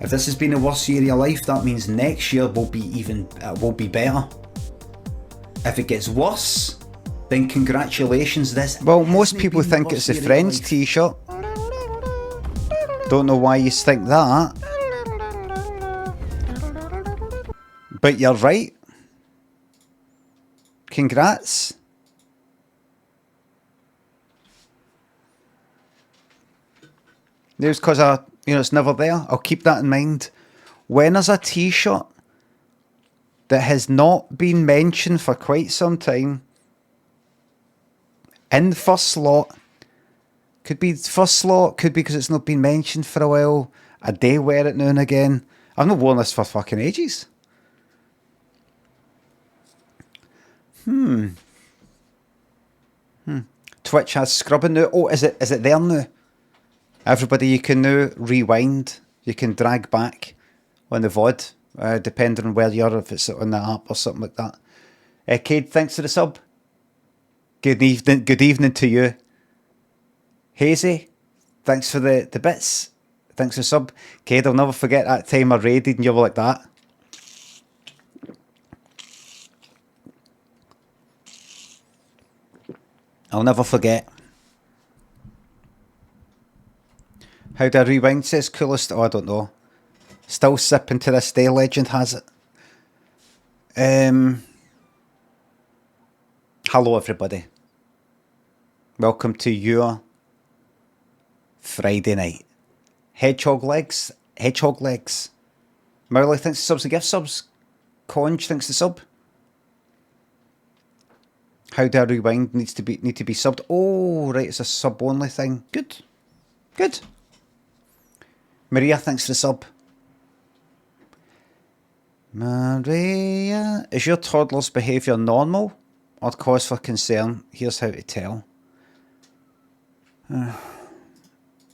If this has been the worst year of your life, that means next year will be better. If it gets worse, then congratulations. Well, most people think it's a Friends t-shirt. Don't know why you think that. But you're right. Congrats. There's because it's never there. I'll keep that in mind. When there's a t-shirt that has not been mentioned for quite some time, in the first slot, could be first slot, could be because it's not been mentioned for a while. I do wear it now and again. I've not worn this for fucking ages. Twitch has scrubbing now. Oh, is it there now? Everybody, you can now rewind. You can drag back on the VOD, depending on where you are, if it's on the app or something like that. Cade, thanks for the sub. Good evening to you. Hazy, thanks for the bits. Thanks for the sub. Cade, I'll never forget that time I raided and you were like that. I'll never forget. How do I rewind? Says coolest. Oh, I don't know. Still sipping to this day. Legend has it. Hello, everybody. Welcome to your Friday night. Hedgehog legs. Marley thinks the subs and gift subs. Conj thinks the sub. How do I rewind? Need to be subbed. Oh, right, it's a sub only thing. Good. Maria, thanks for the sub. Maria, is your toddler's behaviour normal or cause for concern? Here's how to tell.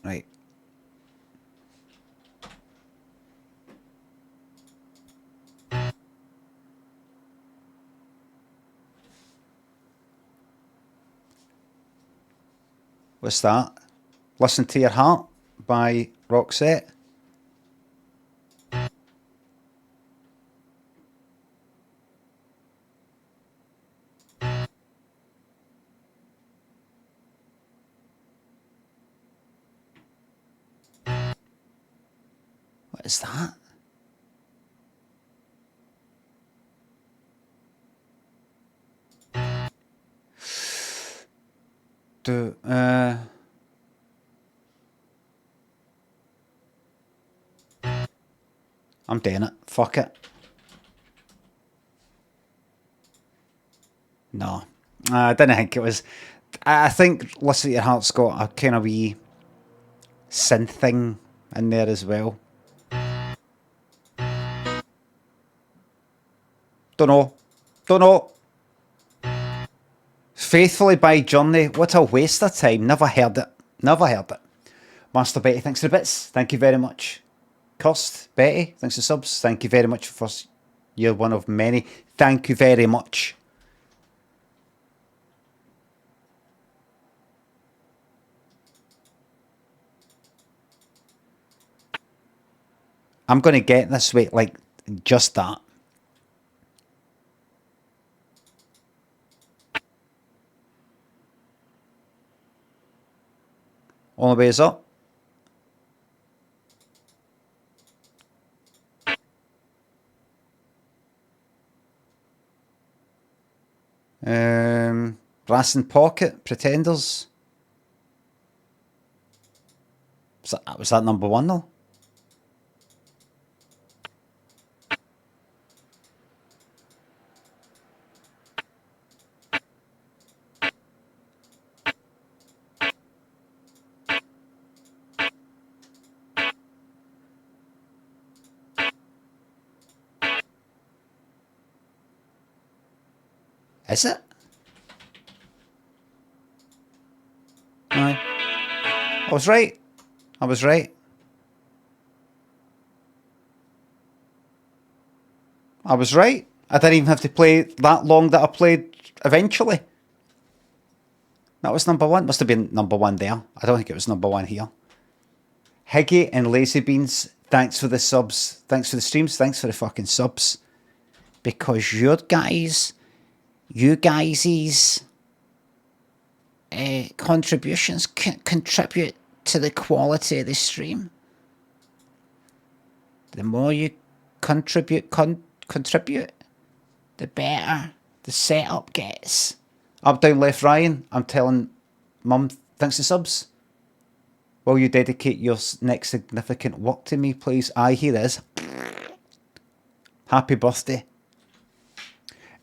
Right. What's that? Listen to Your Heart by Roxette. What is that? I'm doing it. Fuck it. No. I didn't think it was. I think Listen to Your Heart's got a kind of wee synth thing in there as well. Don't know. Faithfully by Journey. What a waste of time. Never heard it. Master Betty, thanks for the bits. Thank you very much. Kirst, Betty, thanks for subs. Thank you very much for you're one of many. Thank you very much. I'm going to get this way, like, just that. All the way is up. Brass in Pocket, Pretenders. Was that number one though? Is it? No. I was right. I didn't even have to play that long that I played eventually. That was number one. Must have been number one there. I don't think it was number one here. Higgy and Lazy Beans, Thanks for the subs. Thanks for the streams. Thanks for the fucking subs. Because you guys' contributions contribute to the quality of the stream. The more you contribute, the better the setup gets. Up, down, left, Ryan. I'm telling Mum, thanks for subs. Will you dedicate your next significant work to me, please? Aye, here is. Happy birthday.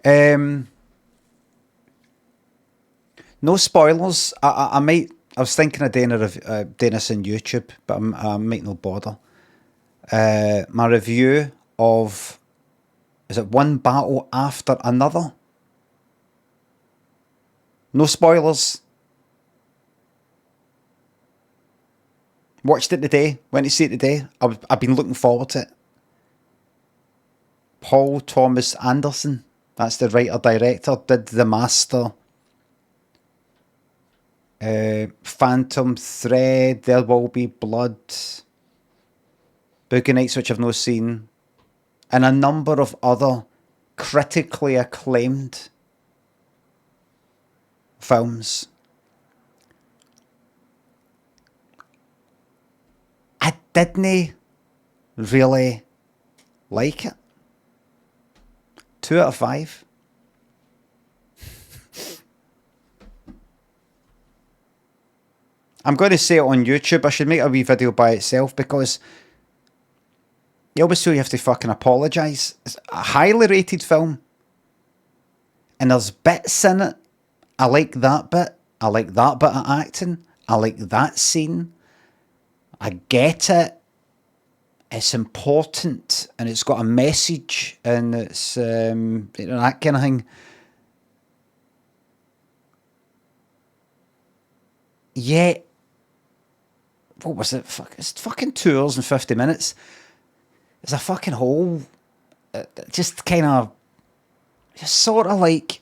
No spoilers. I might. I was thinking of doing this on YouTube, but I might not bother. My review of, is it One Battle After Another? No spoilers. Watched it today. Went to see it today. I've been looking forward to it. Paul Thomas Anderson, that's the writer-director, did The Master, Phantom Thread, There Will Be Blood, Boogie Nights, which I've not seen, and a number of other critically acclaimed films. I didn't really like it. 2 out of 5. I'm going to say it on YouTube. I should make a wee video by itself because you always feel you have to fucking apologise. It's a highly rated film. And there's bits in it. I like that bit. I like that bit of acting. I like that scene. I get it. It's important and it's got a message and it's that kind of thing. Yet, what was it? It's fucking 2 hours and 50 minutes. There's a fucking hole. Just kind of, just sort of like,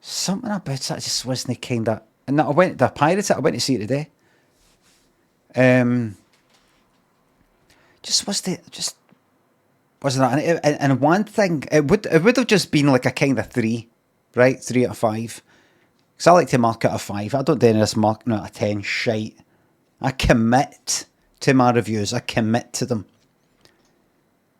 something about it just wasn't kind of. And I went to pirate it. I went to see it today. Just wasn't that. And one thing, it would have just been like a kind of 3, right? 3 out of 5. Because I like to mark out of 5. I don't do any of this marking out of 10 shite. I commit to my reviews. I commit to them.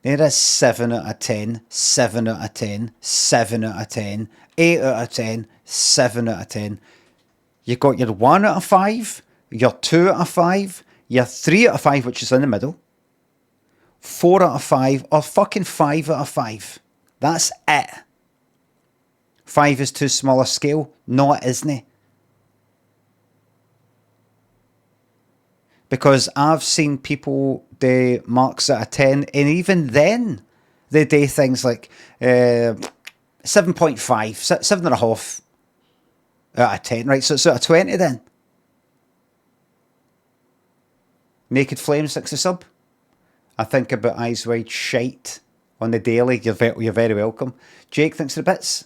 There is 7 out of 10, 7 out of 10, 7 out of 10, 8 out of 10, 7 out of 10. You got your 1 out of 5, your 2 out of 5, your 3 out of 5, which is in the middle, 4 out of 5, or fucking 5 out of 5. That's it. 5 is too small a scale. No, it isn't. Because I've seen people do marks out of 10, and even then, they do things like 7.5, 7.5 out of 10, right? So it's out of 20 then. Naked Flame, 6 a sub. I think about Eyes Wide Shite on the daily. You're very welcome. Jake, thanks for the bits.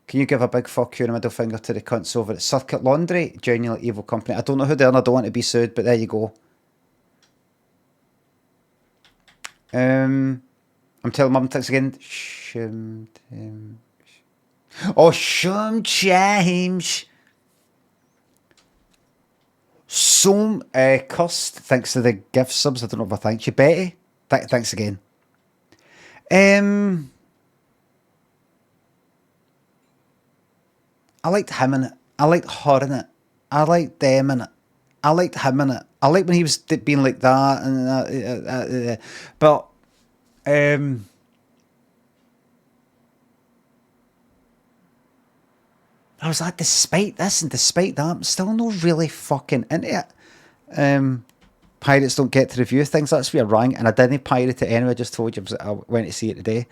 Can you give a big fuck you and a middle finger to the cunts over at Circuit Laundry? Genuinely evil company. I don't know who they are and I don't want to be sued, but there you go. I'm telling Mum thanks again. Oh, sometimes. Some cussed. Thanks to the gift subs. I don't know if I thanked you, Betty. Thanks again. I liked him in it. I liked her in it. I liked them in it. I liked him in it. I liked when he was being like that. And but I was like, despite this and despite that, I'm still not really fucking into it. Pirates don't get to review things. That's where I'm wrong. And I didn't pirate it anyway. I just told you I went to see it today.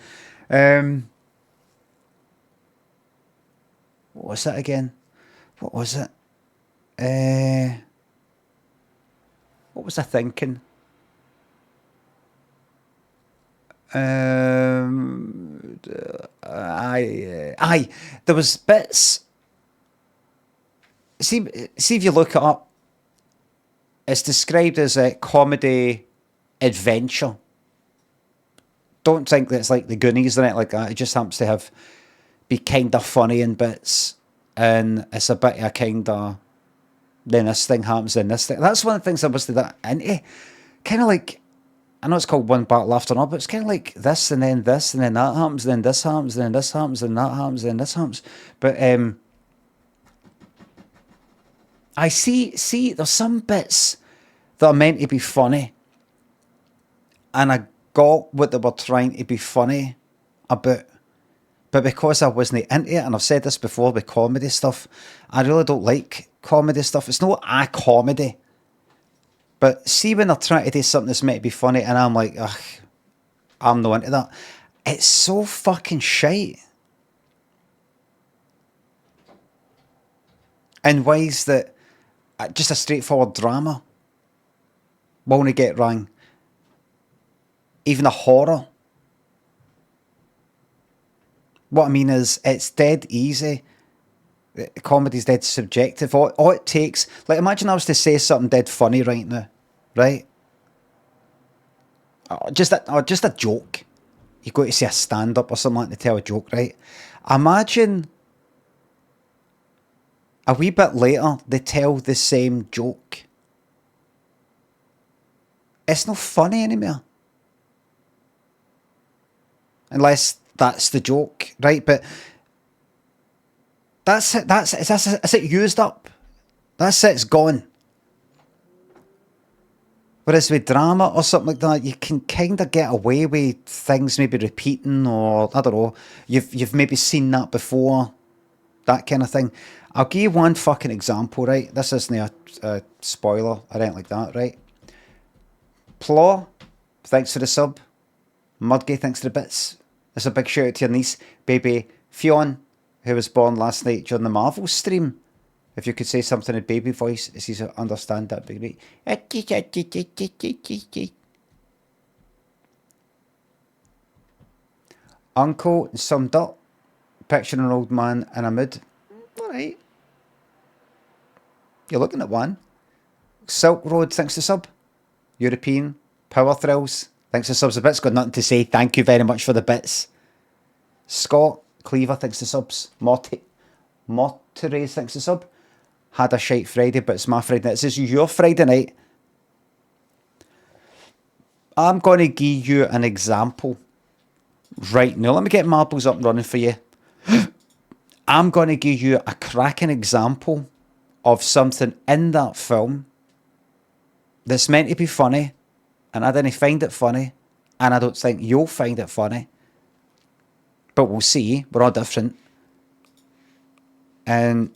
What was it again? What was it? What was I thinking? There was bits see if you look it up, it's described as a comedy adventure. Don't think that it's like the Goonies or anything like that. It just happens to be kind of funny in bits, and it's a bit of a kind of, then this thing happens, then this thing. That's one of the things I was that into. Kind of like, I know it's called One Battle After Another, but it's kind of like this, and then this, and then that happens, and then this happens, and then this happens, and that happens, and then this happens. But I see there's some bits that are meant to be funny, and I got what they were trying to be funny about, but because I wasn't into it, and I've said this before with comedy stuff, I really don't like comedy stuff. It's not a comedy, but see when they're trying to do something that's meant to be funny, and I'm like, ugh, I'm not into that. It's so fucking shite. In ways that just a straightforward drama won't get wrong. Even a horror. What I mean is, it's dead easy. Comedy's dead subjective. All it takes, like, imagine I was to say something dead funny right now, right? Just a joke. You go to say a stand-up or something like to tell a joke, right? Imagine a wee bit later they tell the same joke. It's not funny anymore. Unless that's the joke, right? But that's it. That's it used up. That's it. It's gone. Whereas with drama or something like that, you can kind of get away with things maybe repeating, or I don't know. You've maybe seen that before, that kind of thing. I'll give you one fucking example, right? This isn't a spoiler or anything like that, right? Plaw, thanks for the sub. Mudgay, thanks for the bits. There's a big shout out to your niece, baby Fionn, who was born last night during the Marvel stream. If you could say something in baby voice, as you understand, that'd be great. Uncle, summed up. Picturing an old man in a mood. Alright. You're looking at one. Silk Road, thanks to sub. European, Power Thrills, thanks to subs. The bits got nothing to say. Thank you very much for the bits. Scott, Cleaver, thanks to subs. Morterays, thanks to sub. Had a shite Friday, but it's my Friday night. This is your Friday night. I'm going to give you an example right now. Let me get marbles up and running for you. I'm going to give you a cracking example of something in that film that's meant to be funny, and I didn't find it funny, and I don't think you'll find it funny. But we'll see. We're all different. And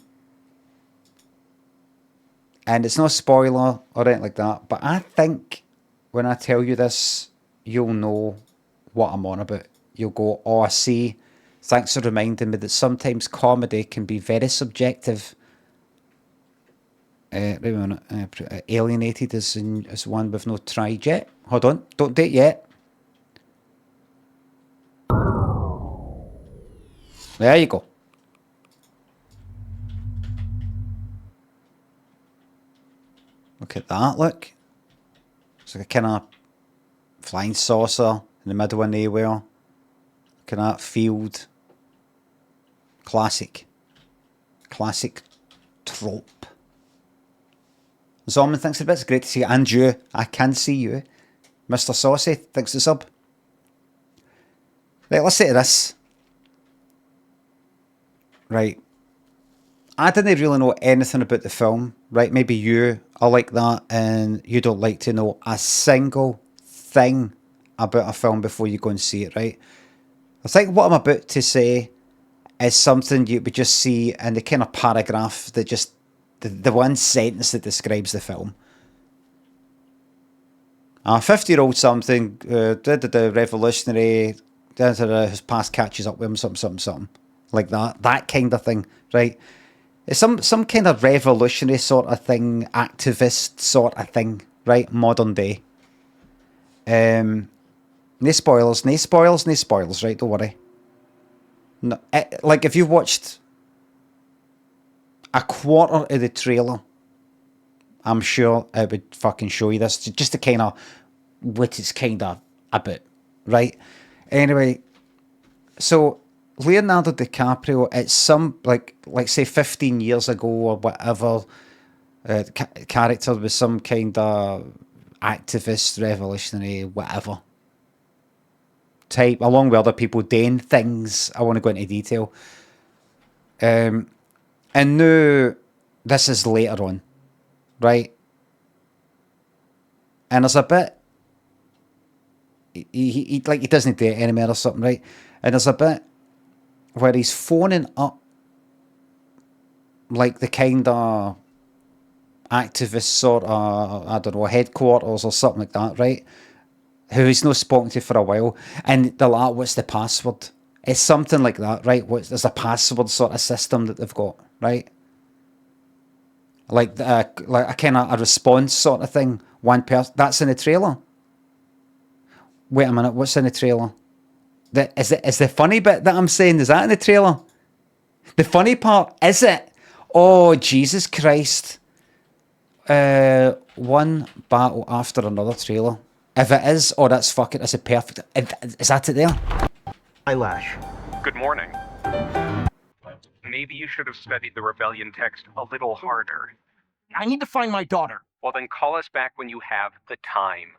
it's no spoiler or anything like that, but I think when I tell you this, you'll know what I'm on about. You'll go, oh, I see. Thanks for reminding me that sometimes comedy can be very subjective. Wait a minute. Alienated is one we've not tried yet. Hold on. Don't date yet. There you go. Look at that, look. It's like a kind of flying saucer in the middle of nowhere. Look at that field. Classic trope. Zombie, thanks for the bits. Great to see you. And you. I can see you. Mr. Saucy, thanks for the sub. Right, let's say this. Right. I didn't really know anything about the film. Right, maybe you are like that and you don't like to know a single thing about a film before you go and see it, right? I think what I'm about to say is something you would just see in the kind of paragraph that just, the one sentence that describes the film. A 50-year-old something, the revolutionary, his past catches up with him, something. Like that. That kind of thing, right? It's some kind of revolutionary sort of thing, activist sort of thing, right? Modern day. No spoilers, right? Don't worry. No, like if you've watched a quarter of the trailer, I'm sure it would fucking show you this, just to kind of what it's kind of about, right? Anyway, so Leonardo DiCaprio, it's some like say 15 years ago or whatever. Character was some kind of activist, revolutionary, whatever type, along with other people doing things. I want to go into detail. And now this is later on, right? And there's a bit he doesn't do it anymore or something, right? And there's a bit where he's phoning up like the kind of activist sort of, I don't know, headquarters or something like that, right? Who he's not spoken to for a while, and they're like, what's the password? It's something like that, right? There's a password sort of system that they've got, right? Like a kind of a response sort of thing. One person, that's in the trailer. Wait a minute, what's in the trailer? Is the funny bit that I'm saying, is that in the trailer? The funny part, is it? Oh, Jesus Christ. One battle after another trailer. If it is, oh, that's fucking, that's a perfect. Is that it there? Eyelash. Good morning. Maybe you should have studied the rebellion text a little harder. I need to find my daughter. Well, then call us back when you have the time.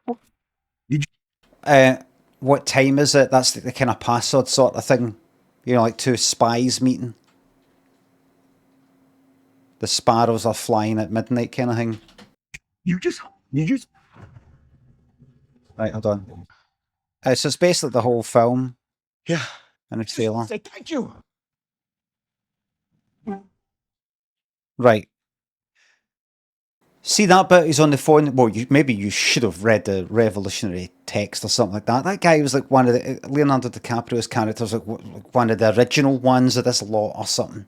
What time is it? That's the kind of password sort of thing. You know, like two spies meeting. The sparrows are flying at midnight kind of thing. You just. Right, hold on. So it's basically the whole film. Yeah. And a trailer. Say thank you. Right. See that bit? He's on the phone. Well, maybe you should have read the revolutionary text or something like that. That guy was like one of the Leonardo DiCaprio's characters, like one of the original ones of this lot or something.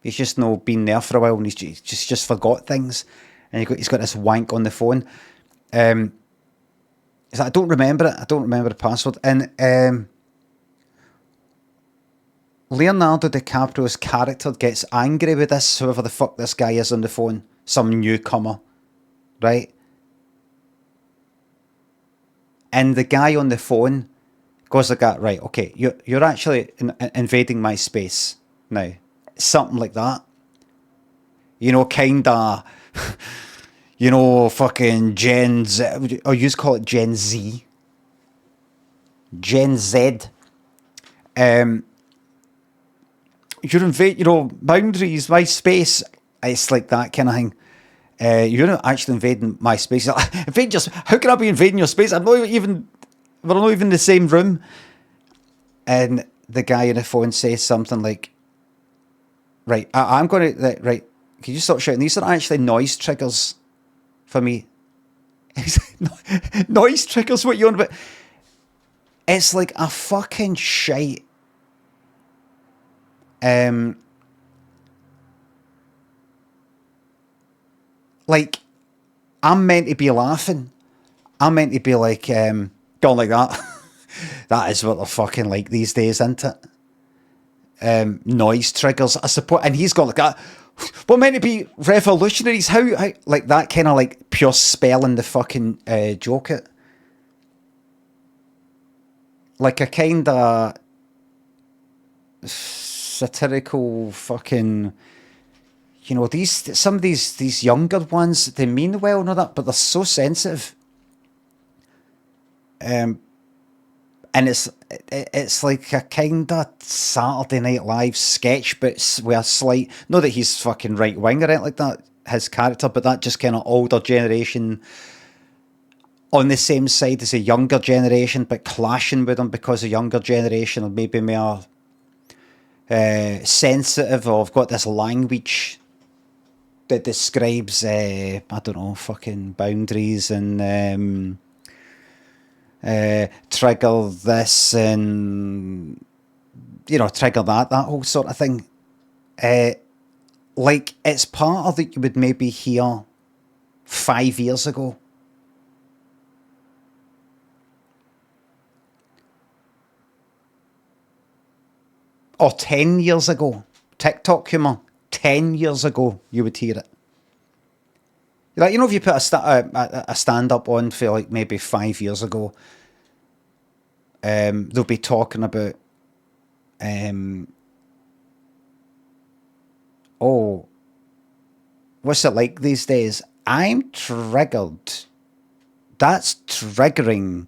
He's just not been there for a while, and he's just forgot things, and he's got this wank on the phone. He's like, I don't remember it. I don't remember the password. And Leonardo DiCaprio's character gets angry with this, whoever the fuck this guy is on the phone, some newcomer, right? And the guy on the phone goes like that, right, okay, you're actually invading my space now. Something like that. You know, kinda, you know, fucking Gen Z, or you call it Gen Z. Gen Z. You're invading, you know, boundaries, my space. It's like that kind of thing. You're not actually invading my space. Invade your, how can I be invading your space? We're not even in the same room. And the guy on the phone says something like, right, I'm going to, right, can you stop shouting? These are actually noise triggers for me. Noise triggers, what you on about? It's like a fucking shite. Like, I'm meant to be laughing. I'm meant to be like, going like that. That is what they're fucking like these days, isn't it? Noise triggers, I suppose. And he's got like that. We're meant to be revolutionaries. How like that kind of like pure spelling the fucking joke it. Like a kind of satirical fucking, you know, some of these younger ones, they mean well and all that, but they're so sensitive. And it's like a kind of Saturday Night Live sketch, but with a slight, not that he's fucking right wing or anything like that, his character, but that just kind of older generation on the same side as a younger generation, but clashing with them because the younger generation are maybe more sensitive, or have got this language that describes, I don't know, fucking boundaries and trigger this and, you know, trigger that whole sort of thing. Like, it's part of that you would maybe hear 5 years ago. or 10 years ago, TikTok humour, 10 years ago, you would hear it. Like, you know, if you put a stand-up on for like maybe 5 years ago, they'll be talking about, oh, what's it like these days? I'm triggered. That's triggering.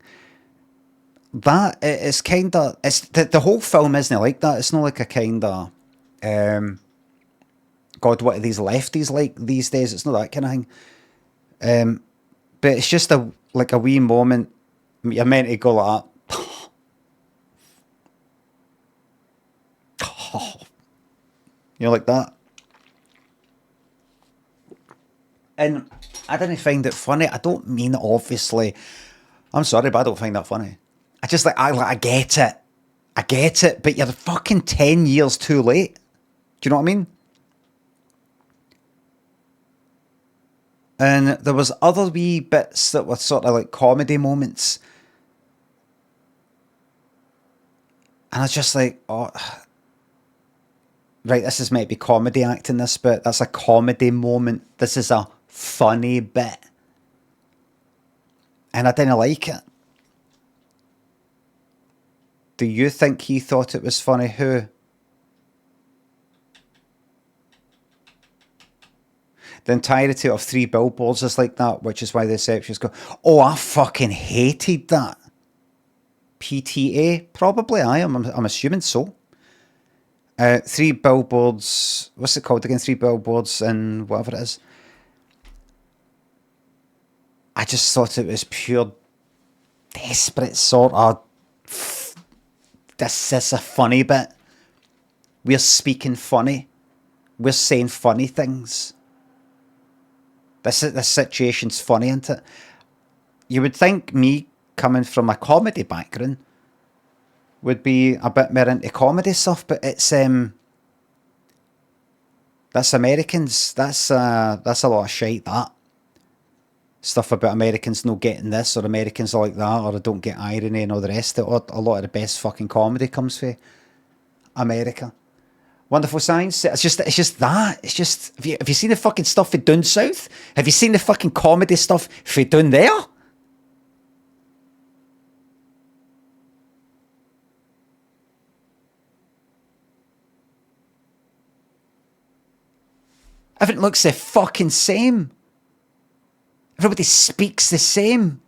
That is kind of, it's the whole film isn't like that. It's not like a kind of, God, what are these lefties like these days? It's not that kind of thing. But it's just a wee moment. You're meant to go like that. You know, like that. And I didn't find it funny. I don't mean, obviously. I'm sorry, but I don't find that funny. I just I get it. I get it, but you're fucking 10 years too late. Do you know what I mean? And there was other wee bits that were sort of like comedy moments. And I was just like, oh, right, this is maybe comedy acting this bit. That's a comedy moment. This is a funny bit. And I didn't like it. Do you think he thought it was funny? Who? The entirety of 3 Billboards is like that, which is why the receptionists go, oh, I fucking hated that. PTA? Probably, I'm assuming so. 3 Billboards, what's it called again? 3 Billboards and whatever it is. I just thought it was pure desperate sort of, this is a funny bit. We're speaking funny. We're saying funny things. This situation's funny, isn't it? You would think me coming from a comedy background would be a bit more into comedy stuff, but it's that's Americans. That's a lot of shite, that. Stuff about Americans not getting this, or Americans are like that, or I don't get irony and all the rest of it. A lot of the best fucking comedy comes from America. Wonderful Science. It's just that. It's just, have you seen the fucking stuff for down south? Have you seen the fucking comedy stuff for down there? Everything looks the fucking same. Everybody speaks the same.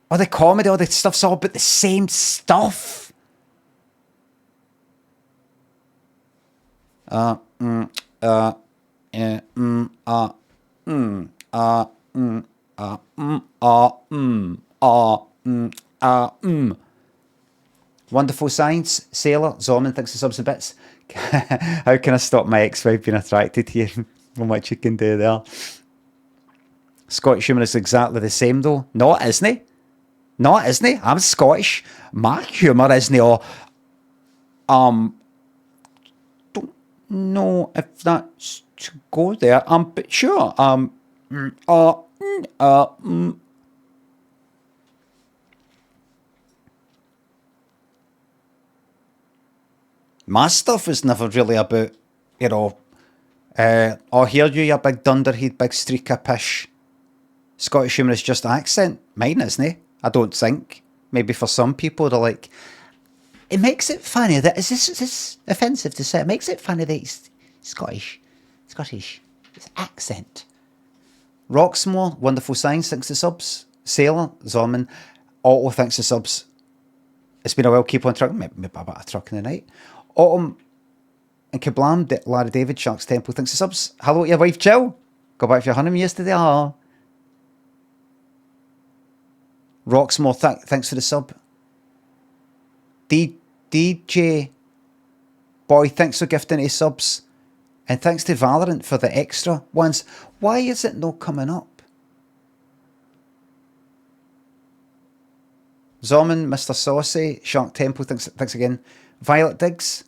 All the comedy, all the stuff's all about the same stuff. Wonderful Science, Sailor, Zorman thinks of subs and bits. How can I stop my ex-wife being attracted to you? How much you can do there. Scottish humour is exactly the same though. No, it isn't. No, it isn't. I'm Scottish. My humour isn't all. Don't know if that's to go there. But sure. My stuff was never really about, you know, oh, here you big dunderhead, big streak of pish. Scottish humour is just accent. Mine isn't. I don't think. Maybe for some people they're like, it makes it funny that, is this offensive to say? It makes it funny that he's Scottish. It's accent. Roxmore, Wonderful Science, thanks to subs. Sailor, Zorman, Otto, thanks to subs. It's been a while, keep on trucking. Maybe about a truck in the night. Autumn and Kablam, Larry David, Sharks Temple, thanks to subs. Hello to your wife, Jill. Go back for your honeymoon yesterday. Oh. Roxmore, thanks for the sub. DJ Boy, thanks for gifting a subs. And thanks to Valorant for the extra ones. Why is it not coming up? Zorman, Mr. Saucy, Shark Temple, thanks again. Violet Diggs,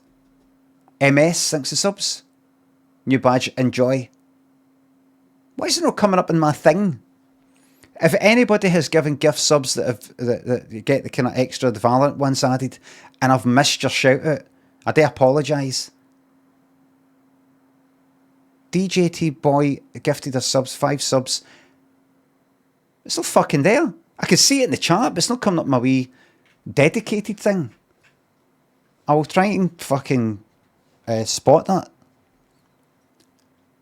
MS, thanks for subs. New badge, enjoy. Why is it not coming up in my thing? If anybody has given gift subs that get the kind of extra, the Valorant ones added, and I've missed your shout out, I do apologise. DJT Boy gifted us subs, 5 subs. It's not fucking there. I can see it in the chat, but it's not coming up my wee dedicated thing. I will try and fucking spot that.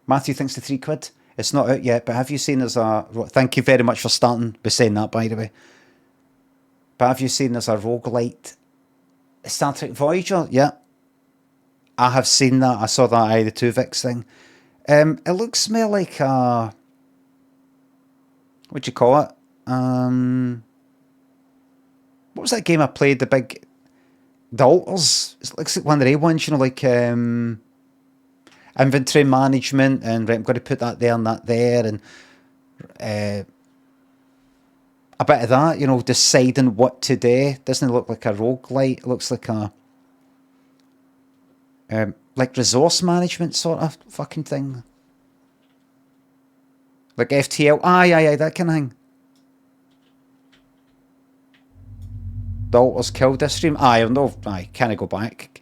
Matthew thinks the £3. It's not out yet, but have you seen there's a... Thank you very much for starting by saying that, by the way. But have you seen there's a roguelite Star Trek Voyager? Yeah. I have seen that. I saw that the Tuvix thing. It looks more like a... What do you call it? What was that game I played? The Alters? It looks like one of the ones, you know, like inventory management, and right, I'm going to put that there and that there, and a bit of that, you know, deciding what to do. Doesn't look like a roguelite. It looks like a like resource management sort of fucking thing. Like FTL. Aye, that kind of thing. The Alters killed this stream. Aye, no, can't I go back?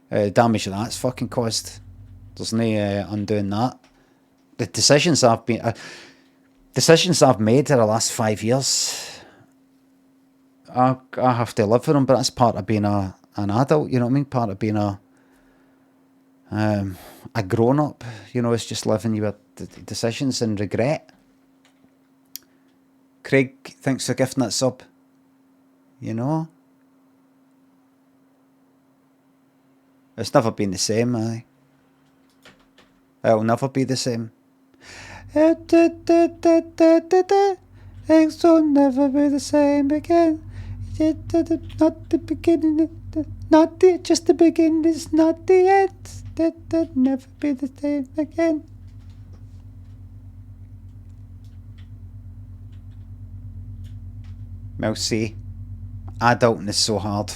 Damage that's fucking caused. There's no undoing that. The decisions I've made in the last 5 years, I have to live with them, but that's part of being an adult, you know what I mean? Part of being a grown-up, you know, it's just living your decisions and regret. Craig, thanks for gifting that sub. You know? It's never been the same, aye. It'll never be the same. Things will never be the same again. Not the beginning, just the beginning, it's not the end. They'll never be the same again. Mel C. Adulting is so hard.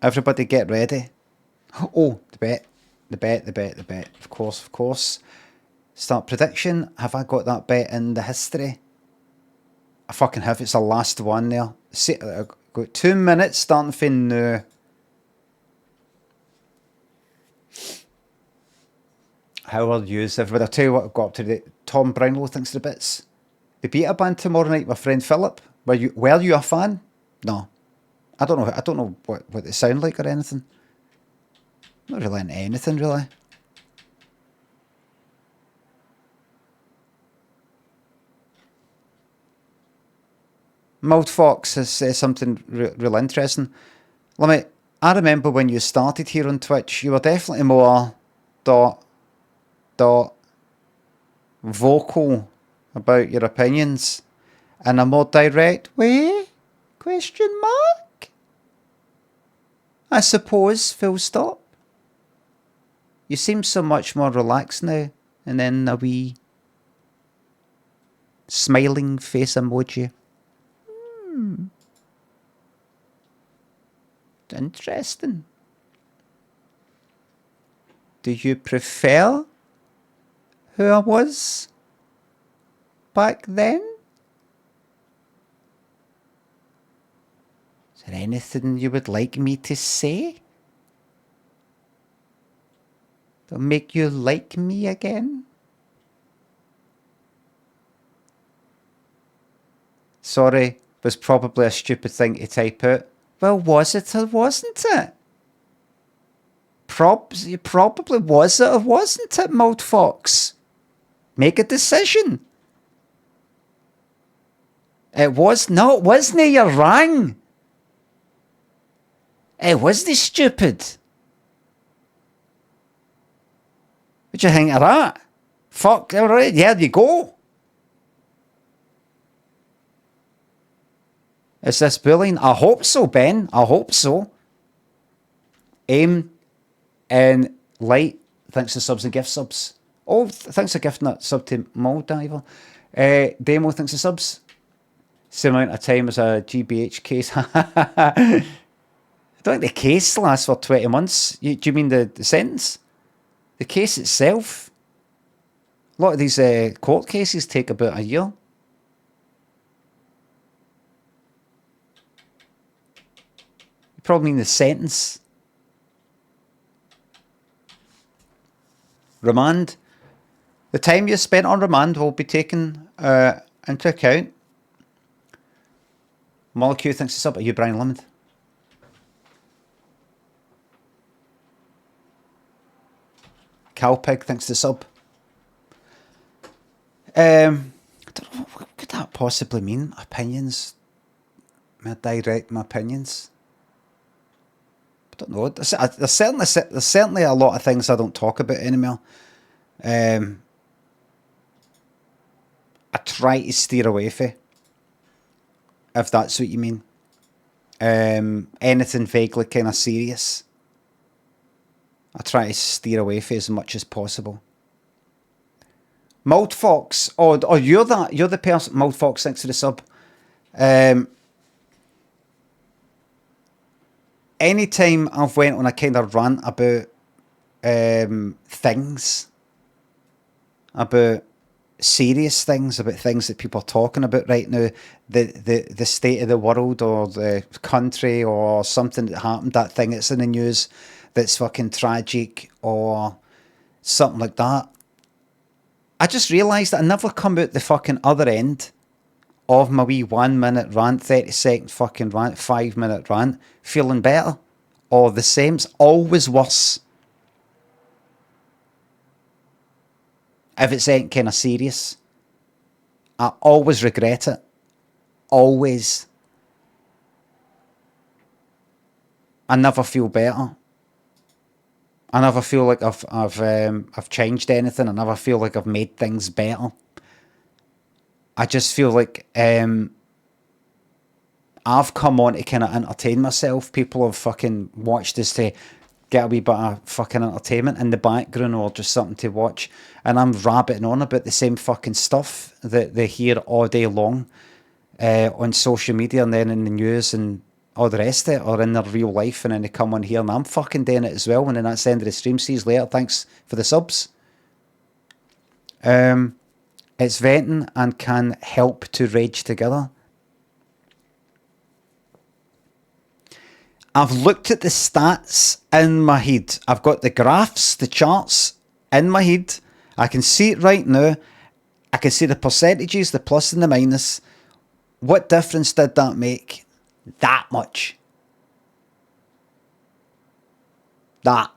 Everybody get ready. Oh, the bet. Of course. Start prediction. Have I got that bet in the history? I fucking have. It's the last one there. See, I've got 2 minutes starting from now. How will you use everybody? I'll tell you what I've got up to today. Tom Brownlow thinks the bits. The beta band tomorrow night, my friend Philip. Were you a fan? No. I don't know what they sound like or anything. Not really into anything, really. Mild Fox has said something real interesting. Limmy, I remember when you started here on Twitch, you were definitely more vocal about your opinions in a more direct way? Question mark? I suppose, full stop. You seem so much more relaxed now, and then a wee smiling face emoji. Interesting. Do you prefer who I was back then? Is there anything you would like me to say that'll make you like me again? Sorry, was probably a stupid thing to type out. Well, was it or wasn't it? Probably was it or wasn't it, Mold Fox? Make a decision. It was. No, it wasn't. You're wrong. It wasn't stupid. What do you think of that? Fuck, alright, yeah, there you go. Is this bullying? I hope so, Ben. I hope so. Aim and Light, thanks for subs and gift subs. Oh, thanks for gifting that sub to Moldiver. Demo, thanks for subs. Same amount of time as a GBH case. I don't think the case lasts for 20 months. Do you mean the sentence? The case itself? A lot of these court cases take about a year. probably mean the sentence. Remand. The time you spent on remand will be taken into account. Molecule thinks it's up. Are you Brian Limond? Cowpig thinks the sub. I don't know, what could that possibly mean? Opinions? May I direct my opinions? I don't know. There's certainly a lot of things I don't talk about anymore. I try to steer away from, if that's what you mean. Anything vaguely kind of serious, I try to steer away from as much as possible. Mold Fox, oh, you're the person. Mold Fox, thanks to the sub. Anytime I've went on a kind of rant about things, about serious things, about things that people are talking about right now, the state of the world or the country or something that happened, that thing that's in the news that's fucking tragic or something like that, I just realised that I never come out the fucking other end of my wee 1 minute rant, 30-second fucking rant, 5 minute rant, feeling better or the same. It's always worse. If it's anything kind of serious, I always regret it. Always. I never feel better. I never feel like I've changed anything. I never feel like I've made things better. I just feel like I've come on to kind of entertain myself. People have fucking watched this to get a wee bit of fucking entertainment in the background or just something to watch. And I'm rabbiting on about the same fucking stuff that they hear all day long on social media and then in the news and all the rest of it, or in their real life, and then they come on here and I'm fucking doing it as well. And then that's the end of the stream. See you later. Thanks for the subs. It's venting and can help to rage together. I've looked at the stats in my head. I've got the graphs, the charts in my head. I can see it right now. I can see the percentages, the plus and the minus. What difference did that make? That much. That.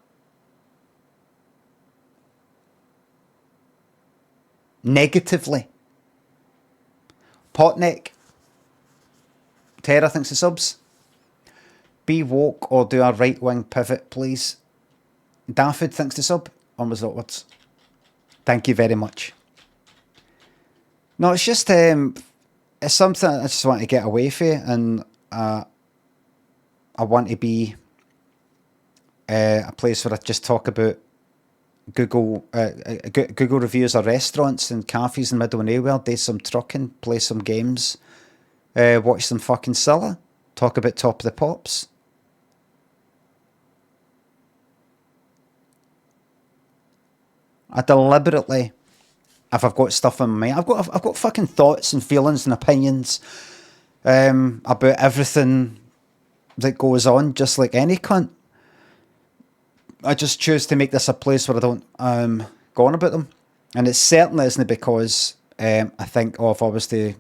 Negatively. Potneck. Terra thinks the subs. Be woke or do a right-wing pivot, please. Daffod thinks the sub. Almost upwards. Thank you very much. No, it's just it's something I just want to get away from, and I want to be a place where I just talk about Google reviews of restaurants and cafes in the middle of nowhere, do some trucking, play some games, watch some fucking Scylla, talk about Top of the Pops. I deliberately, if I've got stuff in my mind, I've got fucking thoughts and feelings and opinions about everything that goes on, just like any cunt. I just choose to make this a place where I don't go on about them. And it certainly isn't because I think, if I was to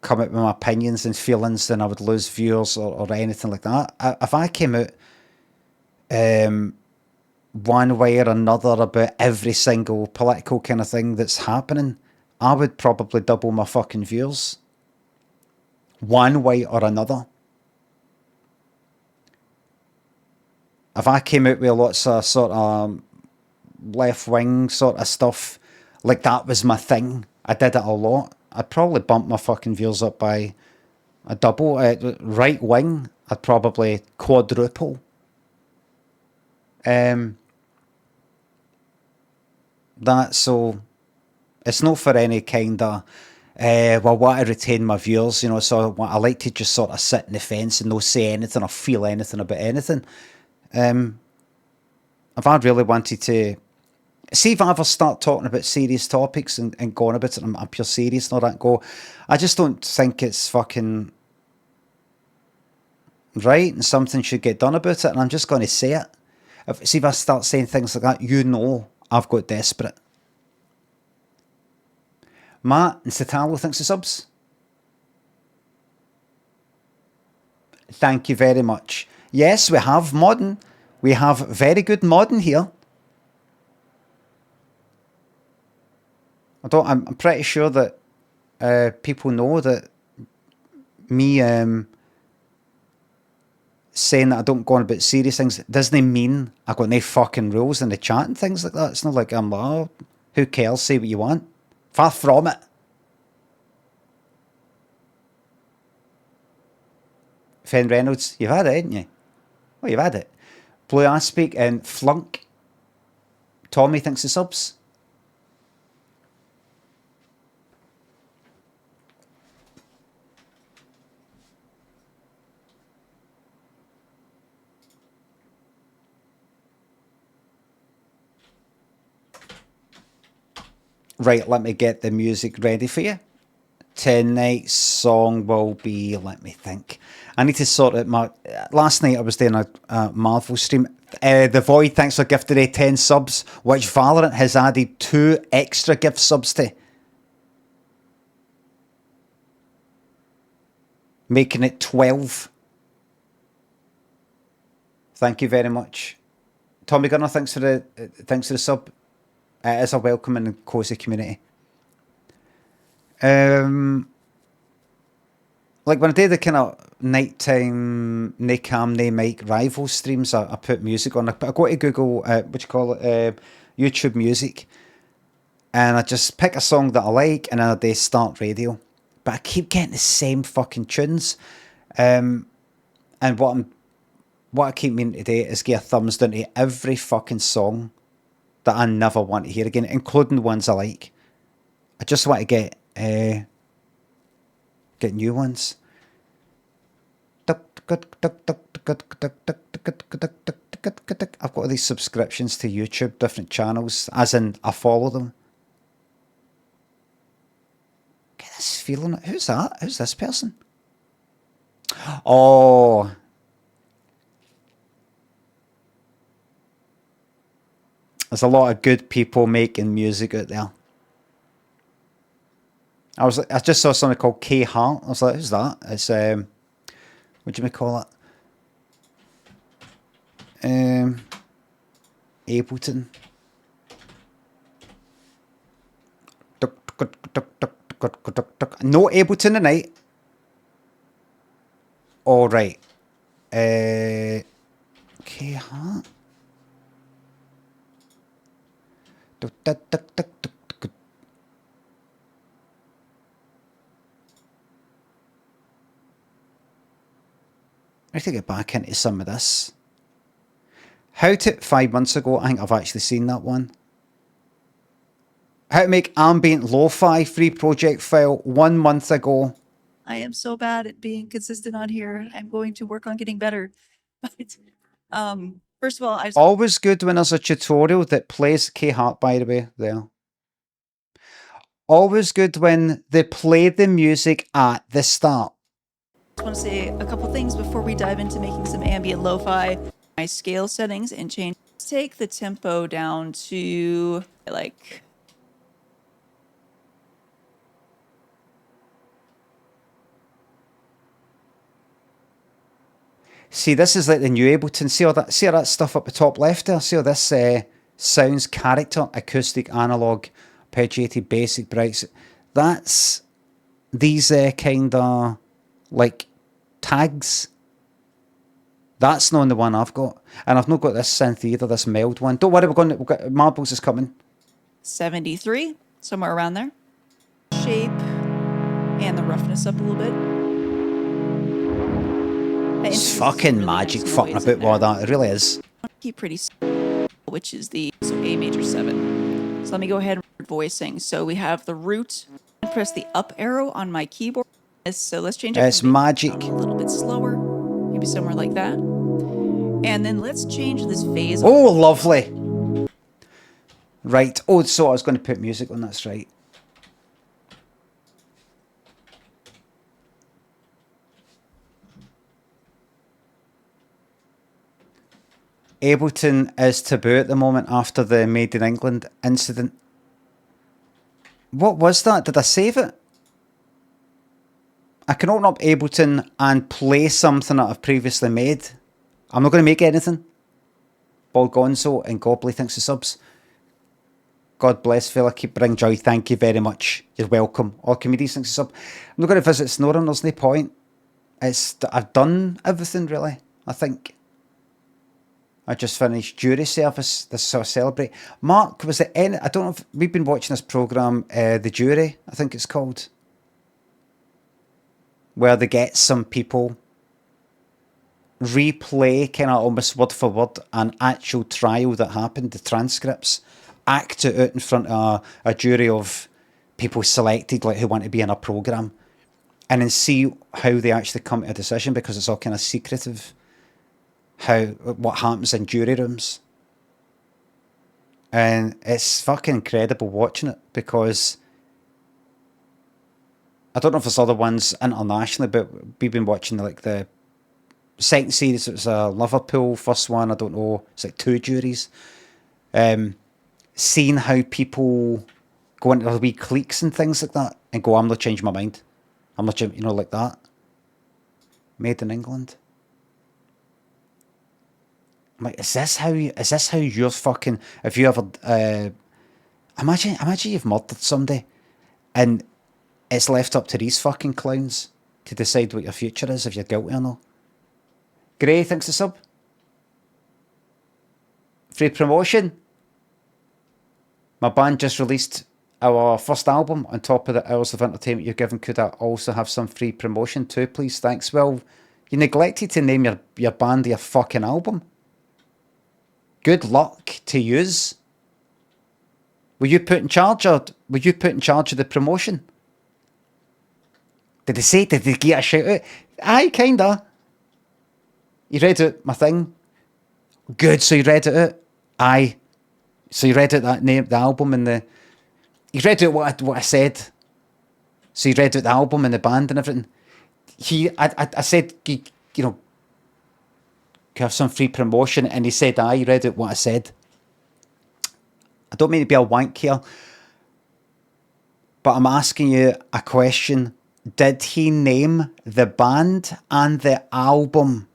come out with my opinions and feelings, then I would lose viewers or anything like that. If I came out one way or another about every single political kind of thing that's happening, I would probably double my fucking viewers. One way or another. If I came out with lots of sort of left-wing sort of stuff, like that was my thing, I did it a lot, I'd probably bump my fucking viewers up by a double. Right-wing, I'd probably quadruple. So it's not for any kind of I want to retain my viewers, so I like to just sort of sit in the fence and not say anything or feel anything about anything. If I really wanted to see, if I ever start talking about serious topics and going about it, I'm pure serious and all that, I just don't think it's fucking right? And something should get done about it, and I'm just going to say it. If I start saying things like that, you know I've got desperate. Matt and Satalo, thanks for subs. Thank you very much. Yes, we have modern. We have very good modern here. I'm pretty sure that people know that me saying that I don't go on about serious things doesn't mean I got no fucking rules in the chat and things like that. It's not like I'm like, oh, who cares? Say what you want. Far from it. Fen Reynolds, you've had it, haven't you? Oh, you've had it. Blue Aspic and Flunk. Tommy thinks the subs. Right, let me get the music ready for you. Tonight's song will be, let me think. I need to sort out my... Last night I was doing a Marvel stream. The Void, thanks for gifting a 10 subs, which Valorant has added 2 extra gift subs to. Making it 12. Thank you very much. Tommy Gunner, thanks for the sub. It is a welcoming and cosy community. Like when I do the kind of nighttime, nae cam, nae mic rival streams, I put music on. I go to Google, YouTube Music, and I just pick a song that I like, and then I do start radio. But I keep getting the same fucking tunes, and what I keep meaning to do is give a thumbs down to every fucking song that I never want to hear again, including the ones I like. I just want to get new ones. I've got all these subscriptions to YouTube, different channels, as in I follow them. Get this feeling. Who's that? Who's this person? Oh. There's a lot of good people making music out there. I just saw something called K Hart. I was like, who's that? It's what do you call it? Ableton. No Ableton tonight. All right. K Hart. I need to get back into some of this. How to 5 months ago, I think I've actually seen that one. How to make ambient lo-fi free project file 1 month ago. I am so bad at being consistent on here. I'm going to work on getting better. But first of all, I just Always good when there's a tutorial that plays K-Hart, by the way, there. Always good when they play the music at the start. want to say a couple things before we dive into making some ambient lo-fi. My scale settings and change. Let's take the tempo down to like... See, this is like the new Ableton. See all that stuff up the top left there? See all this sounds, character, acoustic, analog, arpeggiated, basic, brights. That's these kind of like tags. That's not the one I've got. And I've not got this synth either, this meld one. Don't worry, we've got Marbles is coming. 73, somewhere around there. Shape and the roughness up a little bit. It's fucking magic fucking about with all that. It really is. Keep pretty, which is the A major 7. So let me go ahead and voicing. So we have the root. Press the up arrow on my keyboard. So let's change it. It's magic. A little bit slower, maybe somewhere like that. And then let's change this phase. Oh, lovely. Right. Oh, so I was going to put music on. That's right. Ableton is taboo at the moment after the Made in England incident. What was that? Did I save it? I can open up Ableton and play something that I've previously made. I'm not going to make anything. Bald Gonzo and Gobley thanks for subs. God bless, fella. Keep bring joy. Thank you very much. You're welcome. All comedians thanks for sub. I'm not going to visit Snoring. There's no point. I've done everything really. I think. I just finished jury service. This is how I celebrate. Mark, was there any? I don't know if we've been watching this program, The Jury. I think it's called, where they get some people replay kind of almost word for word an actual trial that happened, the transcripts, act it out in front of a jury of people selected, like who want to be in a program, and then see how they actually come to a decision, because it's all kind of secretive what happens in jury rooms. And it's fucking incredible watching it, because I don't know if there's other ones internationally, but we've been watching like the second series. It was Liverpool, first one, I don't know, it's like 2 juries. Seeing how people go into the wee cliques and things like that and go, I'm not changing my mind. I'm not changing, like that. Made in England. I'm like, is this how you're fucking, if you ever, imagine you've murdered somebody and it's left up to these fucking clowns to decide what your future is, if you're guilty or not. Gray, thanks to sub. Free promotion. My band just released our first album. On top of the hours of entertainment you're given, could I also have some free promotion too, please? Thanks. Well, you neglected to name your band your fucking album. Good luck to yous. Were you put in charge of the promotion? Did they get a shout out? Aye, kinda. You read out my thing? Good, so you read it out? Aye. So you read out that name, the album and you read out what I said. So you read out the album and the band and everything. I said, can have some free promotion, and he said, aye, you read out what I said. I don't mean to be a wank here, but I'm asking you a question. Did he name the band and the album?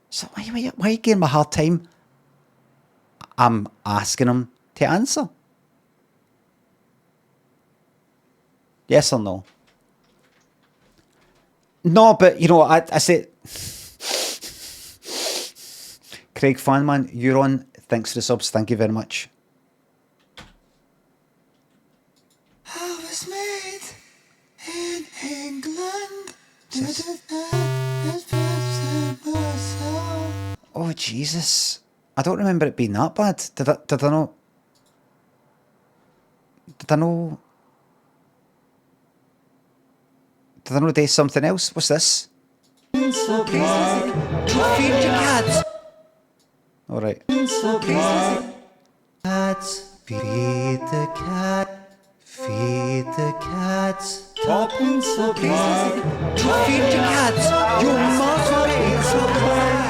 So why are you giving him a hard time? I'm asking him to answer. Yes or no? No, but I said, Craig Fanman, you're on. Thanks for the subs. Thank you very much. I was made in England. Oh Jesus! I don't remember it being that bad. Did I know? Did I know? Did I know there's something else? What's this? All right. Cats, feed the cat, feed the cats. Toppings so big, feed your cats. You must be so bad.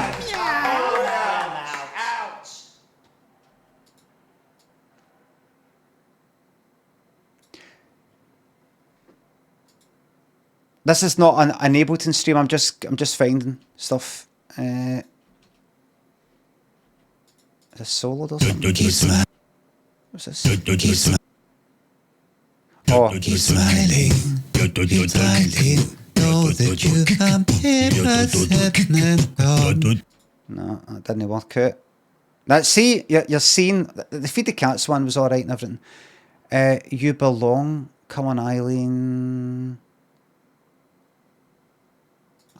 This is not an Ableton stream. I'm just finding stuff. Is this soloed or something? What's this? Oh, you're smiling. You're smiling. Know that you can be. No, that didn't work out. See, you're seeing the Feed the Cats one was all right and everything. You belong. Come on, Eileen.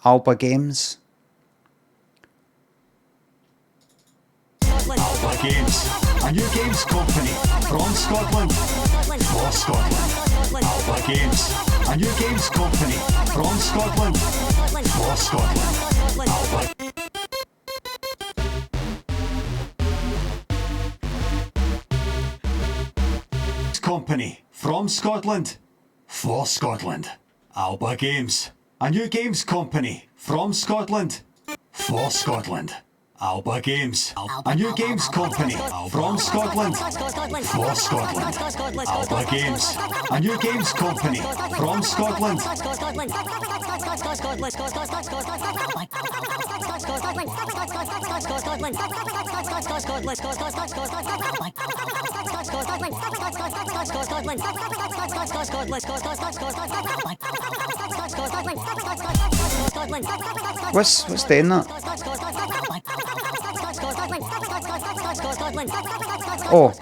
Alba Games. Alba Games, a new games company from Scotland, for Scotland. Alba Games, a new games company from Scotland, for Scotland. Alba company from Scotland, for Scotland. Alba Games, a new games company from Scotland, for Scotland. Alba Games, a new games company from Scotland, for Scotland. Alba Games, a new games company from Scotland. What's doing that? Oh.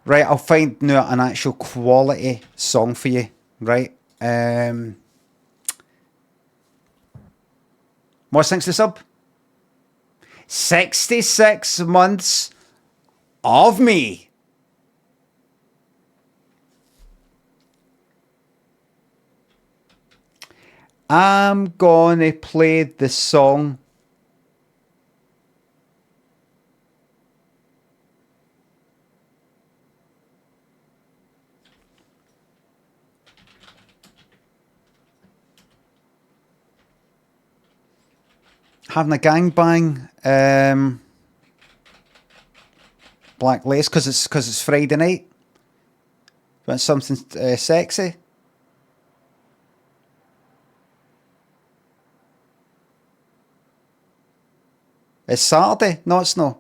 Right, I'll find now an actual quality song for you, right? What's thanks to sub? 66 months of me. I'm gonna play the song. Having a gangbang, black lace, because it's Friday night. Want something sexy? It's Saturday. No, it's not.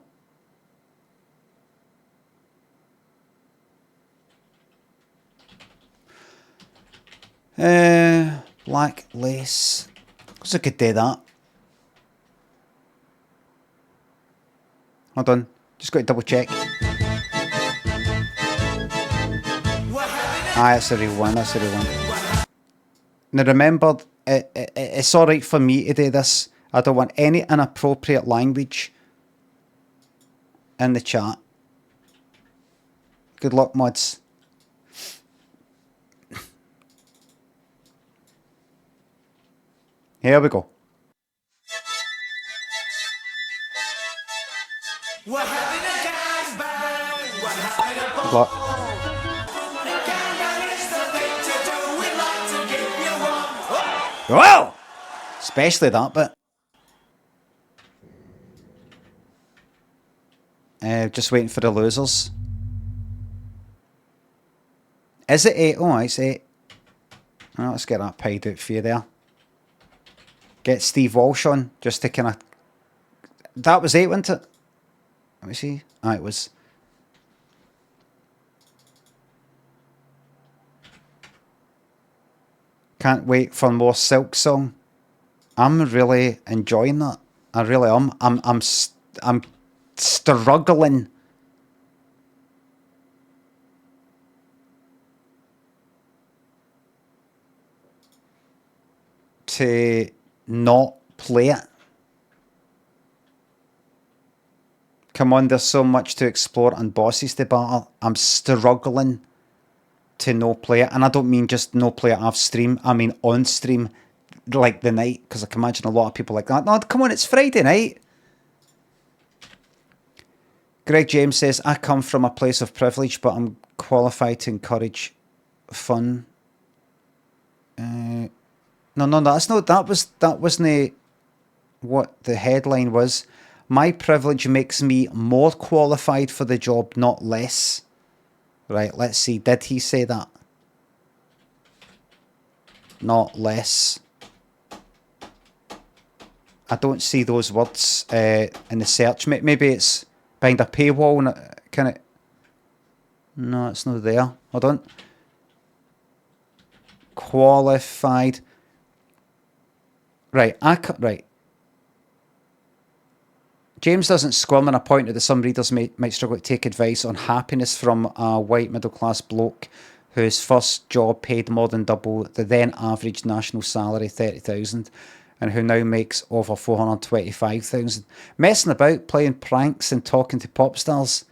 Black lace. Because I could do that. Hold on. Just got to double check. That's the real one. That's the real one. Now remember, it's alright for me to do this. I don't want any inappropriate language in the chat. Good luck, mods. Here we go. What? Well, especially that bit. Just waiting for the losers. Is it 8? Oh, it's 8. Oh, let's get that paid out for you there. Get Steve Walsh on, just to kind of... That was 8, wasn't it? Let me see. Ah, it was. Can't wait for more Silk Song. I'm really enjoying that. I really am. I'm struggling to not play it. Come on, there's so much to explore and bosses to battle. I'm struggling to no play it. And I don't mean just no play it off stream. I mean on stream, like the night. Because I can imagine a lot of people like that. No, come on, it's Friday night. Greg James says, I come from a place of privilege, but I'm qualified to encourage fun. No, that's not. That wasn't what the headline was. My privilege makes me more qualified for the job, not less. Right, let's see. Did he say that? Not less. I don't see those words in the search. Maybe it's behind a paywall and can it? No, it's not there. Hold on. Qualified. Right, right. James doesn't squirm on a point that some readers might struggle to take advice on happiness from a white middle-class bloke whose first job paid more than double the then average national salary, 30,000. and who now makes over 425,000. Messing about, playing pranks and talking to pop stars.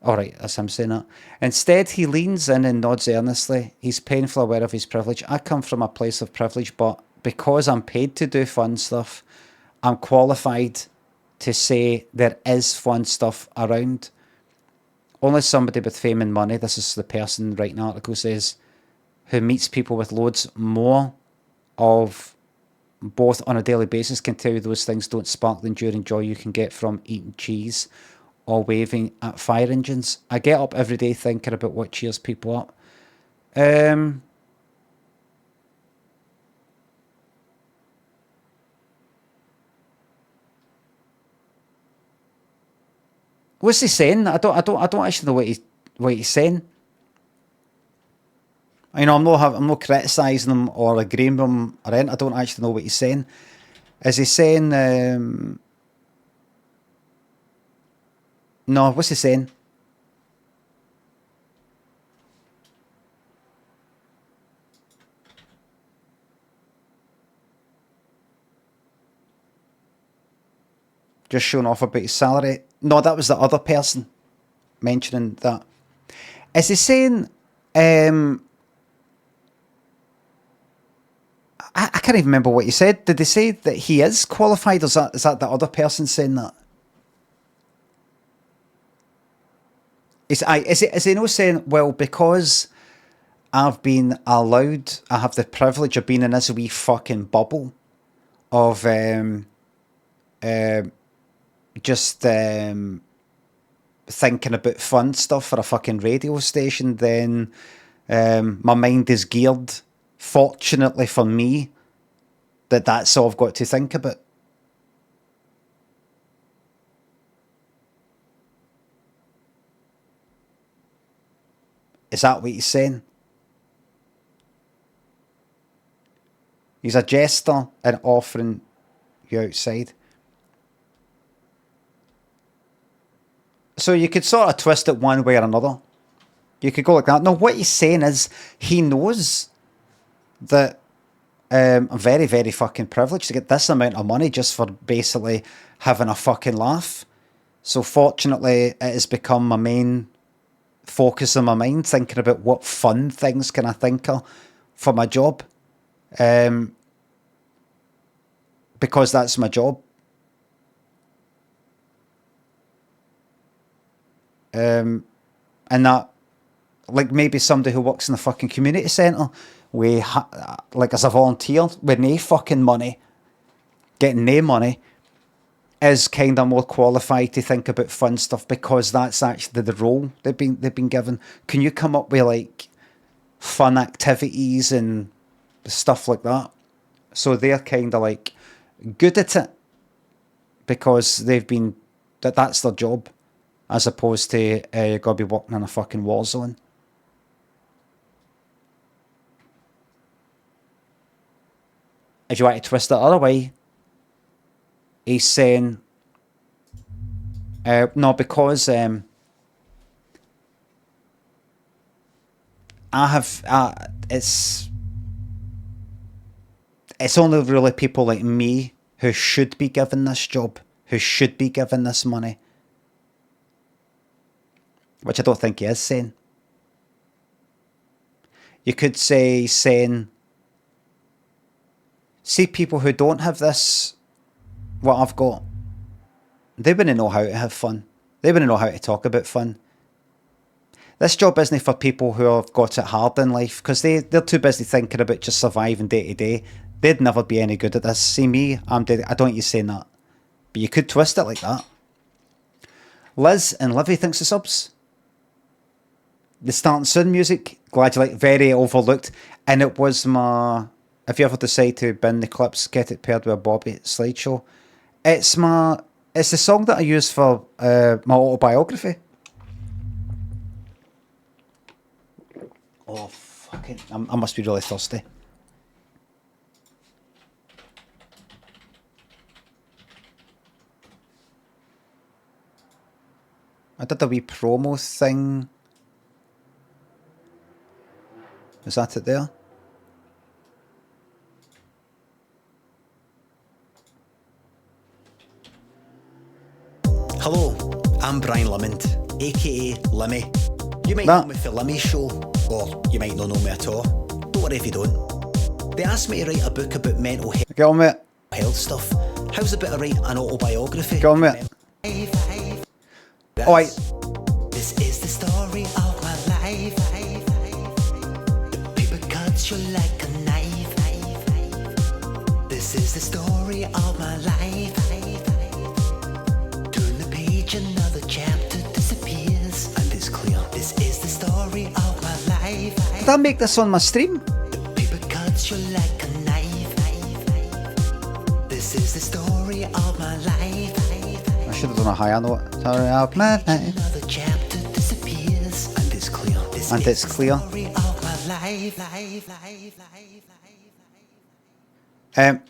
Alright, that's him saying that. Instead, he leans in and nods earnestly. He's painfully aware of his privilege. I come from a place of privilege, but because I'm paid to do fun stuff, I'm qualified to say there is fun stuff around. Only somebody with fame and money, this is the person writing the article, says, who meets people with loads more of both on a daily basis can tell you those things don't spark the enduring joy you can get from eating cheese or waving at fire engines. I get up every day thinking about what cheers people up. What's he saying? I don't actually know what he's saying. You know, I'm not criticising him or agreeing with him or anything. I don't actually know what he's saying. Is he saying? No, what's he saying? Just showing off about his salary. No, that was the other person mentioning that. Is he saying? I can't even remember what he said. Did they say that he is qualified, or is that the other person saying that? Is he not saying, well, because I've been allowed, I have the privilege of being in this wee fucking bubble of just thinking about fun stuff for a fucking radio station, then my mind is geared, fortunately for me, that's all I've got to think about. Is that what he's saying? He's a jester and offering you outside. So you could sort of twist it one way or another. You could go like that. No, what he's saying is he knows that I'm very, very fucking privileged to get this amount of money just for basically having a fucking laugh. So fortunately, it has become my main focus in my mind, thinking about what fun things can I think of for my job. Because that's my job. And that, like maybe somebody who works in the fucking community centre, like as a volunteer, with no fucking money, getting no money, is kind of more qualified to think about fun stuff because that's actually the role they've been given. Can you come up with like fun activities and stuff like that? So they're kind of like good at it because they've been that's their job, as opposed to gotta be working in a fucking war zone. If you want to twist it the other way, he's saying, no, because I have, it's only really people like me who should be given this job, who should be given this money. Which I don't think he is saying. You could say he's saying, see people who don't have this, what I've got, they wouldn't know how to have fun. They wouldn't know how to talk about fun. This job isn't for people who have got it hard in life, because they're too busy thinking about just surviving day to day. They'd never be any good at this. See me, I don't want you saying that. But you could twist it like that. Liz and Livy thinks the subs. The Starting Soon music, glad you like, very overlooked. And it was my, if you ever decide to bin the clips, get it paired with a Bobby slideshow. It's the song that I use for my autobiography. Oh, fucking, I must be really thirsty. I did a wee promo thing. Is that it there? Hello, I'm Brian Limond, aka Limmy. You might Nah. know me for Limmy's show, or you might not know me at all. Don't worry if you don't. They asked me to write a book about mental Get on with it. health stuff. How's about I write an autobiography? Get on with it. Oh, wait. This is the story of my life. The paper cuts you like a knife. This is the story of my life. Turn the page, another chapter disappears, and it's clear. This is the story of my life. Did I make this on my stream? The paper cuts you like a knife. This is the story of my life. I should have done a higher note. Sorry, of my life. Another chapter disappears, and it's clear. This And is it's the clear. story of my life.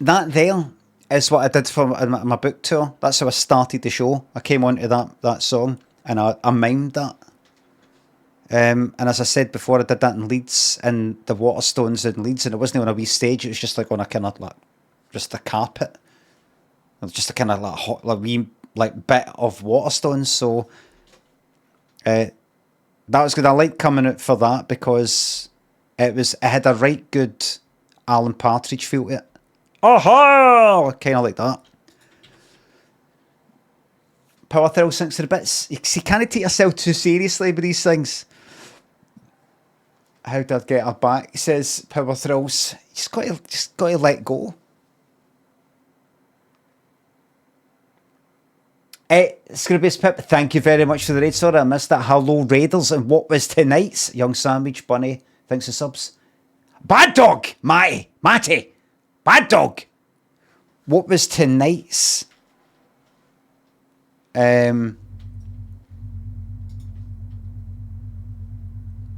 That there is what I did for my book tour. That's how I started the show. I came onto that song and I mimed that. And as I said before, I did that in Leeds, in the Waterstones in Leeds, and it wasn't on a wee stage. It was just like on a kind of like just a carpet. It was just a kind of like hot, like wee like bit of Waterstones. So that was good. I liked coming out for that because it had a right good Alan Partridge feel to it. Oh, kind of like that. Power Thrill sinks to the bits. You can't take yourself too seriously with these things. How did I get her back? He says Power Thrills. You just got to let go. Scroobius Pip, thank you very much for the raid. Sorry, I missed that. Hello, Raiders, and what was tonight's? Young Sandwich Bunny, thanks for subs. Bad Dog, Matty, Bad Dog. What was tonight's?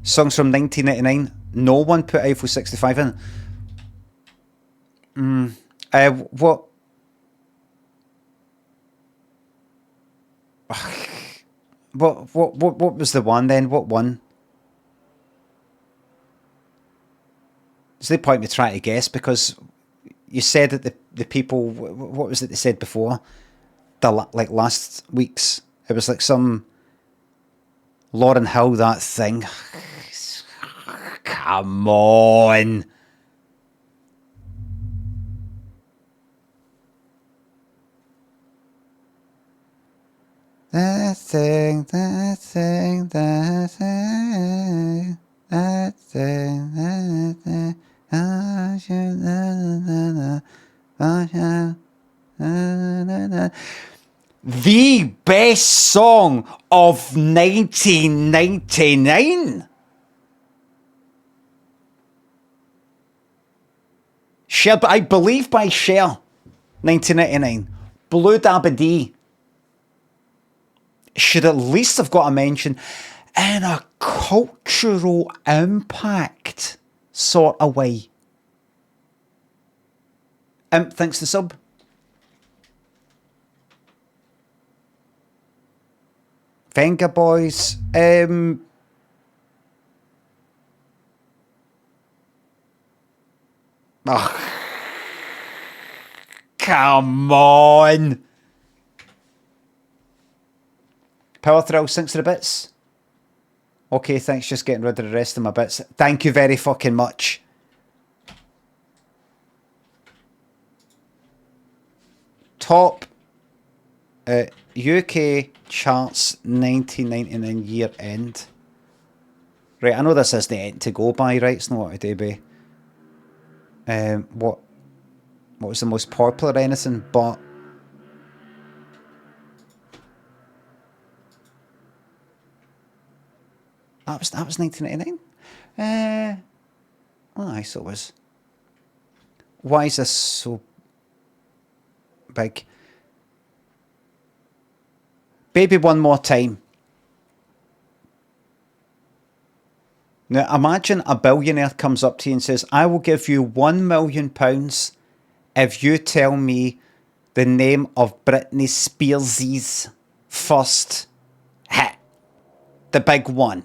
Songs from 1999. No one put Eiffel 65 in. What? What was the one then? What one? There's no point me trying to guess because you said that the people. What was it they said before? Like last week's. It was like some Lauryn Hill, that thing. Come on. That thing. The best song of 1999. Cher, I believe by Cher, 1999. Blue Dabba Dee should at least have got a mention in a cultural impact sort of way. Thanks to sub. Venga Boys. Oh, come on. Power Thrill sinks to the bits. Okay, thanks. Just getting rid of the rest of my bits. Thank you very fucking much. Top UK charts 1999 year end. Right, I know this is the end to go by, right? It's not what to do be. What was the most popular or anything, but that was 1999. Aye, so it was. Why is this so big? Baby One More Time. Now imagine a billionaire comes up to you and says, I will give you £1 million if you tell me the name of Britney Spears' first hit. The big one.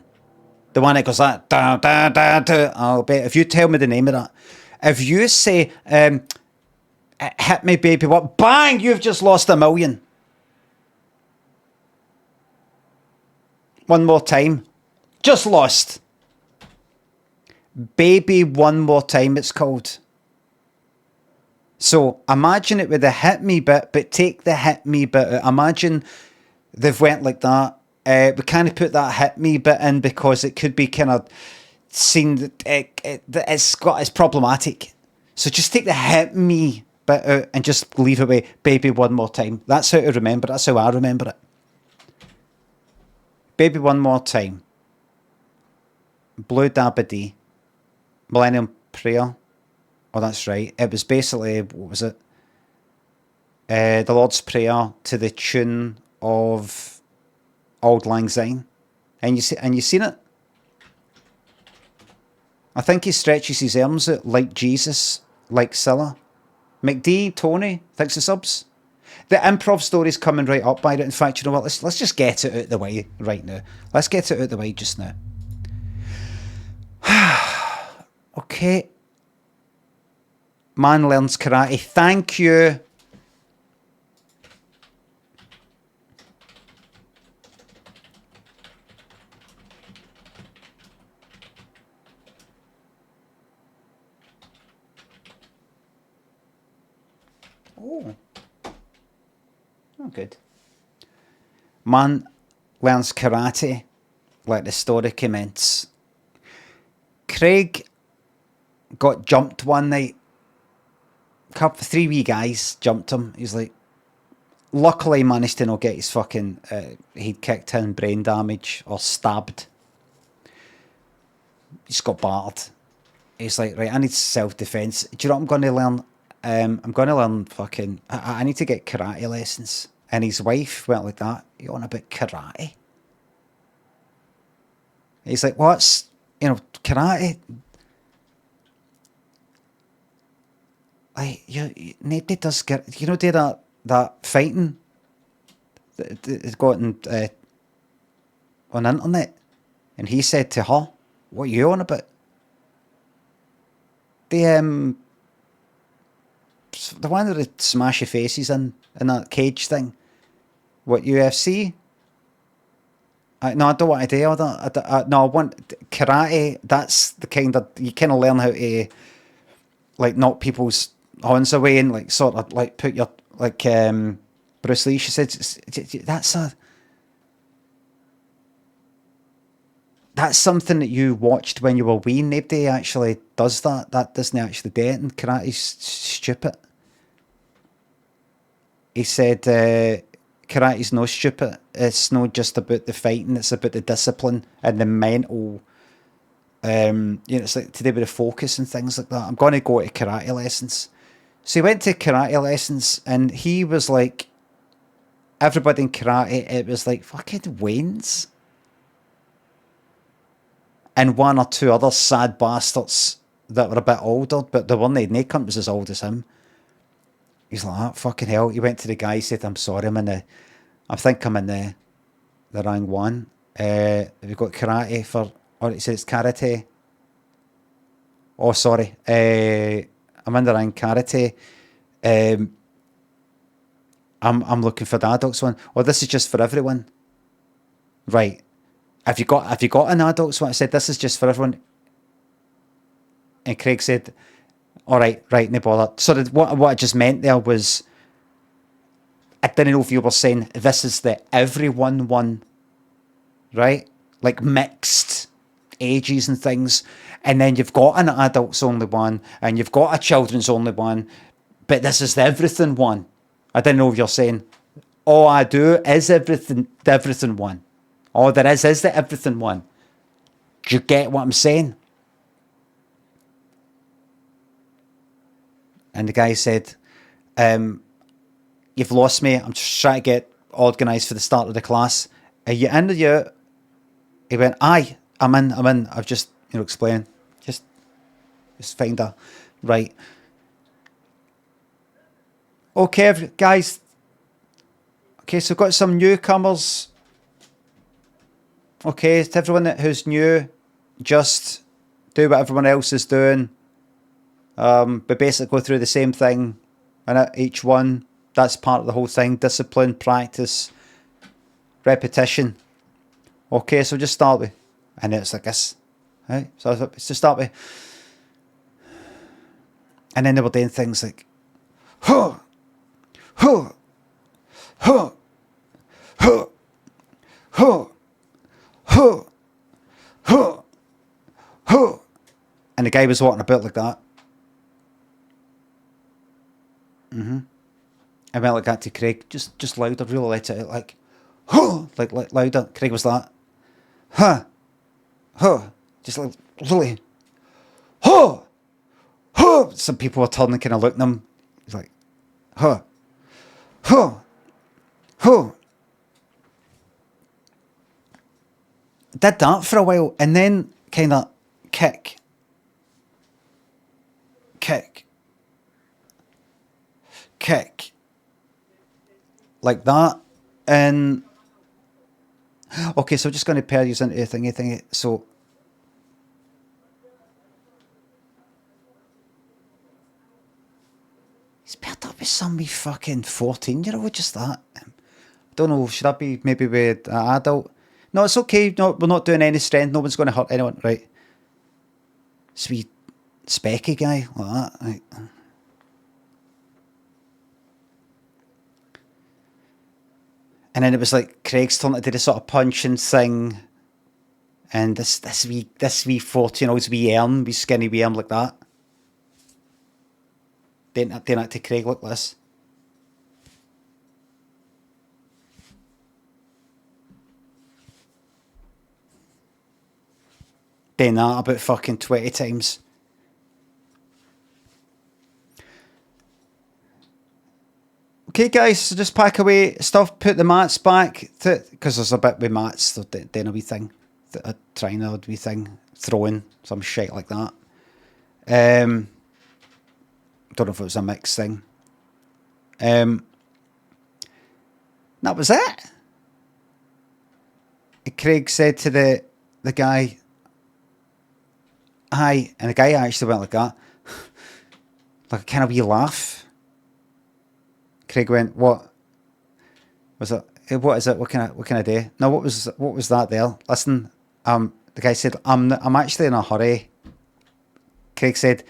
The one that goes like, da, da, da, da. I'll bet if you tell me the name of that. If you say, hit me baby, what? Bang, you've just lost $1 million. One more time. Just lost. Baby One More Time, it's called. So imagine it with the hit me bit, but take the hit me bit out. Imagine they've went like that. We kind of put that hit me bit in because it could be kind of seen that it's problematic. So just take the hit me bit out and just leave it with Baby One More Time. That's how to remember it. That's how I remember it. Baby One More Time. Blue Dabba Dee. Millennium Prayer. Oh, that's right. It was basically, what was it? The Lord's Prayer to the tune of Auld Lang Syne. And you seen it? I think he stretches his arms out like Jesus, like Scylla. McD, Tony, thanks for subs. The improv story's coming right up by it. In fact, you know what? Let's just get it out the way right now. Let's get it out the way just now. Okay. Man learns karate. Thank you. Oh, good. Man learns karate. Let the story commence. Craig got jumped one night. 3 wee guys jumped him. He's like, luckily he managed to not get his fucking, he'd kicked in brain damage or stabbed. He's got battered. He's like, right, I need self-defense. Do you know what I'm going to learn? I'm going to learn fucking, I need to get karate lessons. And his wife went like that. You on about karate? He's like, what's, karate? Like, nobody does get, do that fighting that got on internet? And he said to her, what are you on about? The one that would smash your faces in that cage thing. What, UFC? No, I don't want to do all that. No, I want karate. That's the kind of, you kind of learn how to like knock people's horns away and like sort of like put your, like Bruce Lee, she said, that's something that you watched when you were wee. Nobody actually does that. That doesn't actually do it, and karate's stupid. He said karate's no stupid. It's not just about the fighting, it's about the discipline and the mental, it's like to do with the focus and things like that. I'm going to go to karate lessons. So he went to karate lessons and he was like, everybody in karate, it was like fucking Wayne's. And one or two other sad bastards that were a bit older, but the one they cunt was as old as him. He's like, oh, fucking hell. He went to the guy, he said, I'm sorry, I think I'm in the wrong one. We've got karate for, or he said it's karate. Oh, sorry. I'm in the wrong karate. I'm looking for the adults one. Oh, this is just for everyone. Right. Have you got an adults one? I said, this is just for everyone. And Craig said, all right, no bother. So what I just meant there was, I didn't know if you were saying this is the everyone one, right? Like mixed ages and things. And then you've got an adults only one, and you've got a children's only one, but this is the everything one. I didn't know if you're saying, all I do is the everything one. All there is the everything one. Do you get what I'm saying? And the guy said, you've lost me. I'm just trying to get organised for the start of the class. Are you in or you out? He went, aye, I'm in. I've just, explained. Just find her. Right. Okay, guys. Okay, so we've got some newcomers. Okay, to everyone who's new, just do what everyone else is doing. But basically go through the same thing and each one. That's part of the whole thing. Discipline, practice, repetition. Okay, so just start with, and it's like this, right? So it's to start with, and then they were doing things like, huh, huh, huh, huh, huh, huh, huh, huh, and the guy was walking about like that. I went like that to Craig, just louder, really let it out, like, huh, like louder. Craig was like, huh, huh, just like really, huh, huh. Some people were turning, kind of looking at him. He's like, huh, huh, huh. Did that for a while, and then kind of kick, like that, and okay, so just going to pair you into thingy. So he's paired up with some wee fucking 14-year-old, just that. I don't know, should I be maybe with an adult? No, it's okay. No, we're not doing any strength. No one's going to hurt anyone, right? Sweet specky guy like that, right? And then it was like Craig's turn to do the sort of punching thing, and this wee 14-year-old's wee arm, wee skinny wee arm like that. Doing that to Craig like this. Doing that about fucking 20 times. Okay, guys, so just pack away stuff, put the mats back, because there's a bit with mats, so doing a wee thing, trying a wee thing, throwing some shit like that. Don't know if it was a mixed thing. That was it. Craig said to the guy, hi, and the guy actually went like that, like a kind of wee laugh. Craig went, what was it? What is it? What can I do? No, what was that there? Listen, the guy said, I'm actually in a hurry. Craig said,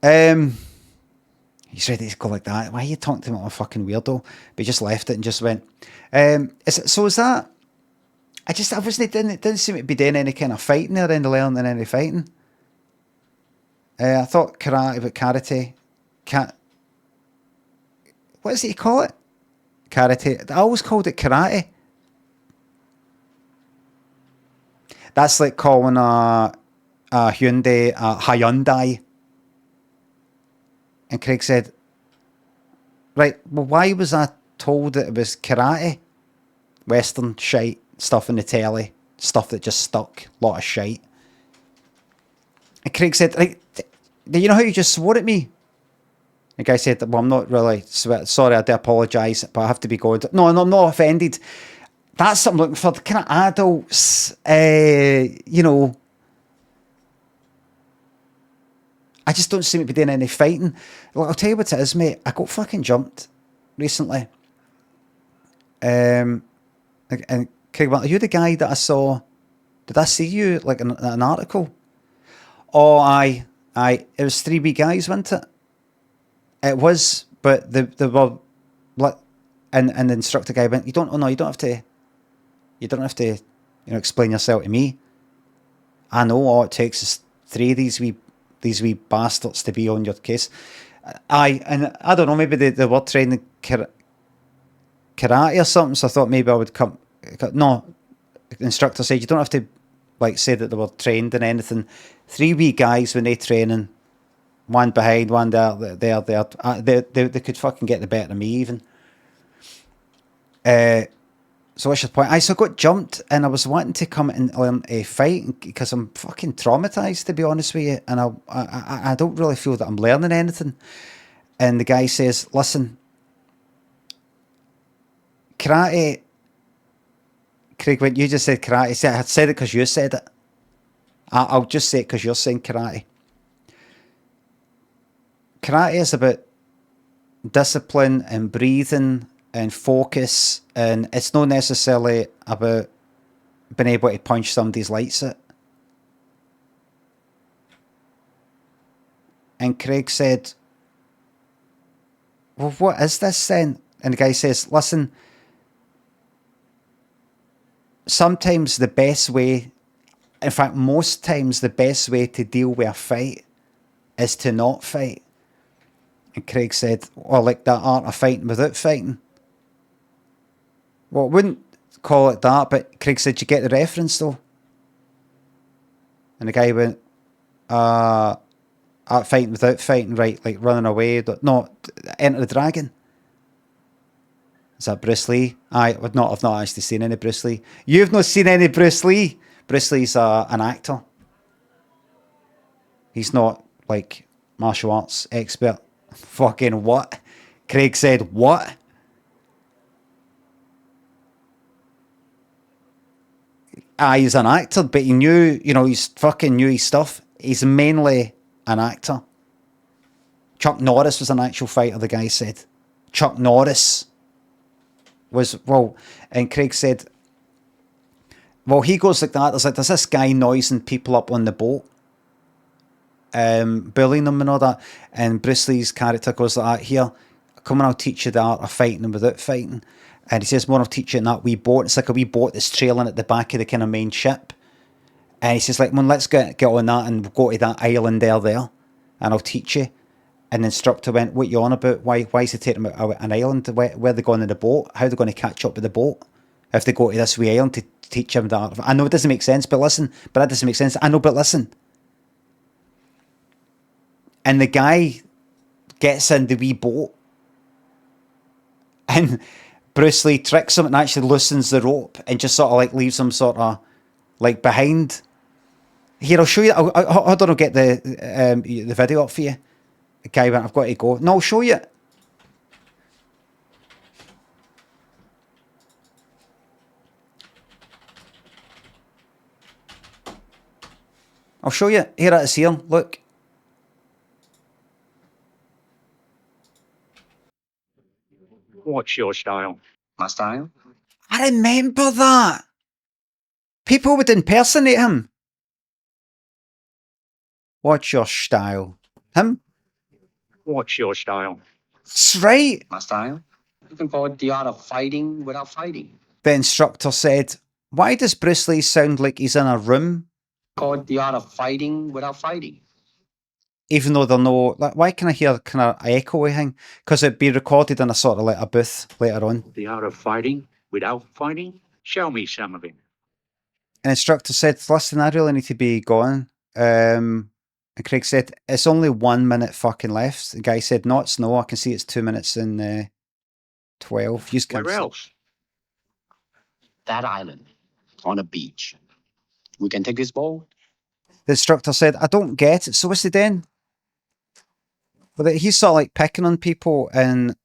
he's ready to go like that. Why are you talking to me like a fucking weirdo? But he just left it and just went, is that? I wasn't, it didn't seem to be doing any kind of fighting or any learning any fighting. I thought karate, what is it you call it? Karate. I always called it karate. That's like calling a Hyundai a Hyundai. And Craig said, right, well, why was I told that it was karate? Western shite, stuff in the telly, stuff that just stuck, lot of shite. And Craig said, like, do you know how you just swore at me? The guy said, well, I'm not really sorry, I do apologise, but I have to be going. No, I'm not offended. That's what I'm looking for, the kind of adults, you know. I just don't seem to be doing any fighting. Well, I'll tell you what it is, mate. I got fucking jumped recently. And Craig went, are you the guy that I saw? Did I see you like in an article? Oh, aye. It was 3 wee guys, wasn't it? It was, but they were like, and the instructor guy went, you don't have to, explain yourself to me. I know all it takes is 3 of these wee bastards to be on your case. And I don't know, maybe they were training karate or something, so I thought maybe I would come. No, the instructor said you don't have to like say that they were trained in anything. 3 wee guys when they training. One behind, one there. They could fucking get the better of me even. So what's your point? I got jumped and I was wanting to come and learn a fight because I'm fucking traumatized, to be honest with you, and I don't really feel that I'm learning anything. And the guy says, listen, karate. Craig went, you just said karate. I had said it because you said it. I'll just say it because you're saying karate. Karate is about discipline and breathing and focus, and it's not necessarily about been able to punch somebody's lights out. And Craig said, well, what is this then? And the guy says, listen, sometimes the best way, in fact, most times the best way to deal with a fight is to not fight. And Craig said, well, like that art of fighting without fighting. Well, I wouldn't call it that, but Craig said, you get the reference though? And the guy went, art fighting without fighting, right? Like running away. No, Enter the Dragon. Is that Bruce Lee? I've not actually seen any Bruce Lee. You've not seen any Bruce Lee? Bruce Lee's an actor. He's not like martial arts expert. Fucking what? Craig said what? He's an actor, but he knew, he's fucking knew his stuff. He's mainly an actor. Chuck Norris was an actual fighter, the guy said. Chuck Norris was, and Craig said, he goes like that. There's this guy noising people up on the boat, bullying them and all that. And Bruce Lee's character goes like that, here, come on, I'll teach you the art of fighting and without fighting. And he says, I'll teach you in that wee boat. It's like a wee boat that's trailing at the back of the kind of main ship. And he says, like, let's get on that and go to that island there, and I'll teach you. And the instructor went, what you on about? Why is he taking them out an island? Where are they going in the boat? How are they going to catch up with the boat if they go to this wee island to teach him that? I know it doesn't make sense, but listen. But that doesn't make sense. I know, but listen. And the guy gets in the wee boat, and Bruce Lee tricks him and actually loosens the rope and just sort of like leaves him sort of like behind. Here, I'll show you. Hold on, I'll get the video up for you. The guy went, I've got to go. No, I'll show you. I'll show you. Here it is here. Look. What's your style? My style? I remember that. People would impersonate him. What's your style? Him? What's your style? That's right. My style? You can call it the art of fighting without fighting. The instructor said, why does Bruce Lee sound like he's in a room? Call it the art of fighting without fighting. Even though they're no... Like, why can I hear kind of echoey thing? Because it'd be recorded in a sort of like a booth later on. The art of fighting without fighting? Show me some of it. An instructor said, listen, I really need to be going. And Craig said, it's only 1 minute fucking left. The guy said, no, it's no. I can see it's 2 minutes and 12. Where else? That island. On a beach. We can take this boat. The instructor said, I don't get it. So what's he doing? But he's sort of like picking on people, and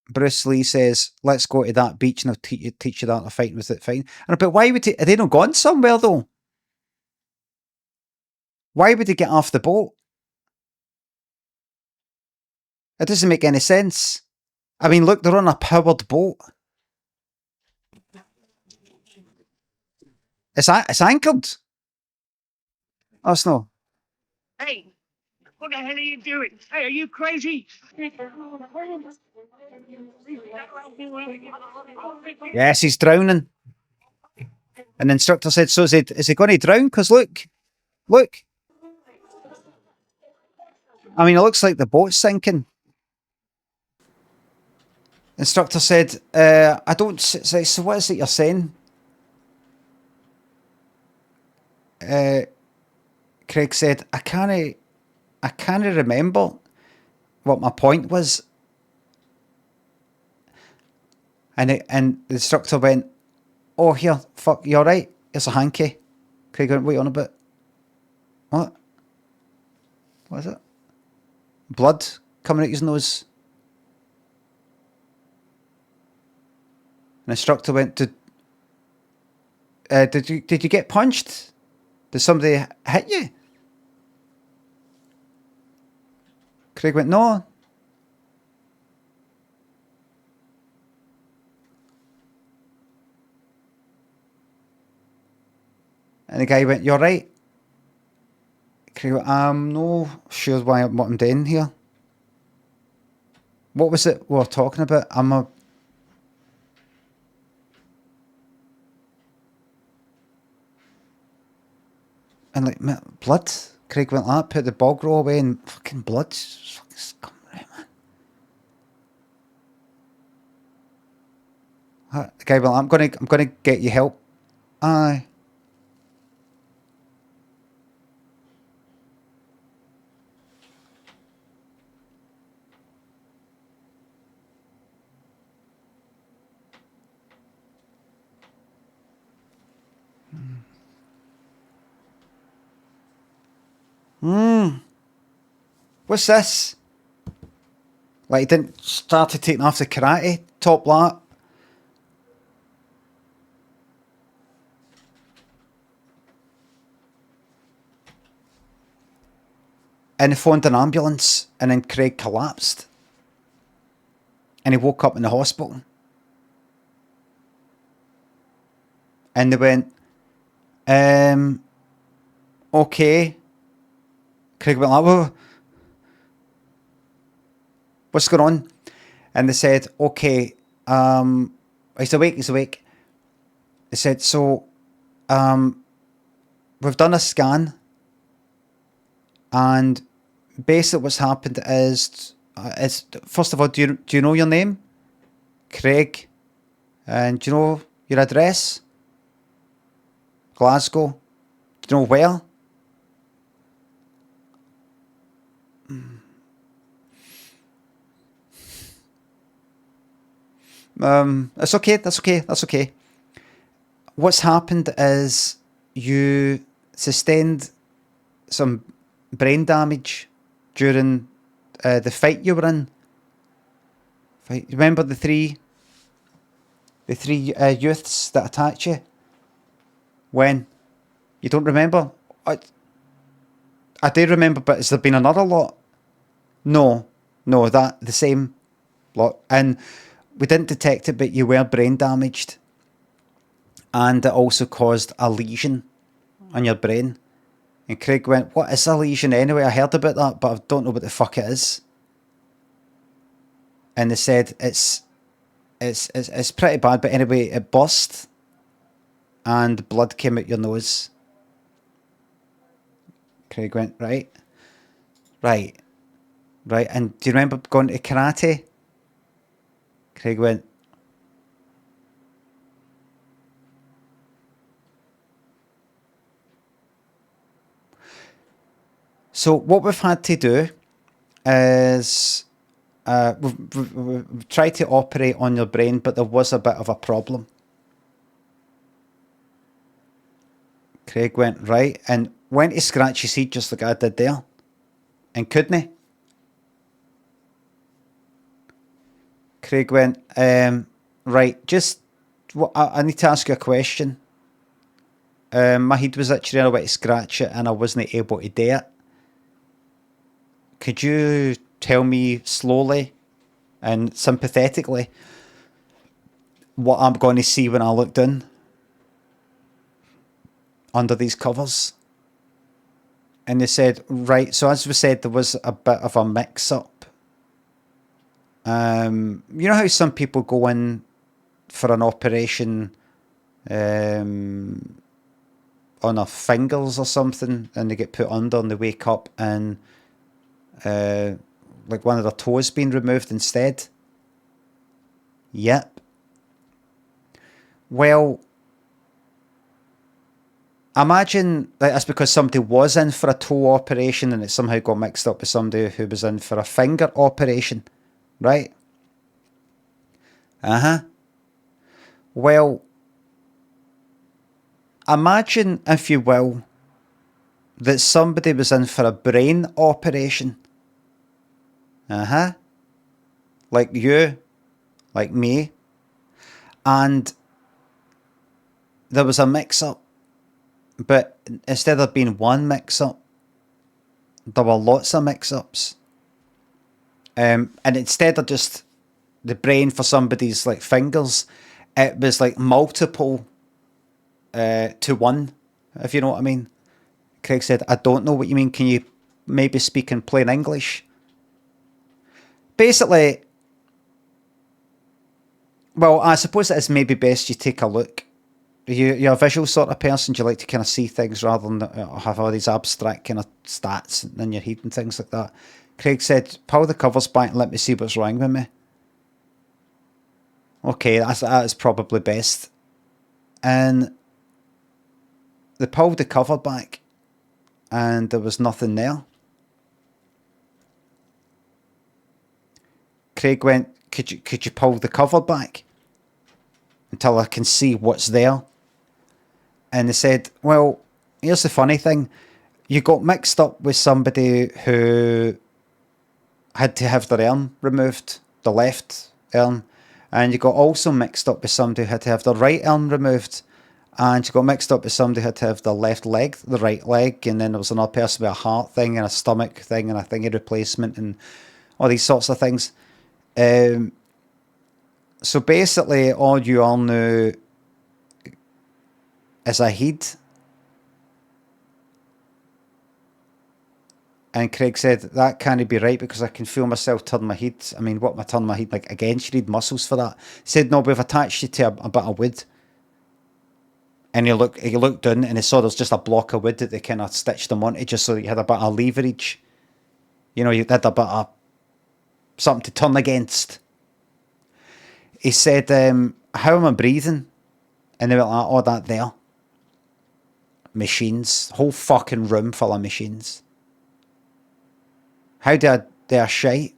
Bruce Lee says, let's go to that beach and I'll teach you that to fight without fighting. But why would he, are they not gone somewhere though? Why would he get off the boat? It doesn't make any sense. I mean, look, they're on a powered boat. It's anchored. Oh, it's no. Hey, what the hell are you doing? Hey, are you crazy? Yes, he's drowning. And the instructor said, so is he going to drown? Because look. I mean, it looks like the boat's sinking. The instructor said, I don't... So what is it you're saying? Craig said, I can't remember what my point was. And the instructor went, oh, here, fuck, you all right? It's a hanky. Craig went, what are you on about? What? What is it? Blood coming out his nose. An instructor went, did you get punched? Did somebody hit you? Craig went, no. And the guy went, "You're right." Craig went, "I'm no sure what I'm doing here. What was it we were talking about? And like, blood?" Craig went like that, put the bog roll away, and fucking blood. Fucking scum, right, man. The guy went, I'm gonna get you help. Aye. What's this? Like, he didn't start taking off the karate top lap. And he phoned an ambulance, and then Craig collapsed. And he woke up in the hospital. And they went, okay. Craig went like, whoa. What's going on? And they said, okay, he's awake. They said, so, we've done a scan, and basically what's happened is first of all, do you know your name? Craig. And do you know your address? Glasgow. Do you know where? That's okay. What's happened is you sustained some brain damage during the fight you were in. Remember the three youths that attacked you? When? You don't remember? I do remember, but has there been another lot? No, that the same lot. And we didn't detect it, but you were brain damaged. And it also caused a lesion on your brain. And Craig went, what is a lesion anyway? I heard about that, but I don't know what the fuck it is. And they said it's pretty bad, but anyway, it burst and blood came out your nose. Craig went, right. And do you remember going to karate? Craig went, so what we've had to do is we've tried to operate on your brain, but there was a bit of a problem. Craig went, right, and went to scratch his head just like I did there, and couldn't he? Craig went, right, just, I need to ask you a question. My head was itching and I went to scratch it and I wasn't able to do it. Could you tell me slowly and sympathetically what I'm going to see when I look down under these covers? And they said, right, so as we said, there was a bit of a mix-up. You know how some people go in for an operation on their fingers or something, and they get put under and they wake up and like one of their toes being removed instead? Yep. Well, imagine that's because somebody was in for a toe operation and it somehow got mixed up with somebody who was in for a finger operation, right? Well, imagine, if you will, that somebody was in for a brain operation. Like you, like me. And there was a mix-up. But instead of being one mix-up, there were lots of mix-ups. And instead of just the brain for somebody's like fingers, it was like multiple to one. if you know what I mean. Craig said, I don't know what you mean. Can you maybe speak in plain English? Basically, well, I suppose it is maybe best you take a look. You're a visual sort of person. Do you like to kind of see things rather than have all these abstract kind of stats in your head and things like that? Craig said, pull the covers back and let me see what's wrong with me. Okay, that is probably best. And they pulled the cover back and there was nothing there. Craig went, could you pull the cover back until I can see what's there? And they said, well, here's the funny thing. You got mixed up with somebody who had to have their arm removed, the left arm, and you got also mixed up with somebody who had to have their right arm removed, and you got mixed up with somebody who had to have the left leg, the right leg, and then there was another person with a heart thing and a stomach thing and a thingy replacement and all these sorts of things. So basically, all you all know is a head. And Craig said, that can't be right because I can feel myself turn my head. I mean, what am I turning my head? Like, again, you need muscles for that. He said, no, we've attached you to a bit of wood. And he looked down and he saw there's just a block of wood that they kind of stitched them onto just so that you had a bit of leverage. You know, you had a bit of something to turn against. He said, how am I breathing? And they were like, oh, that there. Machines. Whole fucking room full of machines. How do I shite?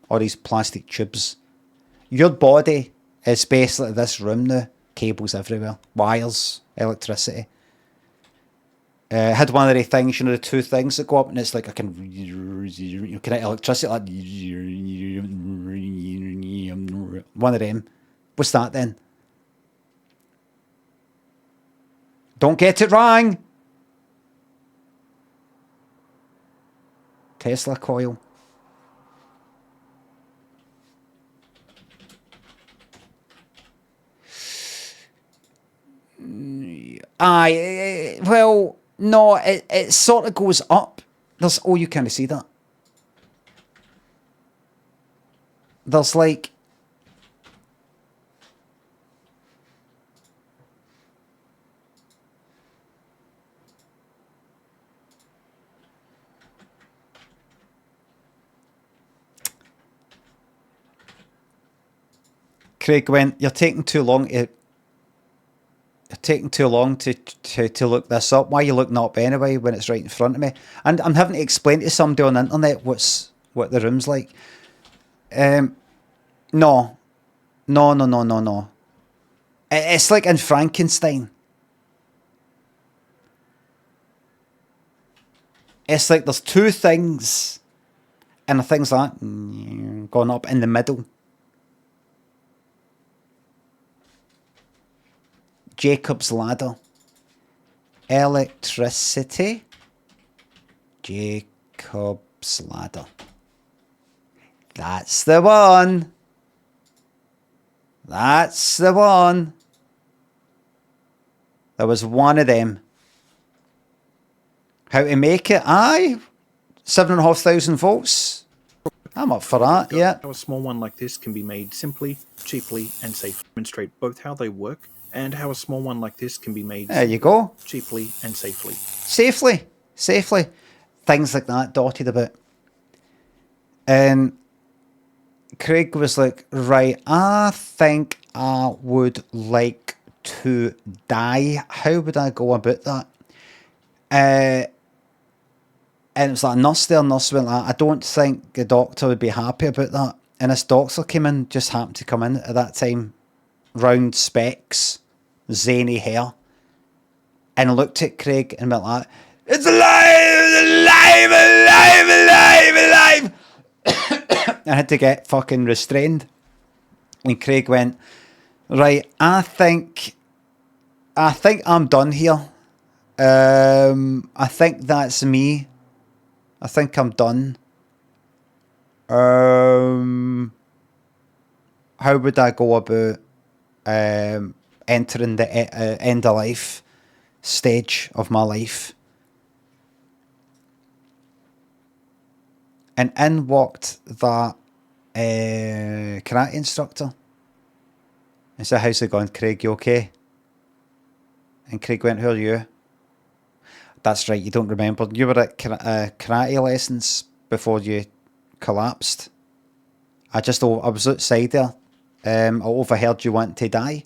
All these plastic tubes. Your body is basically this room now. Cables everywhere. Wires. Electricity. Had one of the things, you know, the two things that go up and it's like I can connect electricity like one of them. What's that then? Don't get it wrong. Tesla coil. Well, no, it sort of goes up. There's, oh, you can't see that. There's like, Craig went, you're taking too long to look this up. Why are you looking up anyway when it's right in front of me? And I'm having to explain to somebody on the internet what the room's like. No. It's like in Frankenstein. It's like there's two things and the things like that going up in the middle. Jacob's ladder. Electricity. Jacob's ladder. That's the one. That's the one. There was one of them. How to make it? Aye. 7,500 volts. I'm up for that, yeah. How a small one like this can be made simply, cheaply, and safely. Demonstrate both how they work and how a small one like this can be made there you go. Cheaply and safely. Safely. Things like that dotted about. And Craig was like, right, I think I would like to die. How would I go about that? And it was like a nurse there, nurse went like, I don't think the doctor would be happy about that. And this doctor came in, just happened to come in at that time, round specs, zany hair, and looked at Craig and went like, it's alive! I had to get fucking restrained. And Craig went, right, I think I'm done here. I think that's me. I think I'm done. How would I go about entering the end of life? stage of my life. And in walked that karate instructor. And said, how's it going, Craig? You okay? And Craig went, who are you? That's right, you don't remember. You were at karate lessons before you collapsed. I was outside there. I overheard you want to die.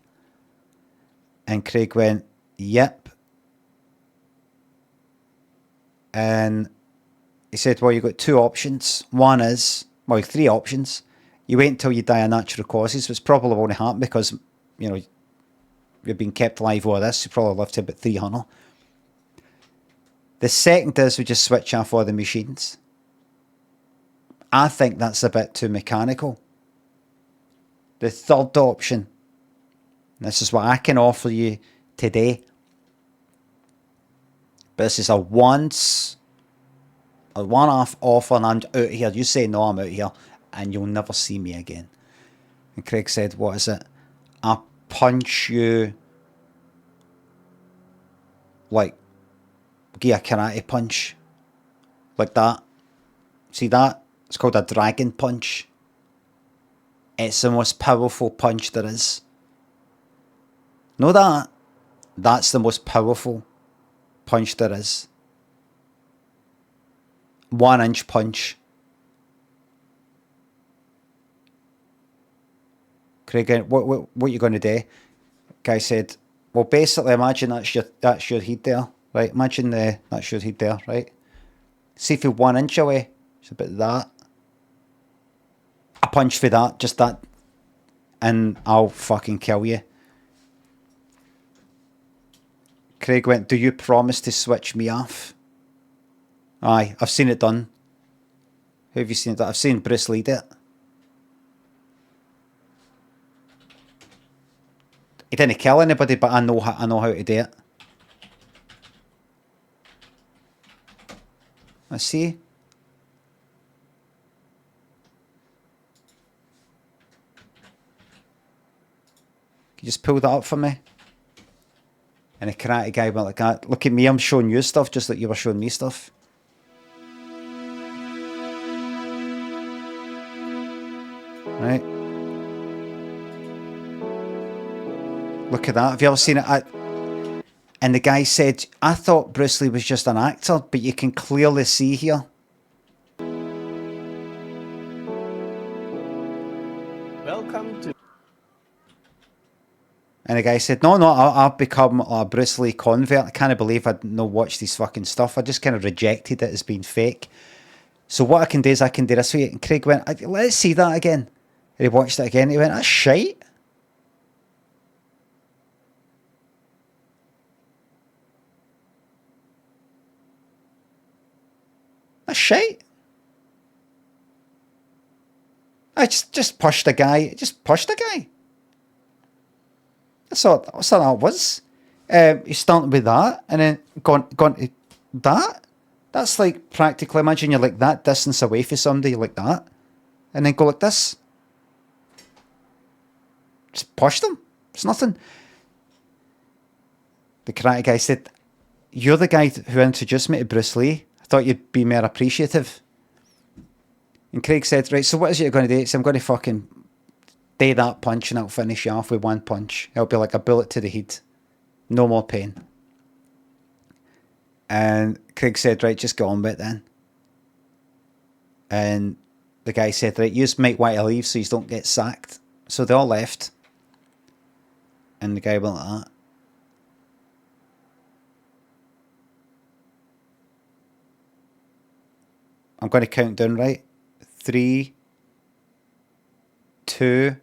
And Craig went, yep. And he said, well, you've got two options. One is, well, three options. You wait until you die of natural causes, which probably won't happen because, you know, you've been kept alive over this. You probably live to about 300. The second is we just switch off all the machines. I think that's a bit too mechanical. The third option, this is what I can offer you today. But this is a one-off offer and I'm out here. You say no, I'm out here and you'll never see me again. And Craig said, what is it? I punch you like, give you a karate punch. Like that. See that? It's called a dragon punch. It's the most powerful punch there is. Know that? That's the most powerful punch there is. 1 inch punch. Craig, what are you going to do? Guy said, well, basically, imagine that's your head there, right? Imagine that's your head there, right? See if you're 1 inch away. It's about that. A punch for that, just that, and I'll fucking kill you. Craig went, do you promise to switch me off? Aye, I've seen it done. Who have you seen it done? I've seen Bruce Lee do it. He didn't kill anybody, but I know how to do it. Let's see. Can you just pull that up for me? And the karate guy went like that. Look at me, I'm showing you stuff just like you were showing me stuff. Right. Look at that. Have you ever seen it? And the guy said, I thought Bruce Lee was just an actor, but you can clearly see here. Welcome to... And the guy said, no, I've become a Bruce Lee convert. I can't believe I'd not watched this fucking stuff. I just kind of rejected it as being fake. So what I can do is I can do this for you. And Craig went, let's see that again. And he watched it again. He went, that's shite. That's shite. I just pushed the guy. Just pushed the guy. That's all that was. You started with that and then gone to that. That's like practically, imagine you're like that distance away from somebody like that. And then go like this. Just push them. It's nothing. The karate guy said, you're the guy who introduced me to Bruce Lee. I thought you'd be more appreciative. And Craig said, right, so what is it you're going to do? So I'm going to fucking do that punch and I'll finish you off with one punch. It'll be like a bullet to the head. No more pain. And Craig said, right, just go on with it then. And the guy said, right, you might want to leave so you don't get sacked. So they all left. And the guy went like that. I'm going to count down, right? 3, 2,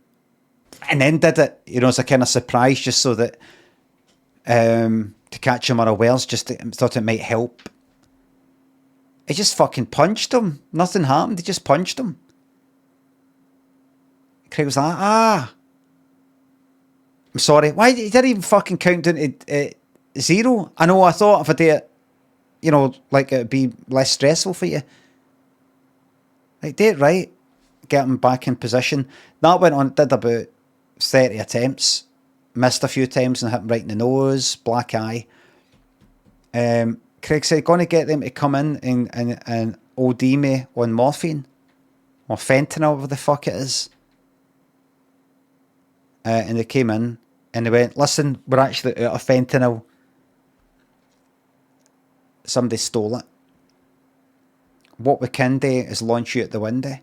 and then did it, you know, as a kind of surprise, just so that to catch him unawares, thought it might help. He just fucking punched him. Nothing happened. He just punched him. Craig was like, I'm sorry. Why you didn't even fucking count down to 0? I know. I thought if I did it, you know, like it'd be less stressful for you. Like, do it right. Get him back in position. That went on, did about 30 attempts. Missed a few times and hit him right in the nose, black eye. Craig said, going to get them to come in and OD me on morphine or fentanyl, whatever the fuck it is. And they came in and they went, listen, we're actually out of fentanyl. Somebody stole it. What we can do is launch you out the window.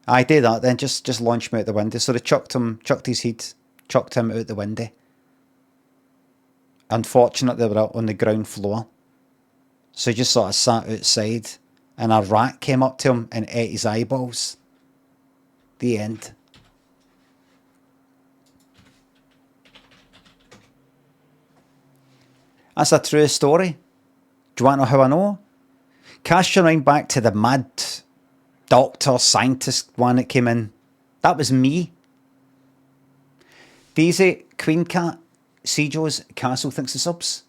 I did that then, just launch me out the window. So they chucked his head, chucked him out the window. Unfortunately, they were out on the ground floor. So he just sort of sat outside and a rat came up to him and ate his eyeballs. The end. That's a true story. Do you want to know how I know? Cast your mind back to the mad doctor, scientist one that came in. That was me. Daisy, Queen Cat, Sejo's Castle thinks the subs.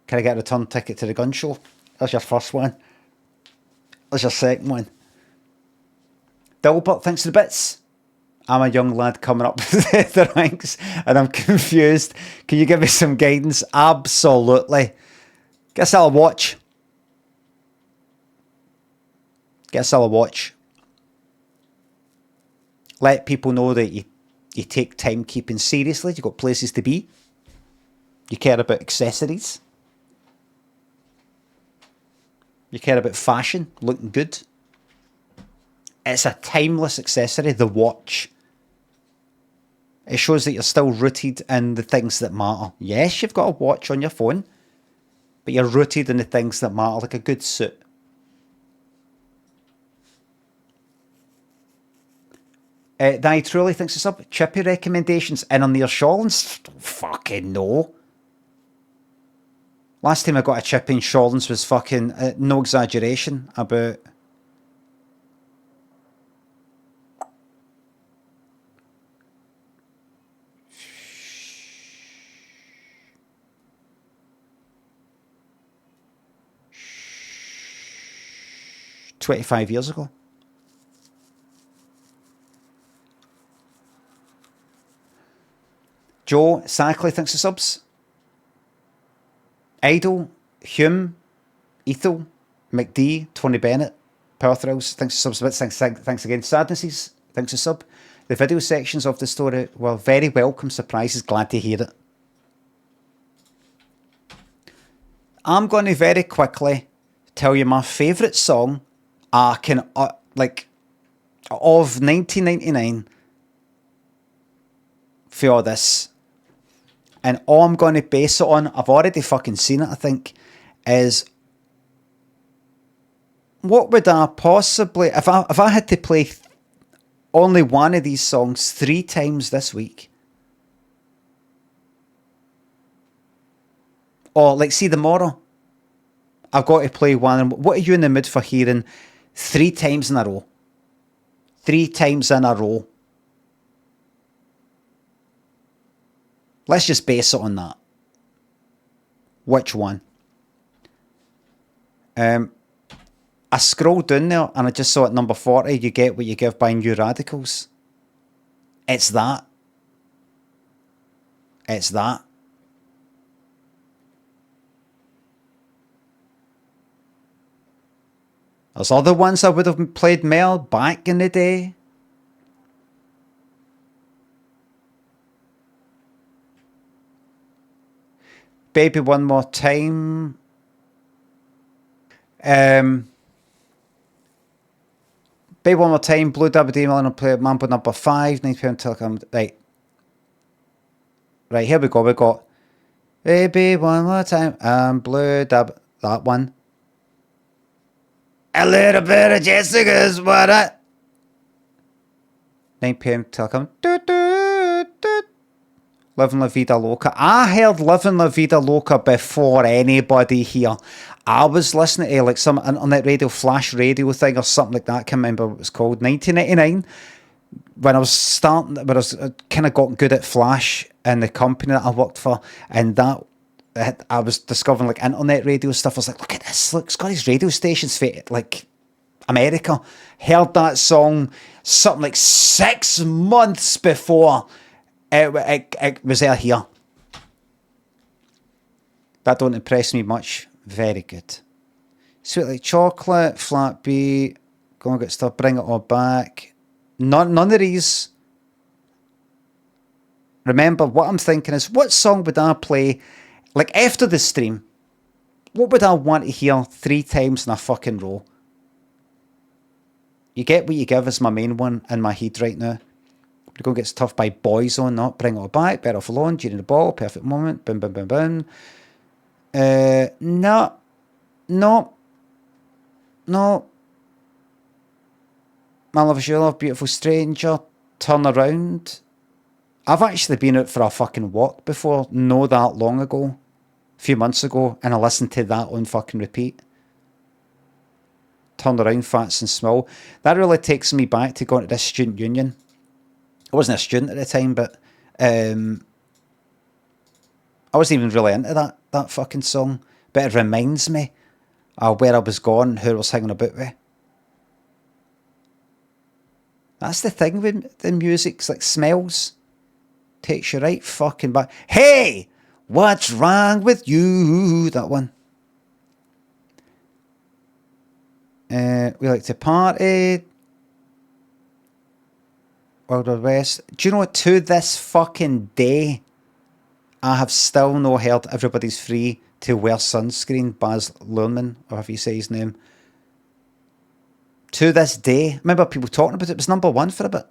Can I get a return ticket to the gun show? That's your first one. That's your second one. Dilbert thinks the bits. I'm a young lad coming up the ranks and I'm confused. Can you give me some guidance? Absolutely. Guess I'll watch. Let people know that you take timekeeping seriously. You've got places to be. You care about accessories. You care about fashion, looking good. It's a timeless accessory, the watch. It shows that you're still rooted in the things that matter. Yes, you've got a watch on your phone, but you're rooted in the things that matter, like a good suit. Di truly thinks it's up. Chippy recommendations in on near Shawlands? Fucking no. Last time I got a chippy in Shawlands was fucking, no exaggeration, about... ...25 years ago. Joe Sackley thinks the subs. Idle, Hume, Ethel, McD, Tony Bennett, Power Thrills thinks the subs. Thanks again. Sadnesses thinks the sub. The video sections of the story were very welcome surprises. Glad to hear it. I'm going to very quickly tell you my favourite song of 1999 for all this. And all I'm going to base it on, I've already fucking seen it, I think, is what would I possibly, if I had to play only one of these songs 3 times this week, or like see tomorrow, I've got to play one. What are you in the mood for hearing 3 times in a row? 3 times in a row. Let's just base it on that. Which one? I scrolled down there and I just saw at number 40, You Get What You Give by New Radicals. It's that. It's that. There's other ones I would have played more back in the day. Baby One More Time. Baby One More Time, Blue Dabba Dee Millionaire play Mambo number 5, 9 PM Telecom. Right, here we go. We got Baby One More Time, Blue Dabba, that one. A little bit of Jessica's what I 9 PM Telecom. Living La Vida Loca. I heard Living La Vida Loca before anybody here. I was listening to like some internet radio, flash radio thing or something like that. I can't remember what it was called. 1999. When I was kind of got good at flash in the company that I worked for, and that I was discovering like internet radio stuff. I was like, look at this. Look, it's got these radio stations for like America. Heard that song something like 6 months before it was there here. That don't impress me much. Very good. Sweet like chocolate, flat beat, go and get stuff, bring it all back. None of these. Remember, what I'm thinking is, what song would I play, like after the stream? What would I want to hear 3 times in a fucking row? You Get What You Give is my main one in my head right now. We're going to get stuff by Boyzone, not Bring It All Back, Better Off Alone, During the Ball, Perfect Moment, boom, boom, boom, boom. No. My Love Is Your Love, Beautiful Stranger, Turn Around. I've actually been out for a fucking walk before, no that long ago, a few months ago, and I listened to that on fucking repeat. Turn Around, Fats and Small. That really takes me back to going to this student union. I wasn't a student at the time, but I wasn't even really into that fucking song. But it reminds me of where I was going, who I was hanging about with. That's the thing with the music, it's like smells. Takes you right fucking back. Hey! What's wrong with you? That one. We like to party. World of West. Do you know what? To this fucking day, I have still not heard Everybody's Free to Wear Sunscreen, Baz Luhrmann, or however you say his name. To this day. I remember people talking about it. It was #1 for a bit.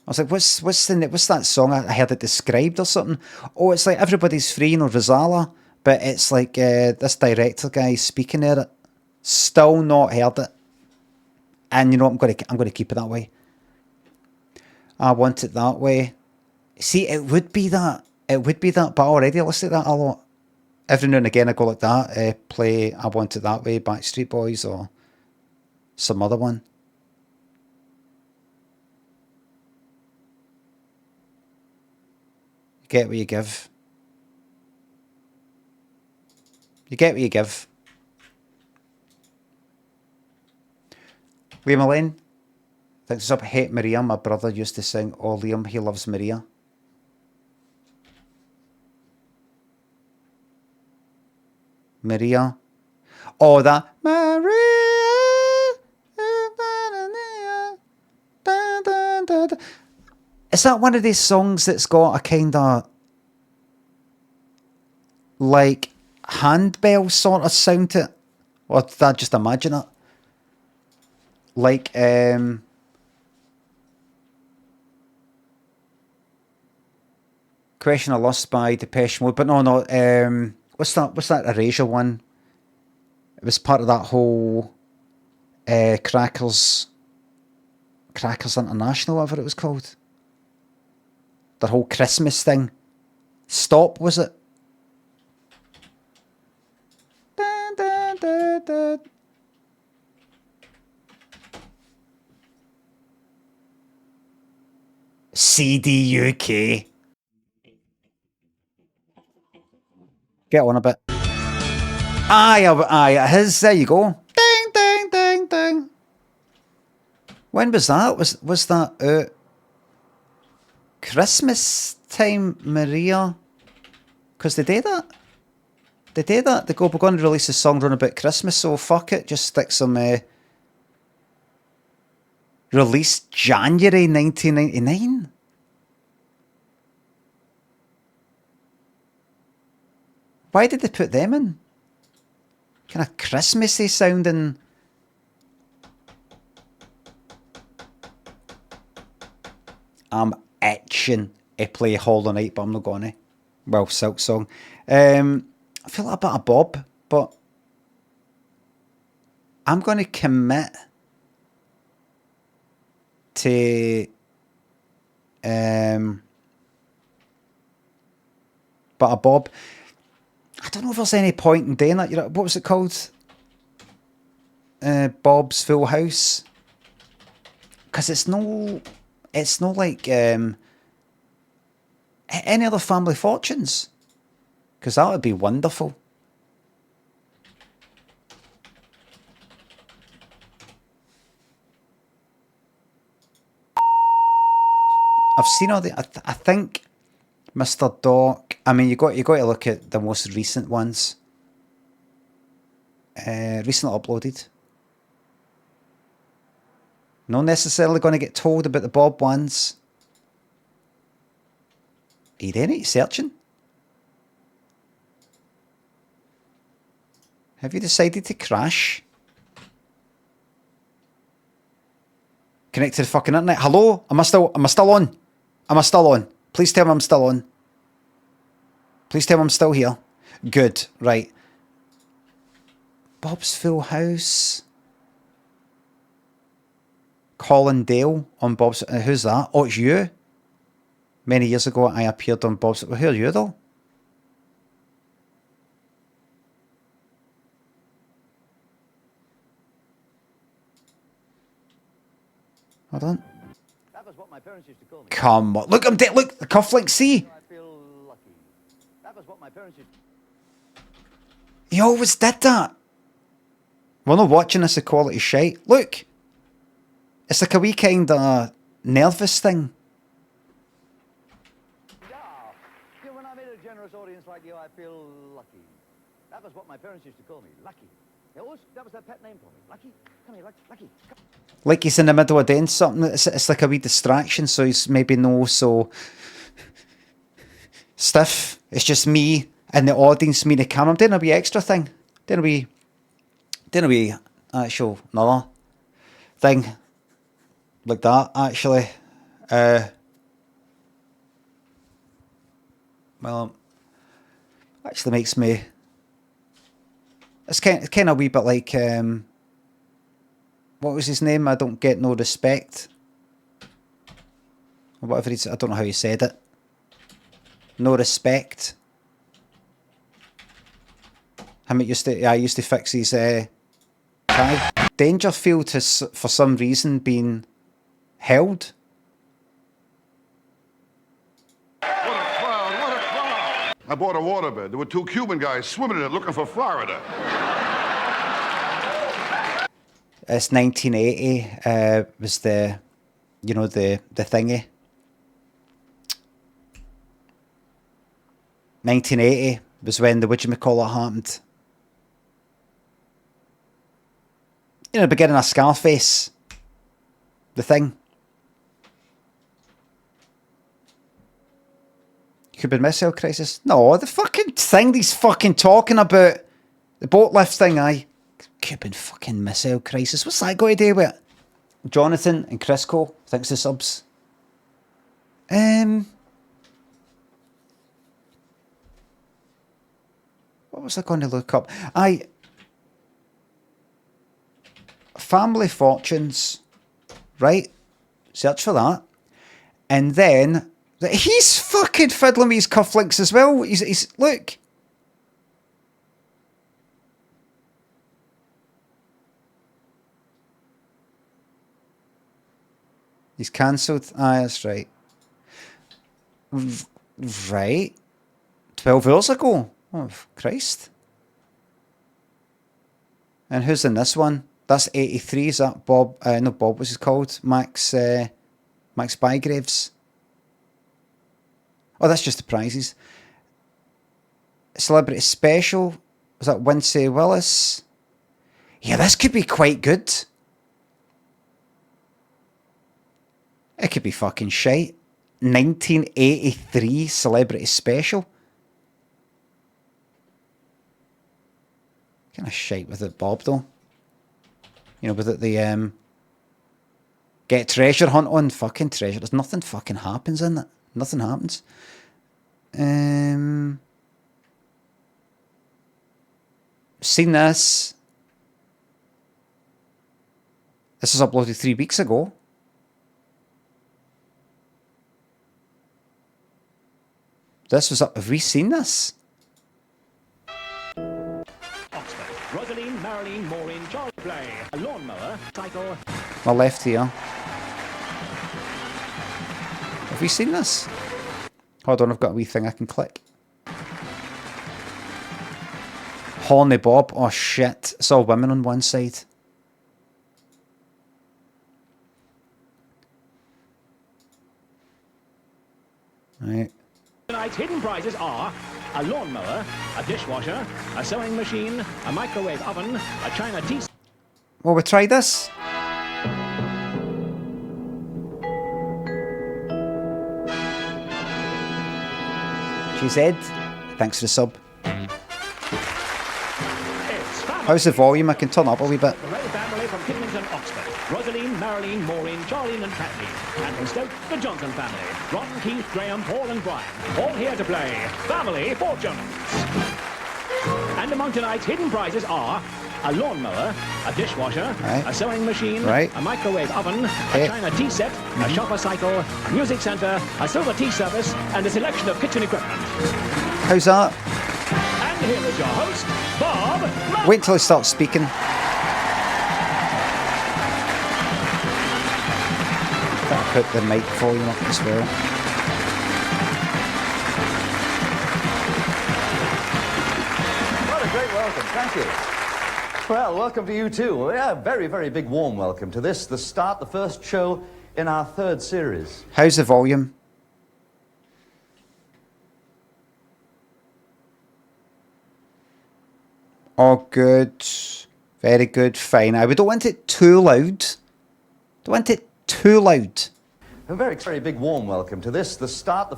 I was like, what's that song? I heard it described or something. Oh, it's like Everybody's Free, no Rosala, but it's like this director guy speaking there. It. Still not heard it. And you know what? I'm gonna keep it that way. I want it that way. See, it would be that, but I already listen to that a lot. Every now and again I go like that, play I Want It That Way, Backstreet Boys, or some other one. You get what you give. You get what you give. Liam Elaine, thanks up. Hate Maria, my brother used to sing. Oh, Liam, he loves Maria. Maria. Oh, that. Maria. Is that one of these songs that's got a kind of like handbell sort of sound to it? Or did I just imagine it? Like, Question of Lust by Depeche Mode, but no, what's that Erasure one? It was part of that whole Crackers International, whatever it was called. The whole Christmas thing. Stop, was it? Dun, dun, dun, dun. CD UK. Get on a bit. Aye, there you go. Ding, ding, ding, ding. When was that? Was that Christmas time, Maria? Because they did that. They go, we're going to release a song run about Christmas, so fuck it, just stick some released January 1999. Why did they put them in? Kind of Christmassy sounding. I'm itching to play Hollow Knight, but I'm not gonna. Well, Silk Song. I feel like a bit of Bob, but I'm gonna commit to but a Bob. I don't know if there's any point in doing that. You know, what was it called? Bob's Full House. Because it's no like any other Family Fortunes. Because that would be wonderful. I've seen all the. I think Mr. Doc. I mean, you got to look at the most recent ones. Recently uploaded. Not necessarily going to get told about the Bob ones. Are you doing it? Searching? Have you decided to crash? Connect to the fucking internet. Hello? Am I still on? Am I still on? Please tell me I'm still on. Please tell me I'm still here. Good. Right. Bob's Full House. Colin Dale on Bob's... who's that? Oh, it's you. Many years ago, I appeared on Bob's... Who are you, though? Hold on. That was what my parents used to call me. Come on. Look, I'm dead. Look, the cufflink. See? I feel lucky. That was what my parents used to... He always did that. We're not watching this equality shite. Look. It's like a wee kind of nervous thing. Yeah. When I meet a generous audience like you, I feel lucky. That was what my parents used to call me. Lucky. That was their pet name for me. Lucky. Come here, Lucky. Come. Like he's in the middle of doing something. It's like a wee distraction, so he's maybe no so stiff. It's just me and the audience, me and the camera. I'm doing a wee extra thing. Doing a wee actual another thing. Like that, actually. Well, actually makes me... It's kind of a wee bit like... what was his name? I don't get no respect. Or whatever he said. I don't know how he said it. No respect. I used to fix his... Dangerfield has, for some reason, been held. I bought a waterbed. There were 2 Cuban guys swimming in it looking for Florida. It's 1980. Was the, the thingy. 1980 was when the whatchamacallit happened. The beginning of Scarface. The Thing. Cuban Missile Crisis. No, the fucking thing he's fucking talking about. The boat lift thing, aye. Cuban fucking Missile Crisis. What's that got to do with it? Jonathan and Crisco. Thanks to subs. What was I going to look up? Family Fortunes. Right? Search for that. And then... He's fucking fiddling with his cufflinks as well. He's look. He's cancelled. That's right. Right. 12 hours ago. Oh, Christ. And who's in this one? That's 83. Is that Bob? No, Bob. What's he called? Max Bygraves. Oh, that's just the prizes. Celebrity Special. Was that Wincey Willis? Yeah, this could be quite good. It could be fucking shite. 1983 Celebrity Special. Kind of shite with it, Bob, though. With it, the get treasure hunt on. Fucking treasure. There's nothing fucking happens in it. Nothing happens. Seen this. This was uploaded 3 weeks ago. This was up. Have we seen this? Oxford. Rosaline, Marilyn, Maureen, Charles Play. A lawnmower, cycle. My left here. Have we seen this? Hold on, I've got a wee thing I can click. Horny Bob. Oh shit. It's all women on one side. Right. tonight's hidden prizes are a lawnmower, a dishwasher, a sewing machine, a microwave oven, a China tea. Will we try this? GZ, thanks for the sub. How's the volume? I can turn up a wee bit. The Ray family from Kidlington, Oxford. Rosaline, Marilyn, Maureen, Charlene and Tratley. And from Stoke, the Johnson family. Ron, Keith, Graham, Paul and Brian. All here to play Family Fortunes. And among tonight's hidden prizes are a lawnmower, a dishwasher, a sewing machine, a microwave oven, a China tea set, a shopper cycle, a music centre, a silver tea service, and a selection of kitchen equipment. How's that? And here is your host, Bob. Wait until I start speaking. I'll put the mic volume up as well. What a great welcome. Thank you. Well, welcome to you too. Yeah, a very, very big warm welcome to this, the first show in our third series. How's the volume? Oh, good. Very good. Fine. I don't want it too loud. Don't want it too loud. A very, very big warm welcome to this, the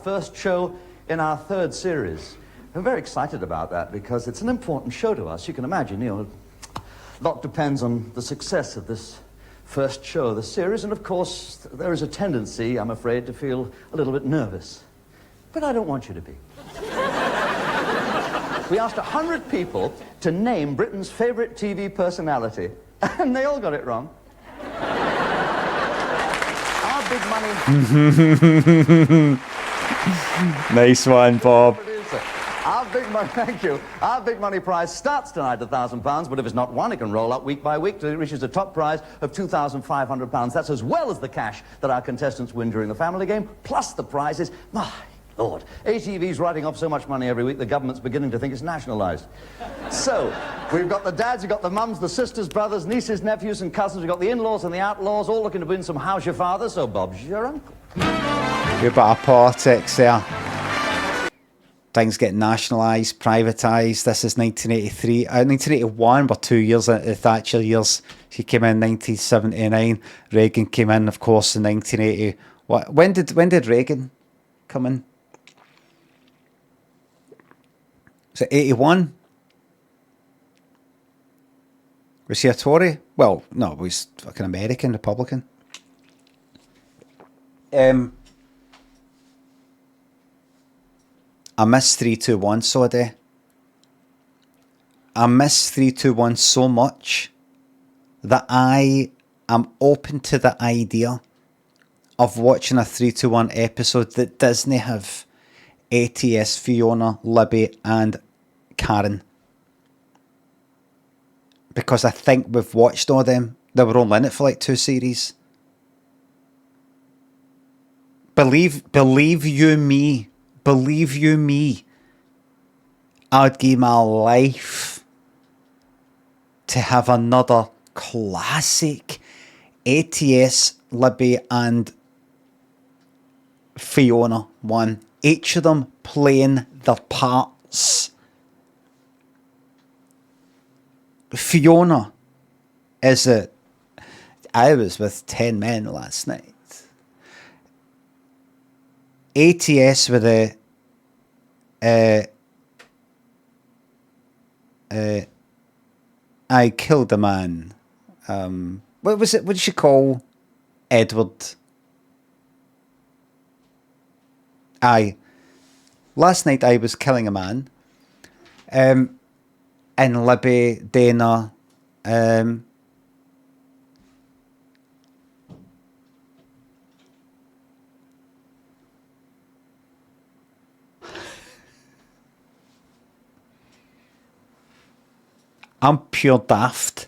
first show in our third series. I'm very excited about that because it's an important show to us. You can imagine, you know, a lot depends on the success of this first show of the series, and of course, there is a tendency, I'm afraid, to feel a little bit nervous. But I don't want you to be. We asked 100 people to name Britain's favourite TV personality, and they all got it wrong. Our big money... Nice one, Bob. Our big money, thank you. Our big money prize starts tonight at £1,000, but if it's not won, it can roll up week by week till it reaches a top prize of £2,500. That's as well as the cash that our contestants win during the family game, plus the prizes. My Lord, ATV's writing off so much money every week, the government's beginning to think it's nationalised. So, we've got the dads, we've got the mums, the sisters, brothers, nieces, nephews and cousins, we've got the in-laws and the outlaws, all looking to win some How's Your Father, so Bob's your uncle. Good bit of politics there. Things get nationalised, privatised. This is 1983. 1981 were 2 years into the Thatcher years. She came in 1979. Reagan came in, of course, in 1980. When did Reagan come in? Was it 81? Was he a Tory? Well, no, he was fucking American, Republican. I miss 321 so day. I miss 321 so much that I am open to the idea of watching a 321 episode that doesn't have ATS, Fiona, Libby and Karen. Because I think we've watched all them. They were only in it for like 2 series. Believe you me, I'd give my life to have another classic ATS, Libby and Fiona one. Each of them playing their parts. Fiona is a... I was with 10 men last night. ATS with a... I killed a man. What was it? What did she call Edward? Last night I was killing a man. And Libby, Dana, I'm pure daft.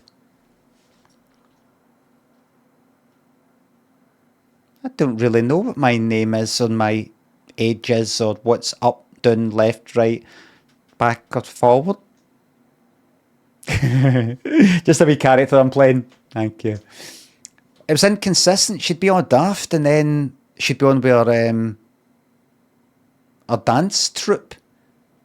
I don't really know what my name is or my age is or what's up, down, left, right, back or forward. Just a wee character I'm playing. Thank you. It was inconsistent. She'd be all daft and then she'd be on with her her dance troupe.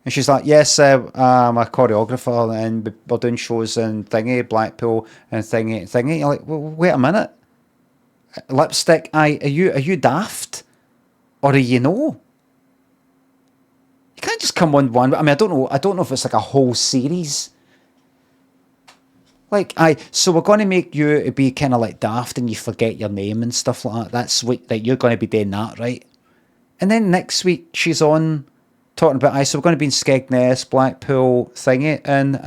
And she's like, yes, I'm a choreographer and we're doing shows in thingy, Blackpool and thingy. You're like, well, wait a minute. Lipstick, are you daft? Or are you no? You can't just come on one. I mean, I don't know if it's like a whole series. Like, so we're going to make you be kind of like daft and you forget your name and stuff like that. That's what, like, you're going to be doing that, right? And then next week she's on talking about, so we're going to be in Skegness, Blackpool, thingy, and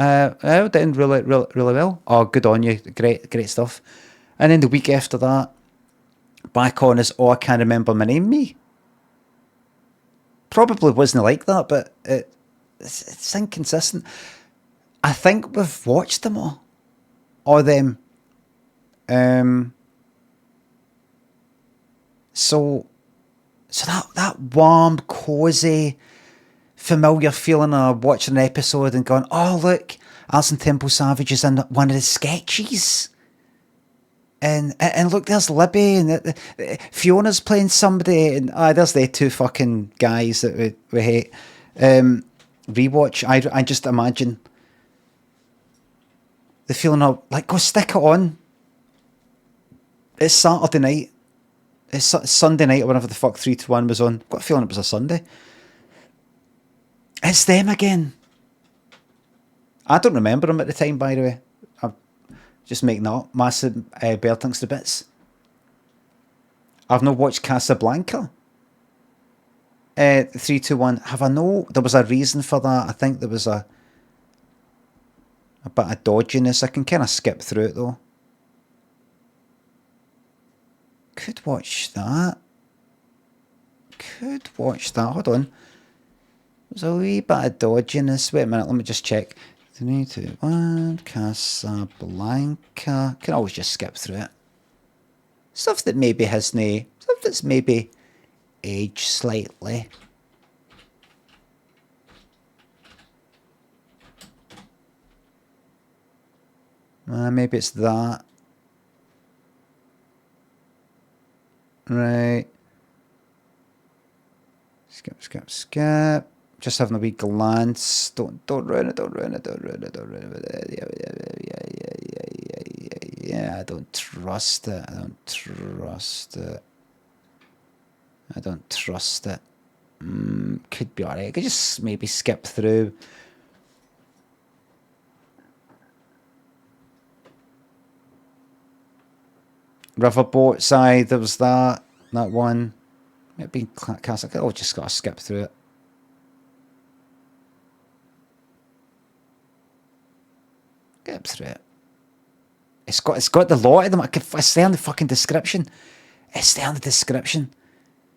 doing really well. Oh, good on you, great stuff. And then the week after that, back on as, oh, I can't remember my name, me. Probably wasn't like that, but it's inconsistent. I think we've watched them all. Or them. So that warm, cozy, familiar feeling of watching an episode and going, oh look, Alison Temple Savage is in one of the sketches. And look, there's Libby and Fiona's playing somebody, and there's the two fucking guys that we hate. Rewatch. I just imagine the feeling of, like, go stick it on. It's Saturday night. It's Sunday night or whenever the fuck 3 to 1 was on. Got a feeling it was a Sunday. It's them again. I don't remember them at the time, by the way. I'm just making that up. Massive Bertinks to bits. I've not watched Casablanca. 3, 2, 1. Have I no? There was a reason for that. I think there was a bit of dodginess. I can kind of skip through it though. Could watch that. Hold on. There's a wee bit of dodginess. Wait a minute, let me just check. 3, 2, 1, Casablanca. Can always just skip through it. Stuff that maybe has no. Stuff that's maybe aged slightly. Maybe it's that. Right. Skip. Just having a wee glance. Don't ruin it. Yeah, I don't trust it. Could be alright. I could just maybe skip through. Riverboat side, there was that one. Maybe Castle. Oh, just gotta skip through it. Skip through it. It's got the lot of them. It's there in the fucking description.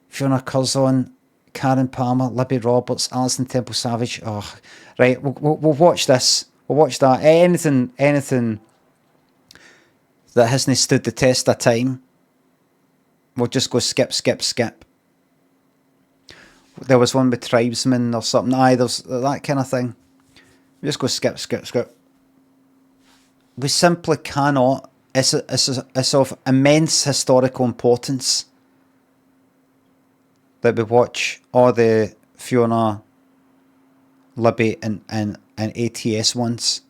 Fiona Curzon, Karen Palmer, Libby Roberts, Alison Temple Savage. Oh, right. We'll watch this. We'll watch that. Anything that hasn't stood the test of time, we'll just go skip. There was one with tribesmen or something. There's that kind of thing. We just go skip. We simply cannot. It's of immense historical importance that we watch all the Fiona, Libby and ATS ones.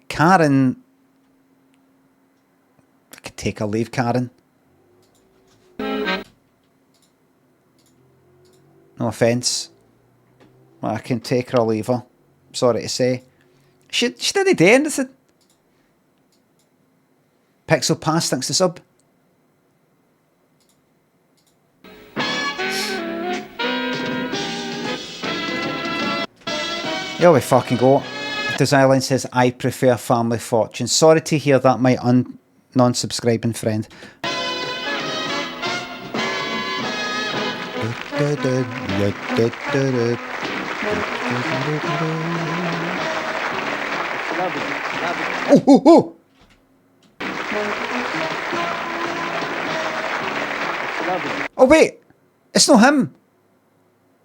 Karen, I could take or leave Karen. No offence. Well, I can take her or leave her. Sorry to say. She didn't do anything. Pixel Pass, thanks to sub. Here we fucking go. Design says, I prefer Family Fortune. Sorry to hear that, my non-subscribing friend. Oh! Oh wait, it's not him.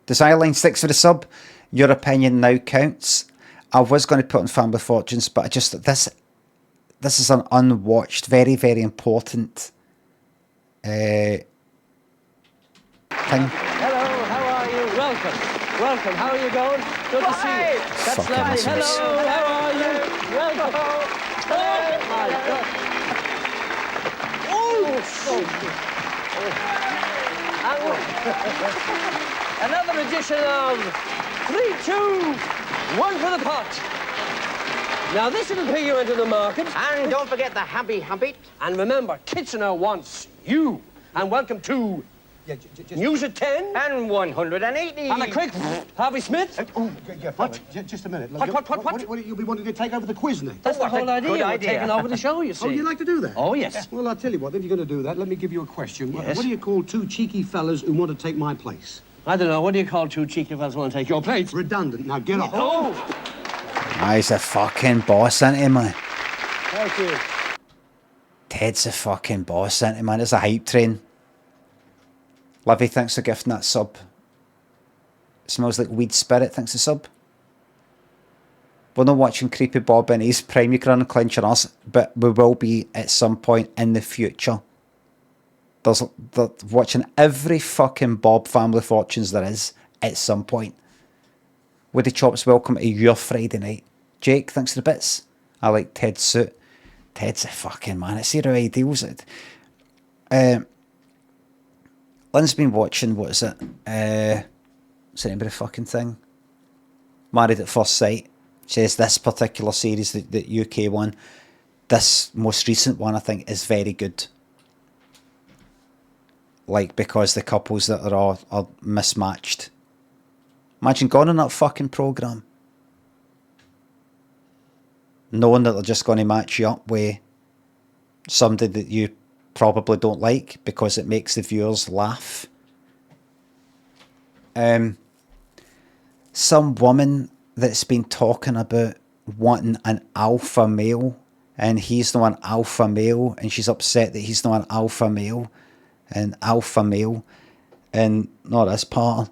Design 6 for the sub. Your opinion now counts. I was going to put on Family Fortunes, but I just this is an unwatched, very, very important thing. Welcome. How are you going? Good to see you. That's Fucking lovely. assholes. Hello. How are you? Welcome. Oh, my God. Oh. Another edition of 3, 2, 1 for the pot. Now, this will pay you into the market. And don't forget the Humpy. And remember, Kitchener wants you. And welcome to News at 10. And 180. And a quick Harvey Smith. What? Just a minute. What? What? You'll be wanting to take over the quiz then? That's the whole idea. Good We're idea. taking over the show, you see. Oh, you like to do that? Oh, yes. Well, I'll tell you what, if you're going to do that, let me give you a question. Yes. What do you call two cheeky fellas who want to take my place? I don't know. What do you call two cheeky fellas who want to take your place? Redundant. Now, get off. Oh! He's a fucking boss, isn't he, man? Thank you. Ted's a fucking boss, isn't he, man? It's a hype train. Livy, thanks for gifting that sub. Smells like weed spirit, thanks for sub. We're not watching Creepy Bob in his prime, you can unclench your ass, but we will be at some point in the future. They're watching every fucking Bob Family Fortunes there is at some point. Woody Chops, welcome to your Friday night. Jake, thanks for the bits. I like Ted's suit. Ted's a fucking man. It's here how he deals it. Lynn's been watching, what is it? What's the name of the fucking thing? Married at First Sight. She says this particular series, the UK one, this most recent one, I think, is very good. Like, because the couples that are mismatched. Imagine going on that fucking programme. Knowing that they're just going to match you up with somebody that you probably don't like because it makes the viewers laugh. Some woman that's been talking about wanting an alpha male and he's not an alpha male and she's upset that he's not an alpha male and not this part.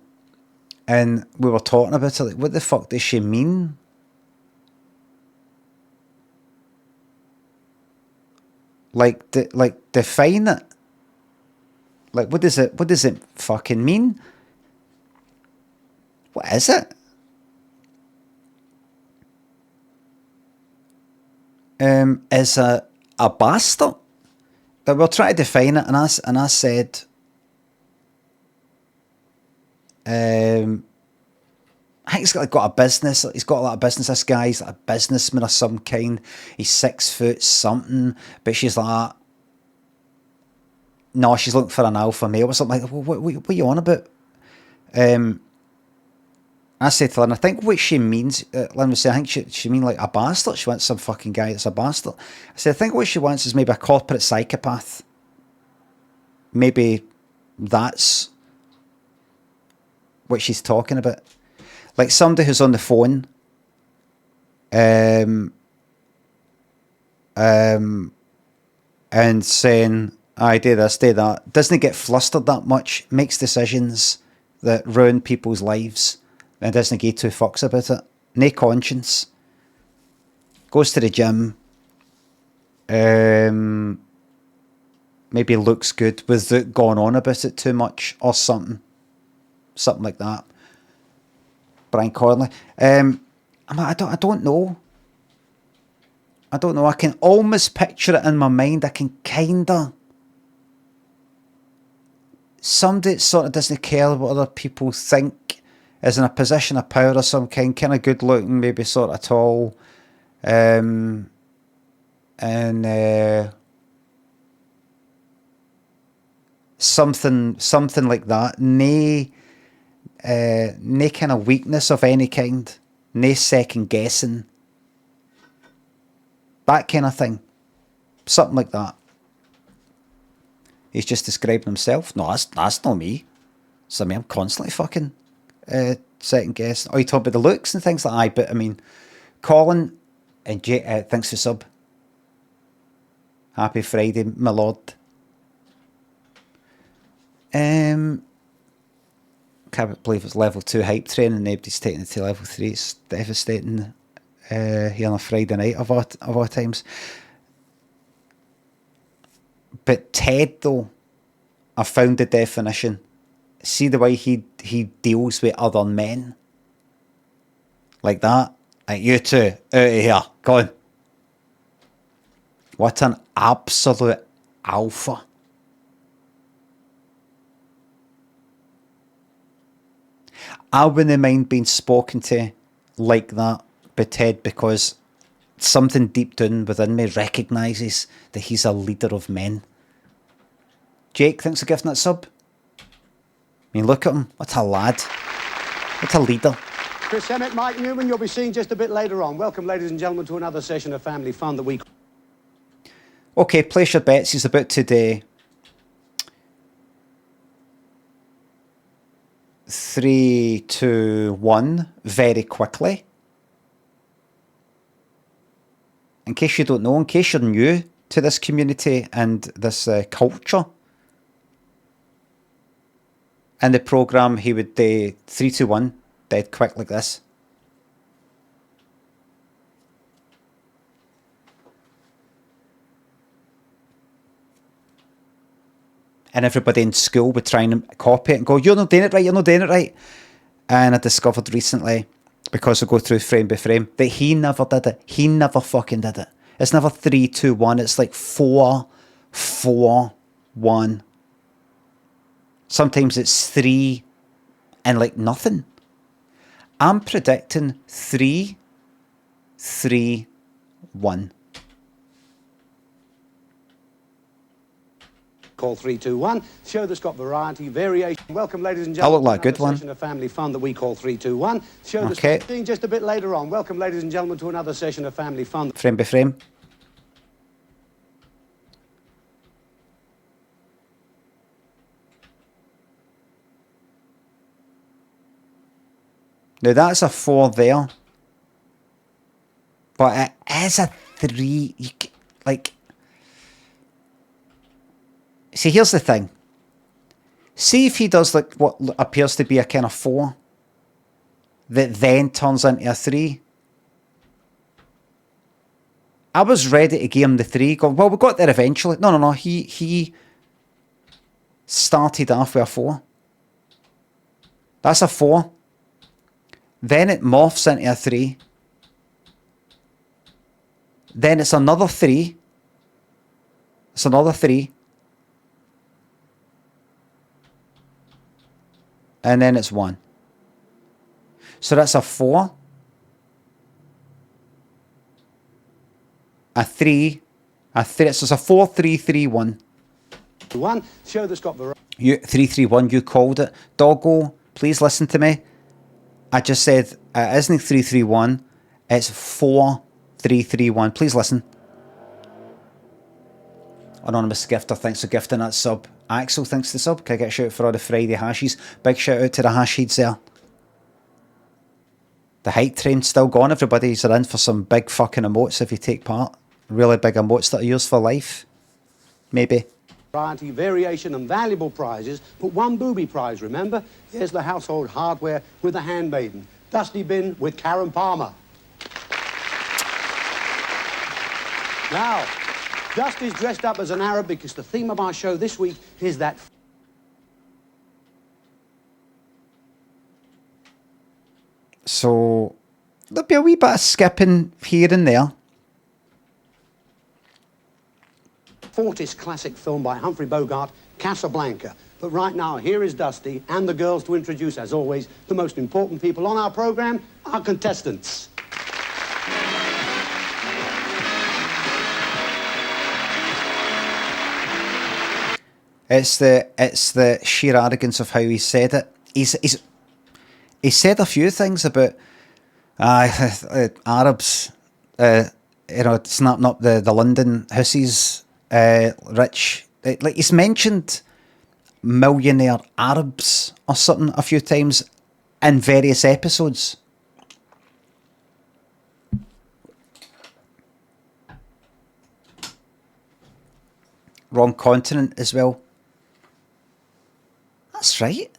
And we were talking about it, like, what the fuck does she mean? Like define it. Like, what does it fucking mean? What is it? Is a bastard? That we'll try to define it, and I said, I think he's got a business. He's got a lot of business. This guy, he's like a businessman of some kind. He's 6 foot something. But she's like, no, she's looking for an alpha male or something. Like, what are you on about? I said to Lynn, I think what she means, Lynn was saying, I think she mean like a bastard. She wants some fucking guy that's a bastard. I said, I think what she wants is maybe a corporate psychopath. Maybe that's what she's talking about. Like somebody who's on the phone and saying, I do this, do that, doesn't get flustered that much, makes decisions that ruin people's lives and doesn't give 2 fucks about it. No conscience. Goes to the gym. Maybe looks good without going on about it too much or something. Something like that. Brian Corley. I don't know. I don't know. I can almost picture it in my mind. I can kinda. Somebody that sort of doesn't care what other people think, is in a position of power of some kind of good looking, maybe sort of tall, and something like that. No kind of weakness of any kind. No second guessing. That kind of thing. Something like that. He's just describing himself. No, that's not me. So I mean, I'm constantly fucking second guessing. Oh, you talk about the looks and things like that. But I mean, Colin and Jay, thanks for sub. Happy Friday, my lord. Can't believe it's level 2 hype train and nobody's taking it to level 3. It's devastating here on a Friday night of our times. But Ted, though, I found the definition. See the way he deals with other men. Like that. Like, you two, out of here. Go on. What an absolute alpha. I wouldn't mind being spoken to like that by Ted, because something deep down within me recognises that he's a leader of men. Jake, thanks for gifting that sub. I mean, look at him. What a lad. What a leader. Chris Emmett, Mike Newman, you'll be seeing just a bit later on. Welcome, ladies and gentlemen, to another session of family fun that we... Okay, place your bets. He's about to do 3, 2, 1 very quickly. In case you don't know, in case you're new to this community and this culture, in the programme he would do 3, 2, 1 dead quick like this. And everybody in school would try and copy it and go, you're not doing it right, you're not doing it right. And I discovered recently, because I go through frame by frame, that he never did it. He never fucking did it. It's never 3, 2, 1. It's like 4, 4, 1. Sometimes it's 3 and like nothing. I'm predicting 3, 3, 1. Call 321, show that's got variety, variation. Welcome, ladies and That gentlemen. looked like a good one. Session of family fun that we call 321. Show that's Okay. seeing just a bit later on. Welcome, ladies and gentlemen, to another session of family fun. Frame by frame. Now that's a 4 there. But it is a 3. Like... See, here's the thing. See if he does like what appears to be a kind of 4 that then turns into a 3. I was ready to give him the 3. Go, well, we got there eventually. No. He started off with a 4. That's a 4. Then it morphs into a 3. Then it's another 3. It's another 3. And then it's 1. So that's a 4. A 3. A 3. So it's a 4, 3, 3, 1. 1, show that's got variety. You 3, 3, 1. You called it. Doggo, please listen to me. I just said it isn't 3, 3, 1. It's 4, 3, 3, 1. Please listen. Anonymous gifter, thanks for gifting that sub. Axel, thanks for the sub. Can I get a shout out for all the Friday hashies? Big shout out to the hash heads there. The hype train's still gone, everybody. You're in for some big fucking emotes if you take part. Really big emotes that are yours for life. Maybe. Variety, variation, and valuable prizes, but one booby prize, remember? Here's the household hardware with the handmaiden. Dusty bin with Karen Palmer. Now, Dusty's dressed up as an Arab because the theme of our show this week is that... So, there'll be a wee bit of skipping here and there. Fortis classic film by Humphrey Bogart, Casablanca. But right now, here is Dusty and the girls to introduce, as always, the most important people on our programme, our contestants. It's the sheer arrogance of how he said it. He said a few things about Arabs, snapping up the London hussies, rich. Like he's mentioned millionaire Arabs or something a few times in various episodes. Wrong continent as well. That's right.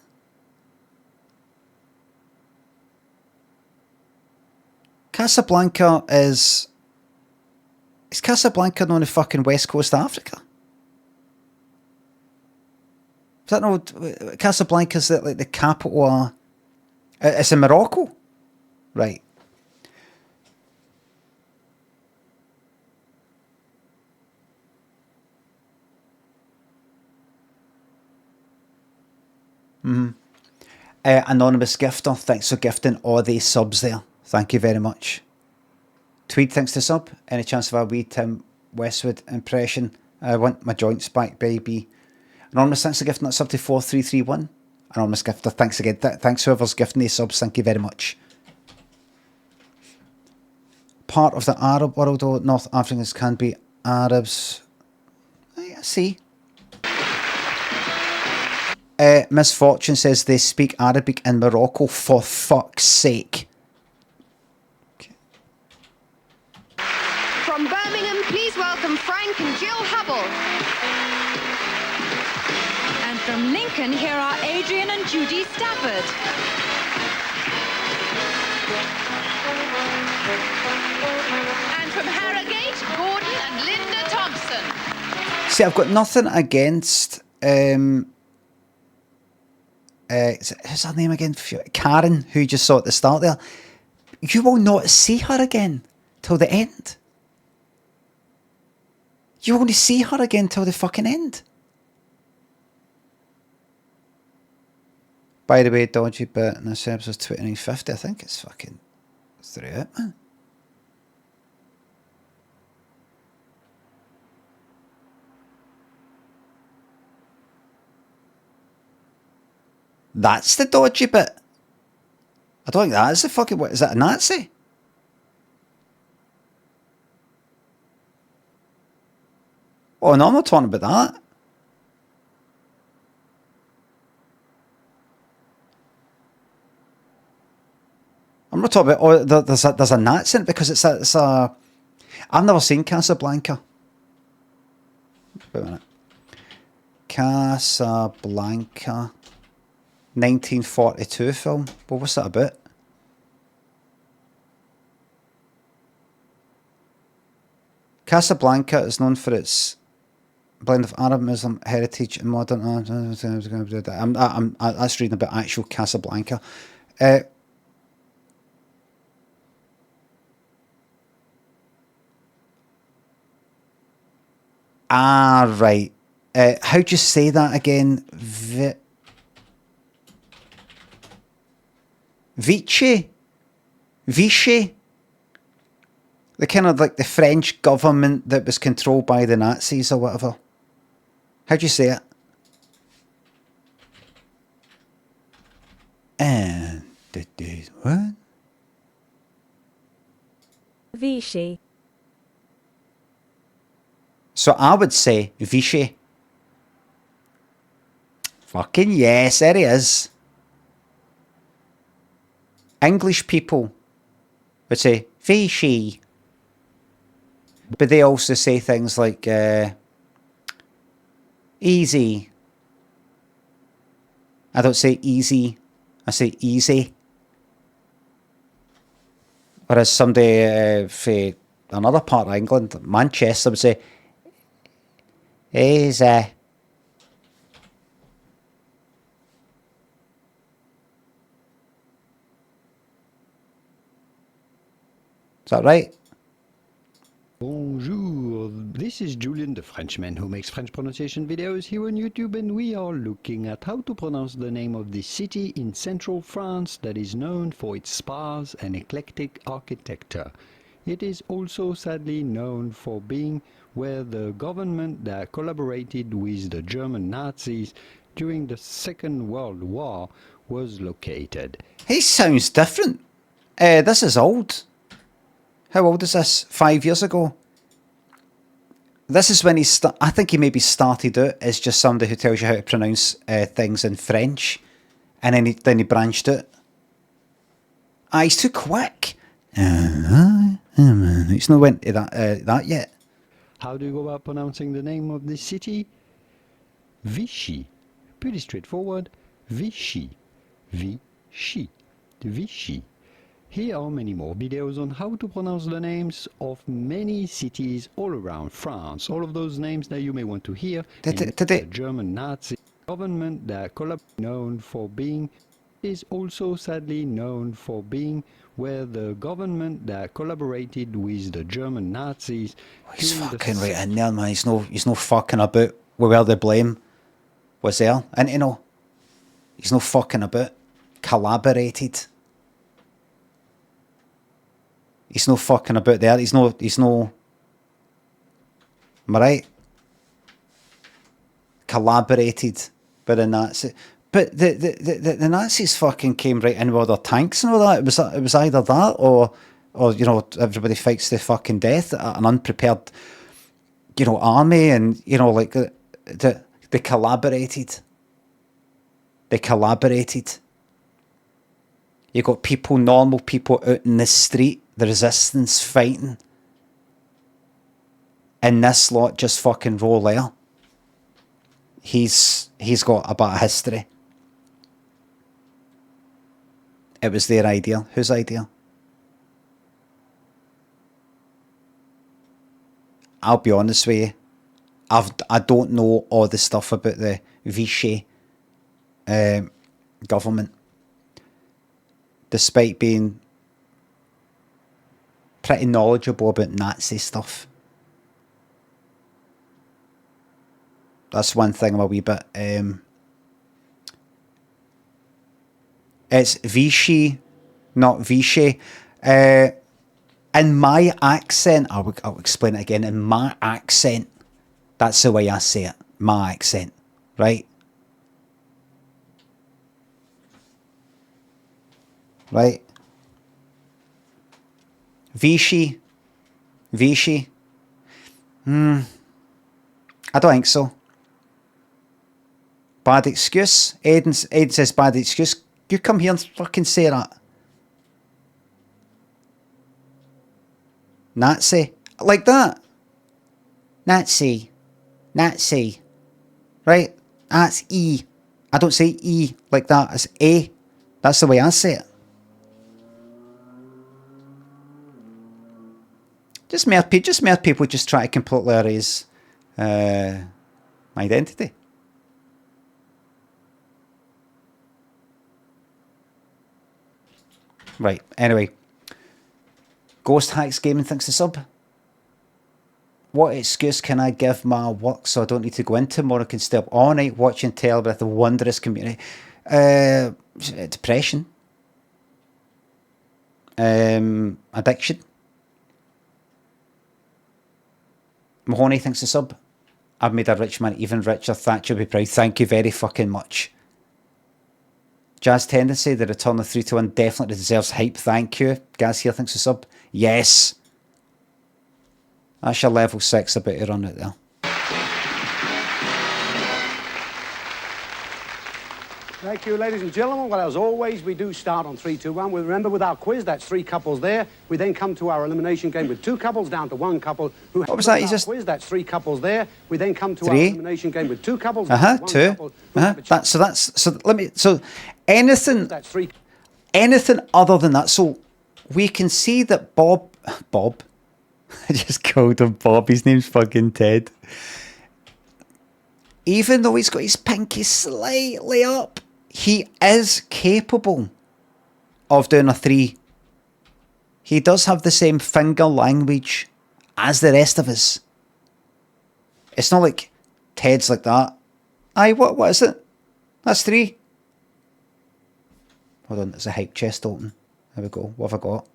Casablanca is Casablanca on the fucking west coast of Africa? Is that no Casablanca's like the capital? It's in Morocco, right? Anonymous gifter, thanks for gifting all these subs there. Thank you very much. Tweed, thanks to sub. Any chance of a wee Tim Westwood impression? I want my joints back, baby. Anonymous, thanks for gifting that sub to 4331. Anonymous gifter, thanks again. Thanks whoever's gifting these subs, thank you very much. Part of the Arab world, though, North Africans can be Arabs. I see. Miss Fortune says they speak Arabic in Morocco, for fuck's sake. From Birmingham, please welcome Frank and Jill Hubble. And from Lincoln, here are Adrian and Judy Stafford. And from Harrogate, Gordon and Linda Thompson. See, I've got nothing against... who's her name again? Karen, who you just saw at the start there. You will not see her again till the end. You only see her again till the fucking end. By the way, dodgy bit in this episode 2950. I think it's fucking through it, man. That's the dodgy bit. I don't think that is the fucking... What, is that a Nazi? Oh, no, I'm not talking about that. I'm not talking about... Oh, there's a Nazi in it because it's a... I've never seen Casablanca. Wait a minute. Casablanca... 1942 film. Well, what's that about? Casablanca is known for its blend of Arab Muslim heritage and modern. I'm that's reading about actual Casablanca. Right. How'd you say that again? Vichy? Vichy? The kind of like the French government that was controlled by the Nazis or whatever. How do you say it? And what? Vichy. So I would say Vichy. Fucking yes, there he is. English people would say Vichy. But they also say things like easy. I don't say easy, I say easy. Whereas somebody from another part of England, Manchester, would say easy. Is that right? Bonjour, this is Julian, the Frenchman who makes French pronunciation videos here on YouTube, and we are looking at how to pronounce the name of the city in central France that is known for its spas and eclectic architecture. It is also sadly known for being where the government that collaborated with the German Nazis during the Second World War was located. He sounds different. This is old. How old is this? 5 years ago? This is when I think he maybe started out as just somebody who tells you how to pronounce things in French. And then he branched out. He's too quick. He's not went to that yet. How do you go about pronouncing the name of this city? Vichy. Pretty straightforward. Vichy. Vichy. Vichy. Here are many more videos on how to pronounce the names of many cities all around France. All of those names that you may want to hear. The German Nazi government that known for being is also sadly known for being where the government that collaborated with the German Nazis. He's fucking right in there, man. He's no fucking about where the blame was there. And you know, He's no fucking about. Collaborated. He's no fucking about there. He's no. Am I right? Collaborated by the Nazis. But the Nazis fucking came right in with their tanks and all that. It was either that or you know, everybody fights to fucking death at an unprepared, you know, army, and you know, like they collaborated. They collaborated. You got people, normal people out in the street, the resistance fighting. And this lot just fucking roll there. He's got a bit of history. It was their idea. Whose idea? I'll be honest with you. I don't know all the stuff about the Vichy government, despite being pretty knowledgeable about Nazi stuff. That's one thing I'm a wee bit... it's Vichy, not Vichy. In my accent, I'll explain it again. In my accent, that's the way I say it. My accent, right? Right? Vichy. Vichy. I don't think so. Bad excuse. Aiden says bad excuse. You come here and fucking say that. Nazi. Like that. Nazi. Nazi. Right? That's E. I don't say E like that. It's A. That's the way I say it. Just mere people just try to completely erase my identity. Right, anyway. Ghost Hacks Gaming thinks the sub. What excuse can I give my work so I don't need to go in tomorrow? I can stay up all night watching tele with the wondrous community. Depression. Addiction. Mahoney thinks the sub. I've made a rich man even richer. Thatcher be proud. Thank you very fucking much. Jazz Tendency, the return of 3-1 definitely deserves hype. Thank you. Gaz here thinks the sub. Yes. That's your level 6. I bet you run it there. Thank you, ladies and gentlemen. Well, as always, we do start on 3, 2, 1. We remember with our quiz, that's 3 couples there. We then come to our elimination game with 2 couples down to 1 couple. What was that? You just quiz, that's 3 couples there. We then come to 3. our elimination game with 2 couples. 2. Anything other than that. So we can see that Bob. I just called him Bob. His name's fucking Ted. Even though he's got his pinky slightly up, he is capable of doing a 3. He does have the same finger language as the rest of us. It's not like Ted's like that. Aye, what is it? That's 3. Hold on, there's a hype chest open. There we go. What have I got?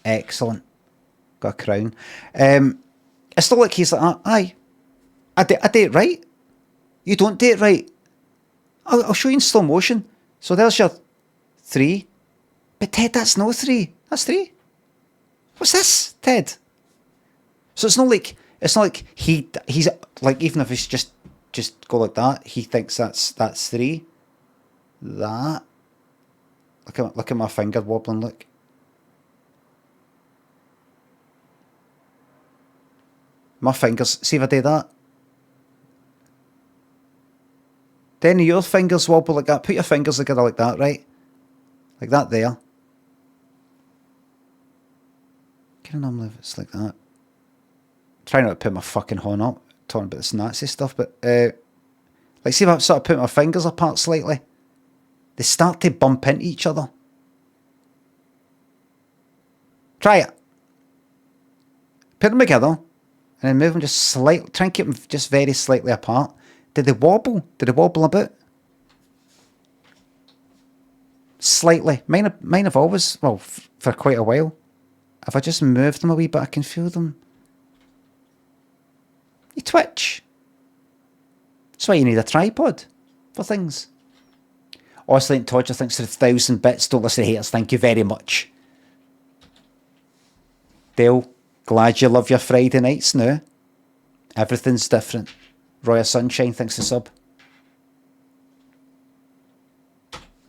Excellent. Got a crown. It's not like he's like that. Aye, I did it right. You don't do it right. I'll show you in slow motion. So there's your 3. But Ted, that's no 3. That's 3. What's this, Ted? So it's not like he's like, even if he's just go like that, he thinks that's 3. That. Look at my finger wobbling. Look. My fingers. See if I do that. Then your fingers wobble like that. Put your fingers together like that, right? Like that there. Can I normally if it's like that? Try not to put my fucking horn up. Talking about this Nazi stuff, but like see if I sort of put my fingers apart slightly. They start to bump into each other. Try it. Put them together and then move them just slightly. Try and keep them just very slightly apart. Did they wobble? Did they wobble a bit? slightly. Mine have always, well, for quite a while. If I just move them a wee bit, I can feel them. You twitch. That's why you need a tripod for things. Oscillate Todger thinks for 1,000 bits. Don't listen to haters. Thank you very much. Dale, glad you love your Friday nights now. Everything's different. Royal Sunshine thinks the sub.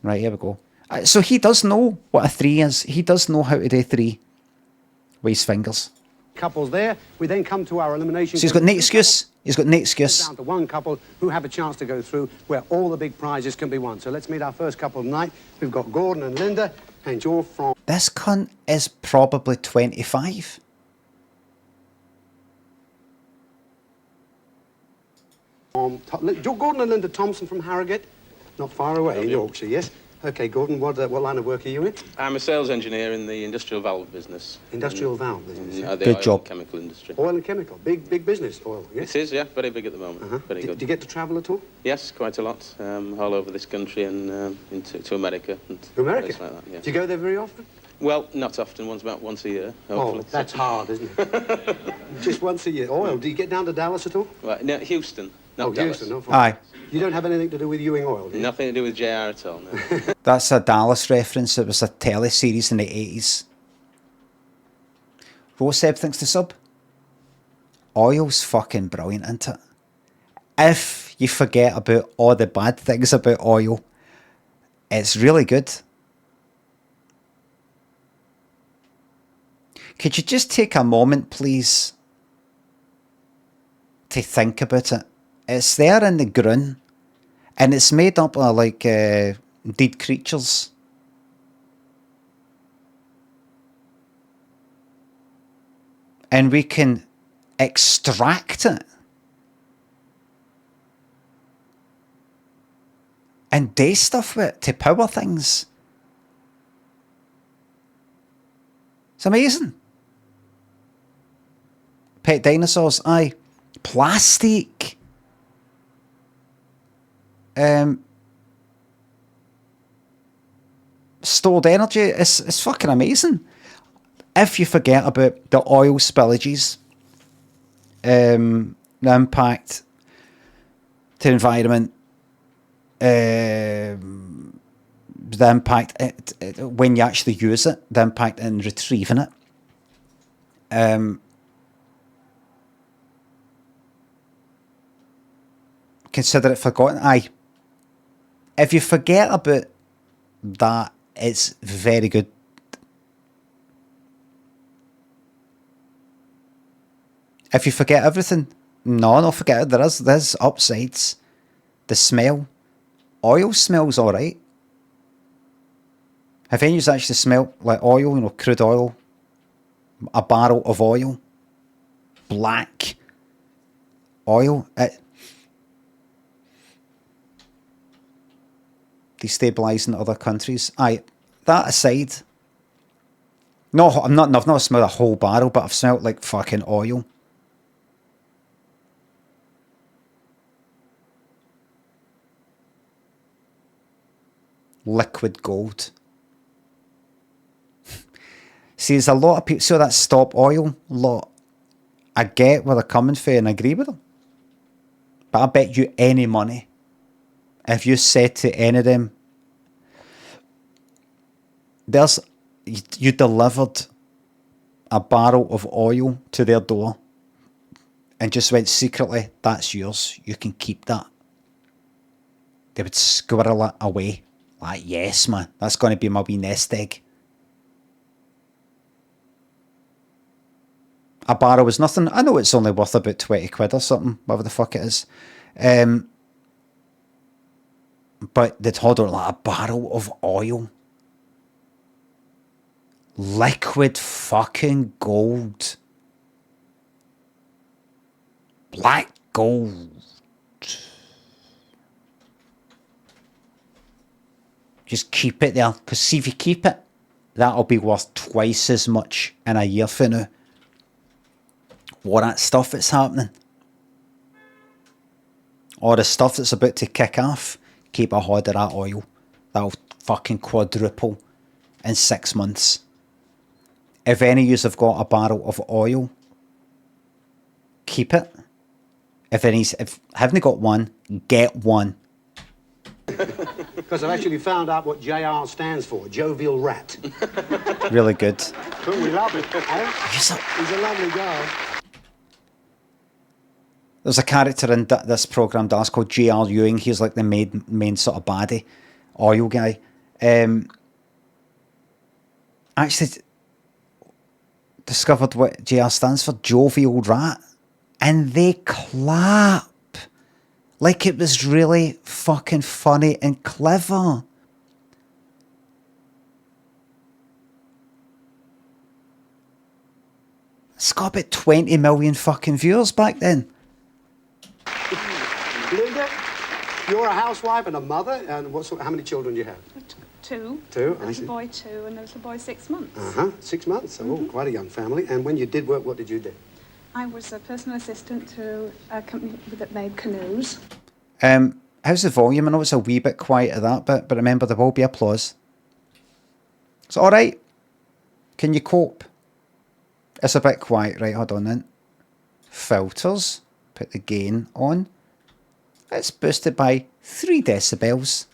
Right, here we go. So he does know what a 3 is. He does know how to do 3 with his fingers. Couples there. We then come to our elimination. So he's got no excuse. He's got no excuse. Down to one couple who have a chance to go through where all the big prizes can be won. So let's meet our first couple tonight. We've got Gordon and Linda, and you're from... This cunt is probably 25. Gordon and Linda Thompson from Harrogate. Not far away in Yorkshire, yes. Okay, Gordon, what line of work are you in? I'm a sales engineer in the industrial valve business. Industrial valve business. The Good oil job. And chemical industry. Oil and chemical. Big business, oil, yes? It is, yeah. Very big at the moment. Very good. Do you get to travel at all? Yes, quite a lot. All over this country and to America. And To America? places like that, yeah. Do you go there very often? Well, not often. About once a year, hopefully. Oh, that's hard, isn't it? Just once a year. Oil. Do you get down to Dallas at all? Right, no, Houston, not oh, Dallas. Houston, not far. Aye. You don't have anything to do with Ewing Oil, do you? Nothing to do with JR at all, no. That's a Dallas reference. It was a teleseries in the 80s. Roseb thinks the sub. Oil's fucking brilliant, isn't it? If you forget about all the bad things about oil, it's really good. Could you just take a moment, please, to think about it? It's there in the ground, and it's made up of like dead creatures. And we can extract it and do stuff with it to power things. It's amazing. Pet dinosaurs, aye. Plastic. Stored energy is fucking amazing. If you forget about the oil spillages, the impact to the environment, the impact when you actually use it, the impact in retrieving it, consider it forgotten. Aye. If you forget about that, it's very good. If you forget everything, no, forget it. There's upsides. The smell. Oil smells alright. If any of you actually smell like oil, crude oil, a barrel of oil, black oil, destabilising other countries. Aye, that aside, no, I've not smelled a whole barrel, but I've smelled like fucking oil. Liquid gold. See, there's a lot of people, so that stop oil lot, I get where they're coming from and I agree with them. But I bet you any money, if you said to any of them, you delivered a barrel of oil to their door and just went secretly, that's yours, you can keep that. They would squirrel it away. Like, yes, man, that's going to be my wee nest egg. A barrel is nothing. I know it's only worth about 20 quid or something, whatever the fuck it is. But they'd hold on like a barrel of oil. Liquid fucking gold. Black gold. Just keep it there. Because see, if you keep it, that'll be worth twice as much in a year for now. What that stuff that's happening. Or the stuff that's about to kick off. Keep a hold of that oil. That'll fucking quadruple in 6 months. If any of you have got a barrel of oil, keep it. If haven't got one, get one. Because I've actually found out what JR stands for, jovial rat. Really good. But we love it, eh? He's a lovely guy. There's a character in this programme that's called J.R. Ewing. He's like the main sort of baddie, oil guy. Actually discovered what JR stands for, jovial rat. And they clap. Like it was really fucking funny and clever. It's got about 20 million fucking viewers back then. Linda, you're a housewife and a mother, and how many children do you have? Two. Two, A I little see. boy 2 and a little boy 6 months. 6 months. Oh, quite a young family. And when you did work, what did you do? I was a personal assistant to a company that made canoes. How's the volume? I know it's a wee bit quiet at that bit, but remember there will be applause. It's alright. Can you cope? It's a bit quiet. Right, hold on then. Filters. Put the gain on. It's boosted by 3 decibels.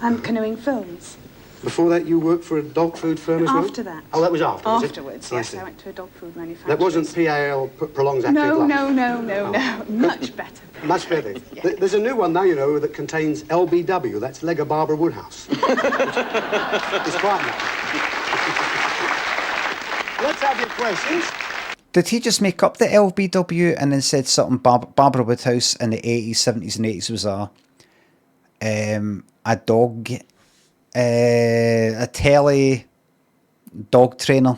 And canoeing films. Before that, you worked for a dog food firm as well? After that. Oh, that was after, was it? Afterwards, I yes. see. I went to a dog food manufacturer. That wasn't PAL, Prolongs Active No, Life? no. Much better. Much better. There's a new one now, you know, that contains LBW. That's Lega Barbara Woodhouse. It's quite nice. Let's have your questions. Did he just make up the LBW and then said something Barbara Woodhouse in the 80s, 70s and 80s was a dog, a telly dog trainer?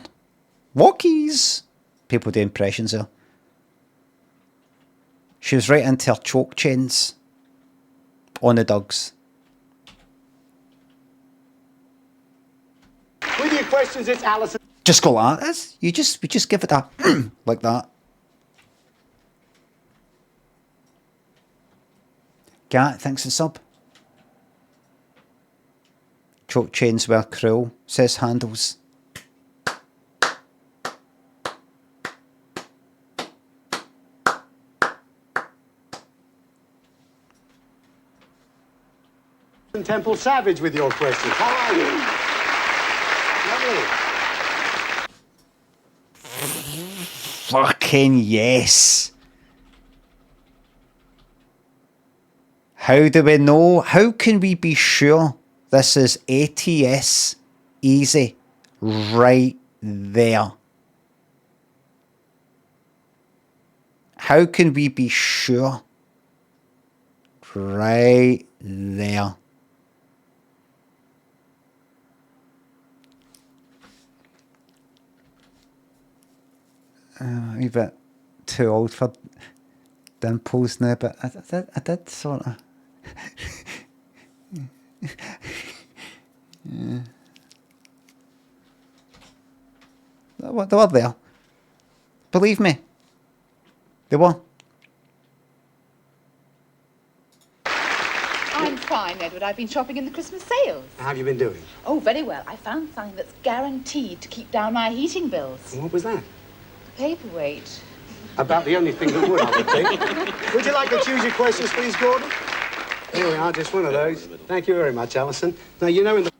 Walkies! People do impressions there. She was right into her choke chains on the dogs. With your questions, it's Alison. Just go like that. We just give it a like that. Gat, thanks for the sub. Choke chains were cruel, says Handles. Temple Savage with your questions. How are you? Lovely. Fucking yes. How do we know? How can we be sure this is ATS easy right there? How can we be sure? Right there. A wee bit too old for dimples now, but I did sort of. Yeah. They were there. Believe me. They were. I'm fine, Edward. I've been shopping in the Christmas sales. How have you been doing? Oh, very well. I found something that's guaranteed to keep down my heating bills. What was that? Paperweight. About the only thing that would, I would think. Would you like to choose your questions, please, Gordon? Here we are, just one of those. Thank you very much, Alison. Now, you know in the...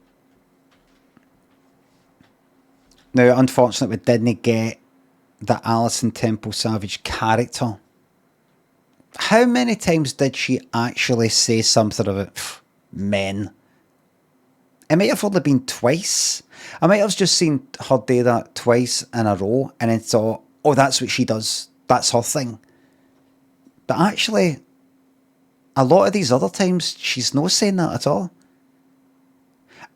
Now, unfortunately, we didn't get the Alison Temple Savage character. How many times did she actually say something about men? It might have only been twice. I might have just seen her do that twice in a row and then thought, oh, that's what she does. That's her thing. But actually, a lot of these other times, she's not saying that at all.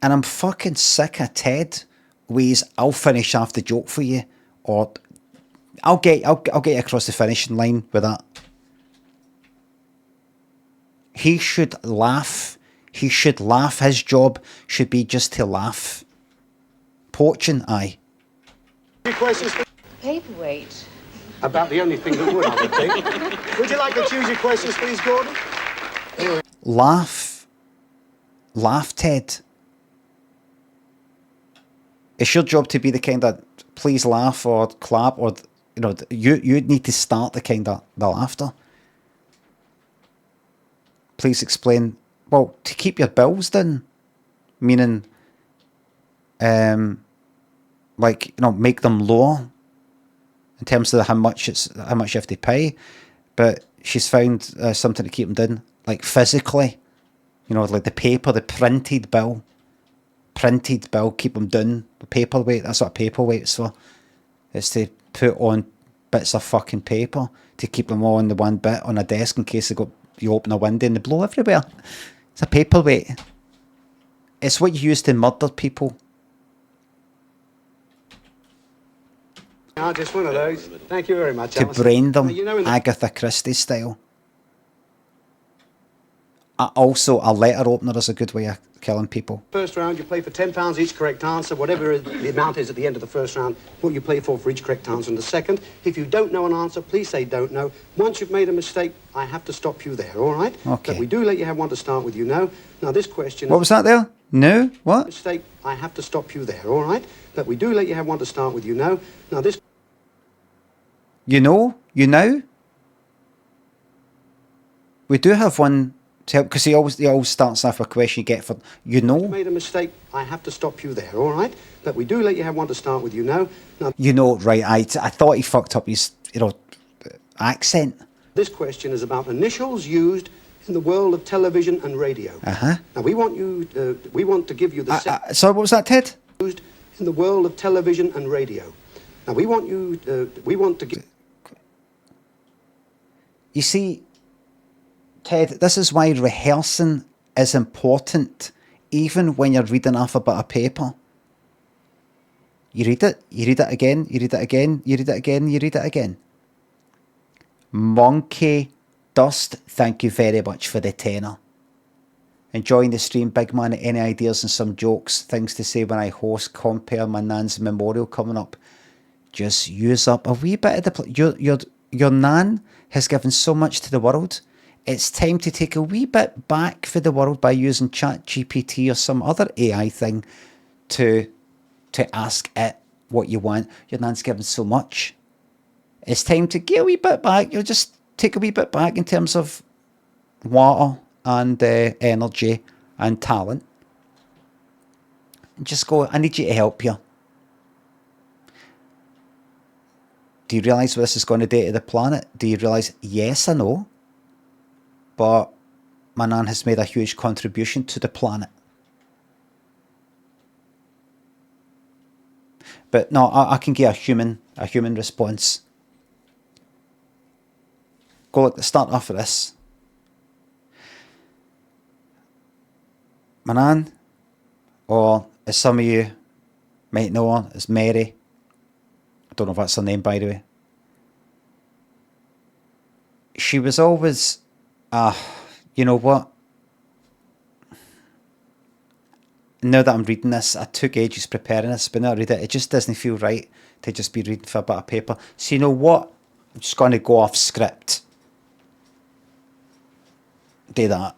And I'm fucking sick of Ted ways, I'll finish off the joke for you, or I'll get you across the finishing line with that. He should laugh. He should laugh. His job should be just to laugh. Poaching, aye. Your questions, please. Paperweight. About the only thing that would, I would think. Would you like to choose your questions, please, Gordon? Laugh. Laugh, Ted. It's your job to be the kind of please laugh or clap, or you need to start the kind of the laughter. Please explain. Well, to keep your bills down, meaning, make them lower in terms of how much you have to pay. But she's found something to keep them down, like physically, like the paper, the printed bill, keep them down. The paperweight, that's what a paperweight's for. It's to put on bits of fucking paper to keep them all in the one bit on a desk in case you open a window and they blow everywhere. It's a paperweight. It's what you use to murder people. Just one of those. Thank you very much, To Alison. brain them, You know, in the Agatha Christie style. Also, a letter opener is a good way of killing people. first round, you play for £10 each correct answer, whatever the amount is at the end of the first round, what you play for each correct answer in the second. If you don't know an answer, please say don't know. Once you've made a mistake, I have to stop you there, all right? Okay. But we do let you have one to start with, Now, this question... What was that there? No? What? Mistake, I have to stop you there, all right? But we do let you have one to start with, Now, this... You know? We do have one to help, because he always starts off with a question you get for, If you made a mistake, I have to stop you there, all right? But we do let you have one to start with, Now, right, I thought he fucked up his, accent. this question is about initials used in the world of television and radio. Uh-huh. Now, we want to give you the... Sorry, what was that, Ted? Used in the world of television and radio. Now, we want to give... You see, Ted, this is why rehearsing is important, even when you're reading off a bit of paper. You read it again, you read it again, you read it again, you read it again. Monkey Dust, thank you very much for the tenner. Enjoying the stream, big man. Any ideas and some jokes, things to say when I host Compare my nan's memorial coming up? Just use up a wee bit of the... Your nan has given so much to the world. It's time to take a wee bit back for the world by using ChatGPT or some other AI thing to ask it what you want. Your nan's given so much. It's time to get a wee bit back. You'll just take a wee bit back in terms of water and energy and talent. And just go, I need you to help you. Do you realise what this is going to do to the planet? Do you realise? Yes, I know. But my nan has made a huge contribution to the planet. But no, I can get a human response. Start off with this. My nan, or as some of you might know her, is Mary. I don't know if that's her name, by the way. She was always, you know what? Now that I'm reading this, I took ages preparing this, but now I read it, it just doesn't feel right to just be reading for a bit of paper. So you know what? I'm just going to go off script. Do that.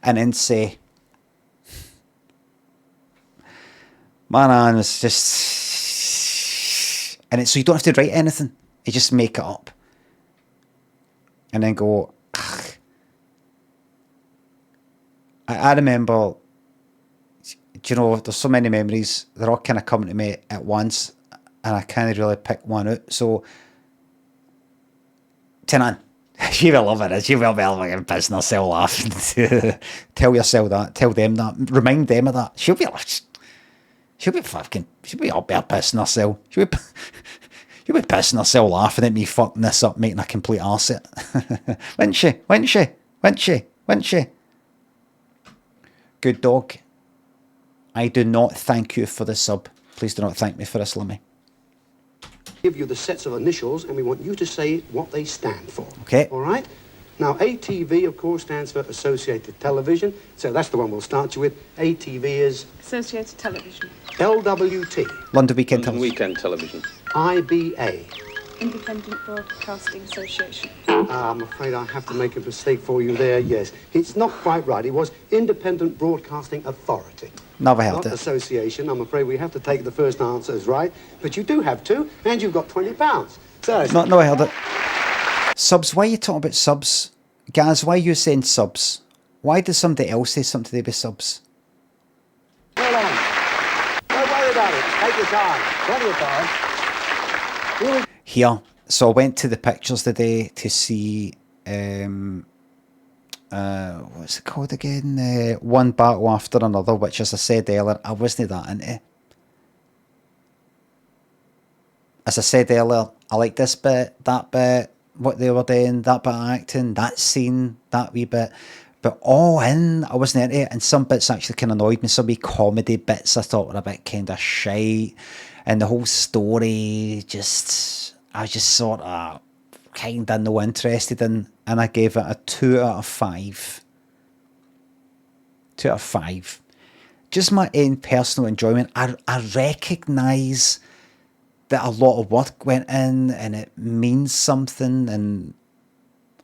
And then say, my nan is just... And so you don't have to write anything. You just make it up. And then go, I remember, do you know, there's so many memories. They're all kind of coming to me at once. And I can't really pick one out. So, Tinan. She will love it. She will be pissing herself laughing. Tell yourself that. Tell them that. Remind them of that. She'll be all bare pissing herself. She'll be pissing herself laughing at me fucking this up, making a complete arse it. Wouldn't she? Good dog. I do not thank you for the sub. Please do not thank me for this, Limmy. Give you the sets of initials, and we want you to say what they stand for. Okay. All right? Now, ATV, of course, stands for Associated Television, so that's the one we'll start you with. ATV is... Associated Television. LWT. London Weekend Television. IBA. Independent Broadcasting Association. I'm afraid I have to make a mistake for you there, yes. It's not quite right. It was Independent Broadcasting Authority. Never heard Not it. association. I'm afraid we have to take the first answer as right. But you do have two, and you've got £20. So No, I heard it. Subs, why are you talking about subs? Gaz, why are you saying subs? Why does somebody else say something to do with subs? hold on. Don't worry about it. Take your time. Plenty of time. Here, so I went to the pictures today to see what's it called again? One Battle After Another, which, as I said earlier, I wasn't that into. As I said earlier, I like this bit, that bit, what they were doing, that bit of acting, that scene, that wee bit. But all in, I wasn't into it, and some bits actually kind of annoyed me. Some wee comedy bits I thought were a bit kind of shite, and the whole story I just sort of kind of no interested in, and I gave it a 2 out of 5. 2 out of 5. Just my own personal enjoyment. I recognise that a lot of work went in, and it means something, and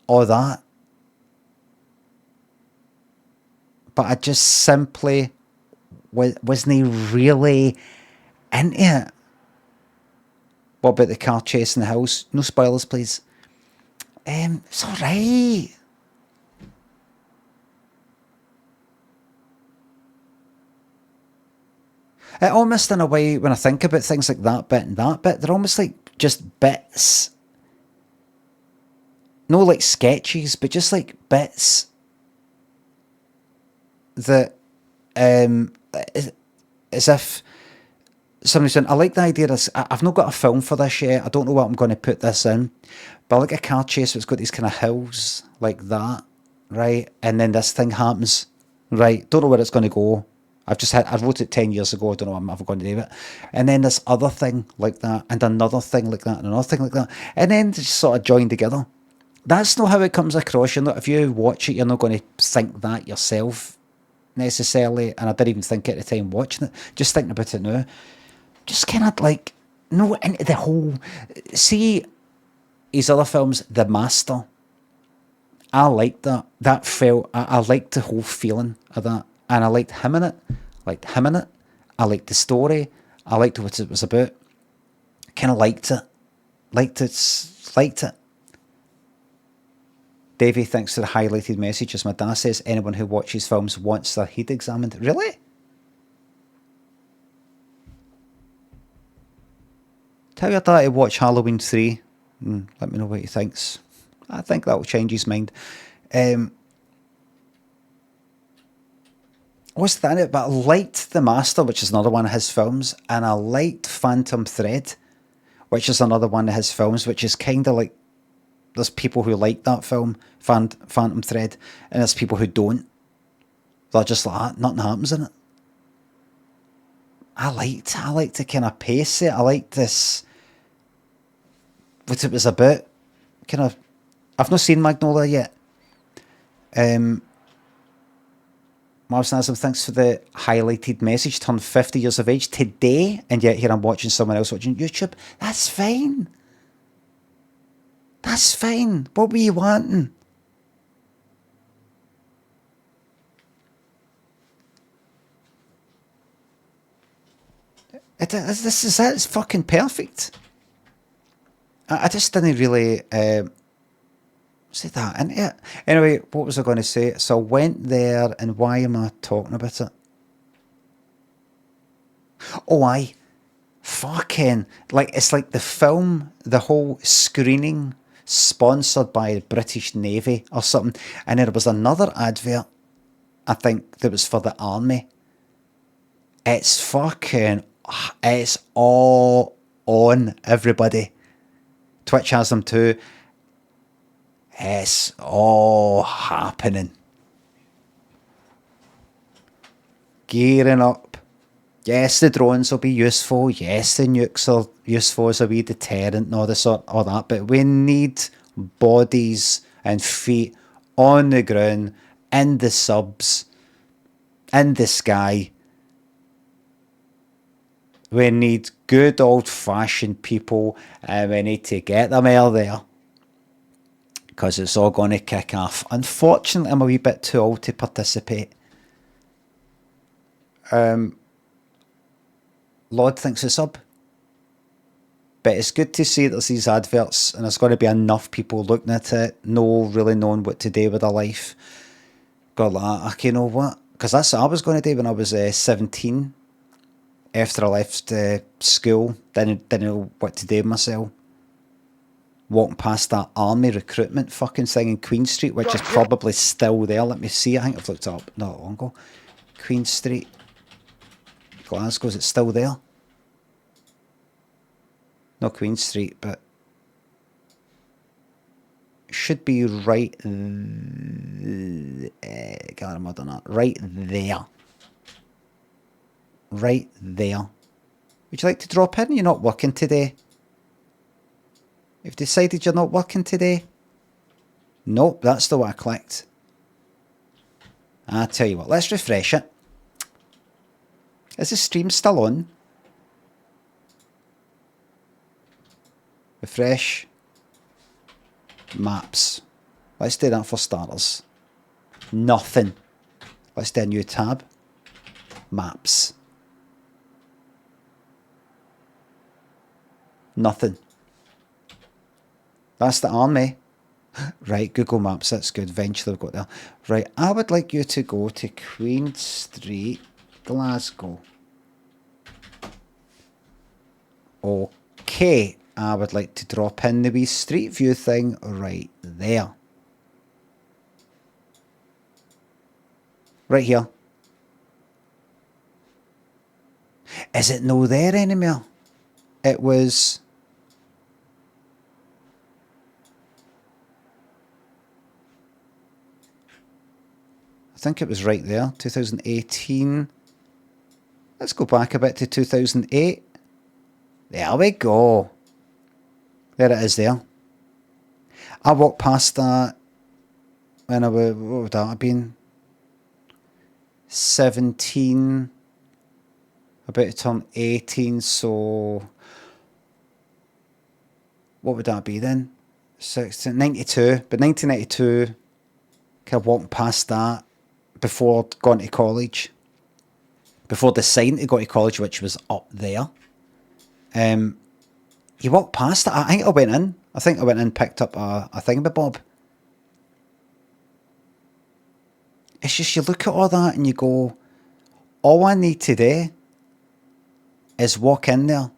all that. But I just simply wasn't really into it. What about the car chase in the house? No spoilers, please. It's alright. It almost, in a way, when I think about things like that bit and that bit, they're almost like just bits. No like sketches, but just like bits that as if somebody's saying, I like the idea of, I've not got a film for this yet, I don't know what I'm going to put this in, but I like a car chase that's got these kind of hills like that, right? And then this thing happens, right? Don't know where it's going to go. I wrote it 10 years ago, I don't know what I'm ever going to do it. And then this other thing like that, and another thing like that, and another thing like that, and then just sort of join together. That's not how it comes across. You're not, if you watch it, you're not going to think that yourself necessarily, and I didn't even think it at the time watching it. Just thinking about it now, just kind of like, no, into the whole, see his other films, The Master, I liked that. That felt, I liked the whole feeling of that, and I liked him in it. I liked the story. I liked what it was about. Kind of liked it. Liked it. Davey thinks for the highlighted message, as my dad says, anyone who watches films wants their head examined. Really? Tell your dad to watch Halloween 3. Let me know what he thinks. I think that will change his mind. What's that in it? But I liked The Master, which is another one of his films, and I liked Phantom Thread, which is another one of his films, which is kind of like, there's people who like that film, Phantom Thread, and there's people who don't. They're just like, nothing happens in it. I liked to kind of pace it. I liked this, what it was about. Kind of, I've not seen Magnolia yet. Marvin Nasm, thanks for the highlighted message. Turned 50 years of age today, and yet here I'm watching someone else watching YouTube. That's fine. That's fine. What were you wanting? This is it. It's fucking perfect. I just didn't really say that into it. Anyway, what was I going to say? So I went there, and why am I talking about it? Oh, fucking, like, it's like the film, the whole screening sponsored by the British Navy or something, and there was another advert, I think, that was for the army. It's all on, everybody. Twitch has them too. It's all happening. Gearing up. Yes, the drones will be useful. Yes, the nukes are useful as a wee deterrent and all this sort of that. But we need bodies and feet on the ground, in the subs, in the sky. We need good old-fashioned people, and we need to get them out there because it's all going to kick off. Unfortunately, I'm a wee bit too old to participate. Lord thinks it's up. But it's good to see there's these adverts and there's going to be enough people looking at it, really knowing what to do with their life. Got like, you know what? Because that's what I was going to do when I was 17. After I left school, didn't know what to do with myself. Walking past that army recruitment fucking thing in Queen Street, which is probably still there. Let me see. I think I've looked it up not long ago. Queen Street, Glasgow, is it still there? Not Queen Street, but it should be right right there. Right there. Would you like to drop in? You're not working today. You've decided you're not working today? Nope, that's the one I clicked. I tell you what, let's refresh it. Is the stream still on? Refresh. Maps. Let's do that for starters. Nothing. Let's do a new tab. Maps. Nothing. That's the army. Right, Google Maps, that's good. Eventually we've got there. Right, I would like you to go to Queen Street, Glasgow. Okay, I would like to drop in the wee street view thing right there. Right here. Is it no there anymore? It was... I think it was right there, 2018. Let's go back a bit to 2008. There we go. There it is there. I walked past that when I was, what would that have been? 17. About to turn 18, so... What would that be then? 16, 92. But 1992, kind of walking past that before going to college. Before deciding to go to college, which was up there. You walk past it. I think I went in. I think I went in and picked up a thingamabob. It's just you look at all that and you go, all I need to do is walk in there.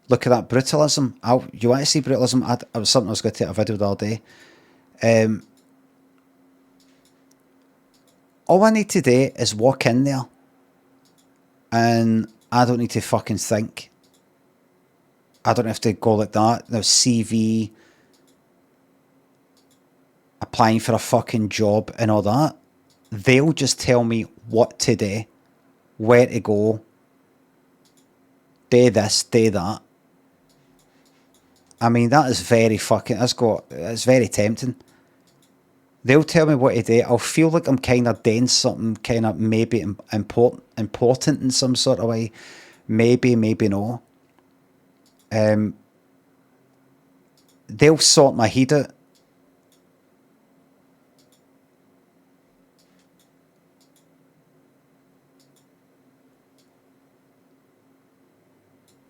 Look at that brutalism. You want to see brutalism? I was something I was going to take a video the other day. All I need to do is walk in there. And I don't need to fucking think. I don't have to go like that. There's CV, applying for a fucking job and all that. They'll just tell me what to do, where to go, do this, do that. I mean, that is very fucking, it's very tempting. They'll tell me what to do. I'll feel like I'm kind of doing something kind of maybe important in some sort of way. Maybe, maybe no. They'll sort my head out.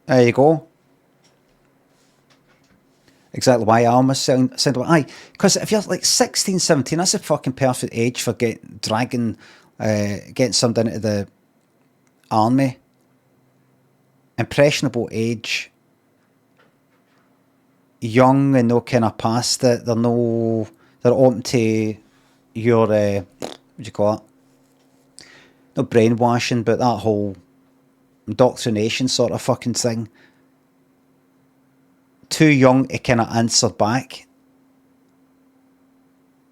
There you go. Exactly why I almost sound like, aye, because if you're like 16, 17, that's a fucking perfect age for getting something into the army. Impressionable age. Young and no kind of past it. They're open to your, what do you call it? No brainwashing, but that whole indoctrination sort of fucking thing. Too young to kind of answer back.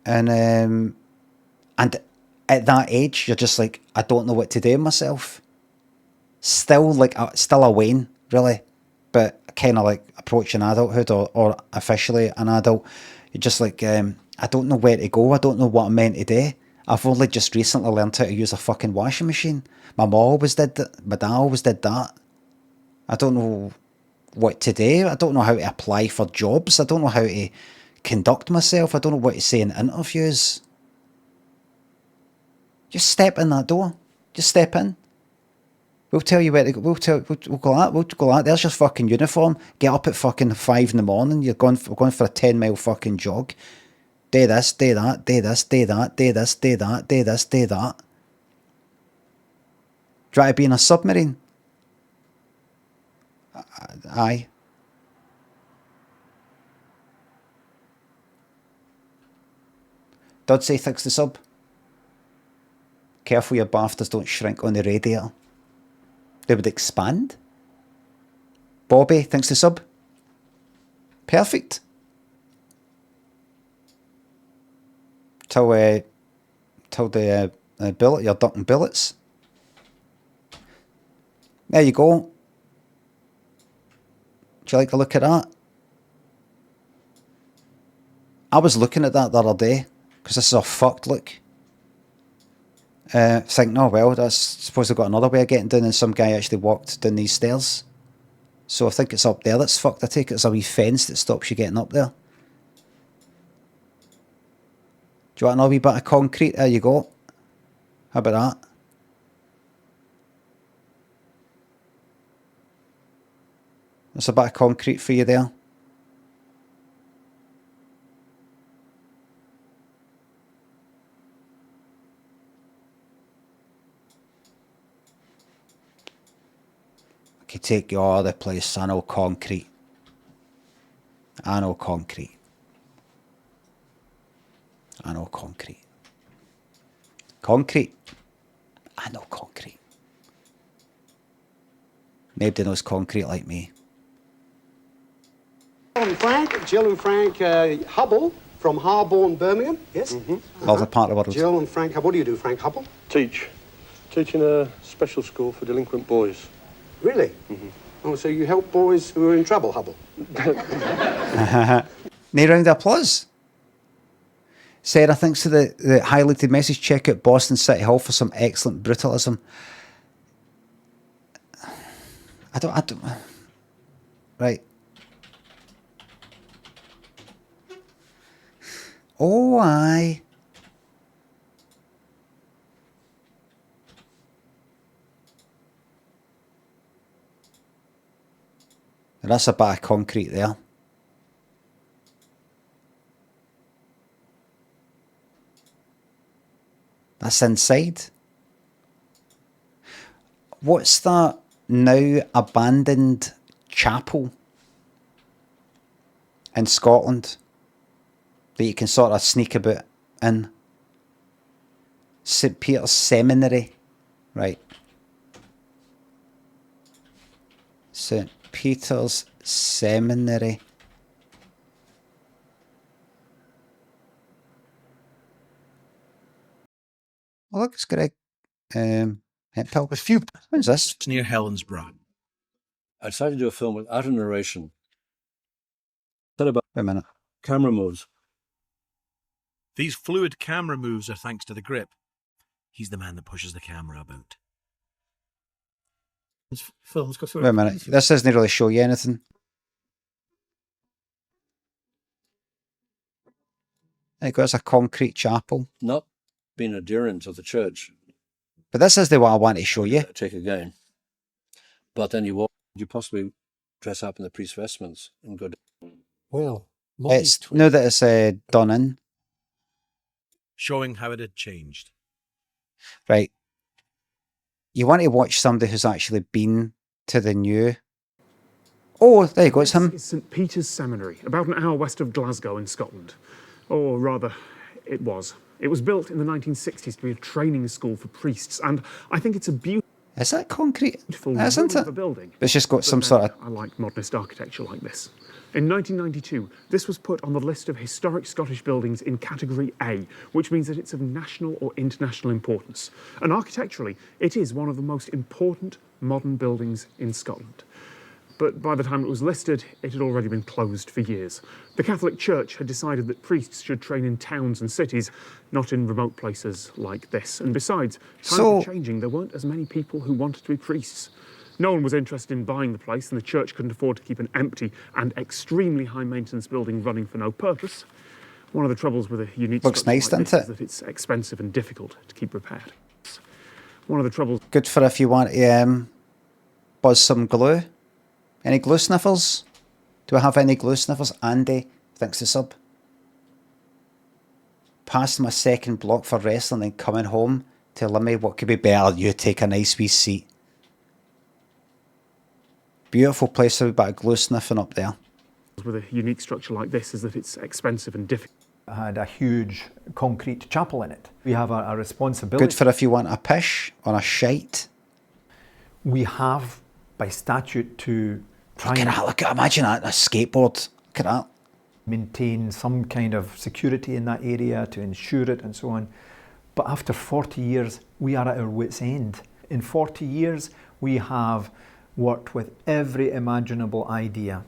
And at that age, you're just like, I don't know what to do with myself. Still a wane, really. But kind of like approaching adulthood or officially an adult. You're just like, I don't know where to go. I don't know what I'm meant to do. I've only just recently learned how to use a fucking washing machine. My mom always did that. My dad always did that. I don't know what to do. I don't know how to apply for jobs. I don't know how to conduct myself. I don't know what to say in interviews. Just step in that door. Just step in. We'll tell you where to go. We'll go that. We'll go that. There's your fucking uniform. Get up at fucking 5 in the morning. We're going for a 10-mile fucking jog. Do this, do that, do this, do that, do this, do that, do this, do that. Do you want to be in a submarine? Aye. Dodsey, thanks the sub. Careful your BAFTAs don't shrink on the radiator. They would expand. Bobby, thanks the sub. Perfect. Till the bullet, you're ducking bullets. There you go. Do you like to look at that? I was looking at that the other day because this is a fucked look. Thinking, oh well, I suppose they've got another way of getting down, and some guy actually walked down these stairs. So I think it's up there that's fucked. I take it as a wee fence that stops you getting up there. Do you want another wee bit of concrete? There you go. How about that? There's a bit of concrete for you there. I could take you all over the place. I know concrete. I know concrete. I know concrete. Concrete. I know concrete. Nobody knows concrete like me. Jill and Frank Hubble from Harborne, Birmingham. Yes? Lovely part of the world. Jill and Frank Hubble. What do you do, Frank Hubble? Teach in a special school for delinquent boys. Really? Oh, so you help boys who are in trouble, Hubble? No round of applause. Sarah, thanks for the highlighted message. Check out Boston City Hall for some excellent brutalism. I don't. Right. Oh, aye. That's a bit of concrete there. That's inside. What's that now abandoned chapel in Scotland that you can sort of sneak about in? St. Peter's Seminary. Right. St. Peter's Seminary. Oh, look, it's got a pill. A few. When's this? It's near Helensburgh. I decided to do a film without a narration. Said about Wait a minute. Camera moves. These fluid camera moves are thanks to the grip. He's the man that pushes the camera about. Film's got Wait a minute. This doesn't really show you anything. There you go. It's a concrete chapel. Not being adherent of the church. But this is the one I want to show you. Take again. But then you possibly dress up in the priest's vestments and go down. Well, It's now that it's done in. Showing how it had changed. Right. You want to watch somebody who's actually been to the new. Oh, there you go. It's him. It's St. Peter's Seminary, about an hour west of Glasgow in Scotland. Or rather, it was. It was built in the 1960s to be a training school for priests, and I think it's a beautiful. Is that concrete? Isn't it? Building. It's just got some sort of. I like modernist architecture like this. In 1992, this was put on the list of historic Scottish buildings in Category A, which means that it's of national or international importance. And architecturally, it is one of the most important modern buildings in Scotland. But by the time it was listed, it had already been closed for years. The Catholic Church had decided that priests should train in towns and cities, not in remote places like this. And besides, times were changing. There weren't as many people who wanted to be priests. No one was interested in buying the place, and the church couldn't afford to keep an empty and extremely high-maintenance building running for no purpose. One of the troubles with a unique Looks structure nice, like this doesn't is that it's expensive and difficult to keep repaired. One of the troubles... Good for if you want to buzz some glue. Any glue sniffers? Do I have any glue sniffers? Andy, thanks to sub. Passed my second block for wrestling and coming home to Limmy. What could be better? You take a nice wee seat. Beautiful place to be, but a glue sniffing up there. With a unique structure like this is that it's expensive and difficult. Had a huge concrete chapel in it. We have a responsibility. Good for if you want a pish or a shite. We have, by statute, to try Look at that, look at, imagine that, a skateboard. Look at that. Maintain some kind of security in that area, to ensure it and so on. But after 40 years, we are at our wits' end. In 40 years, we have worked with every imaginable idea.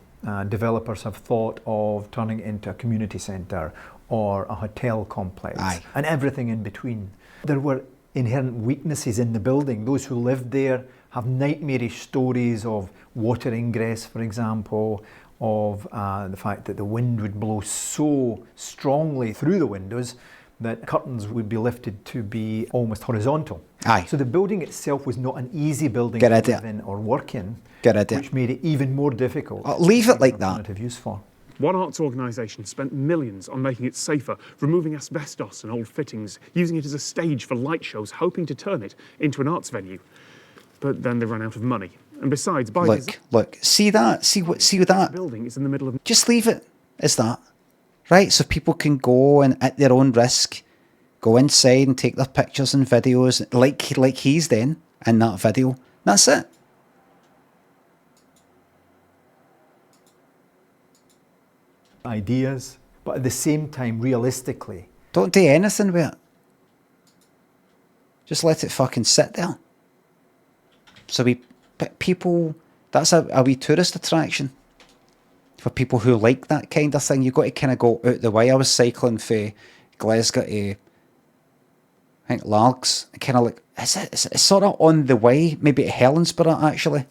Developers have thought of turning it into a community centre or a hotel complex. Aye. And everything in between. There were inherent weaknesses in the building. Those who lived there have nightmarish stories of water ingress, for example, of the fact that the wind would blow so strongly through the windows that curtains would be lifted to be almost horizontal. Aye. So the building itself was not an easy building Good to idea. live in or work in, Good idea. which made it even more difficult. Leave it like that. Alternative use for. One arts organisation spent millions on making it safer, removing asbestos and old fittings, using it as a stage for light shows, hoping to turn it into an arts venue. But then they ran out of money. And besides, by Look, see that? See what that? Building is in the middle of... Just leave it as that. Right, so people can go and at their own risk, go inside and take their pictures and videos like he's then in that video. That's it. Ideas, but at the same time, realistically. Don't do anything with it. Just let it fucking sit there. So people, that's a wee tourist attraction. For people who like that kind of thing, you've got to kind of go out the way. I was cycling for Glasgow to, I think, Largs. Kind of like, it's sort of on the way, maybe to Helensburgh actually,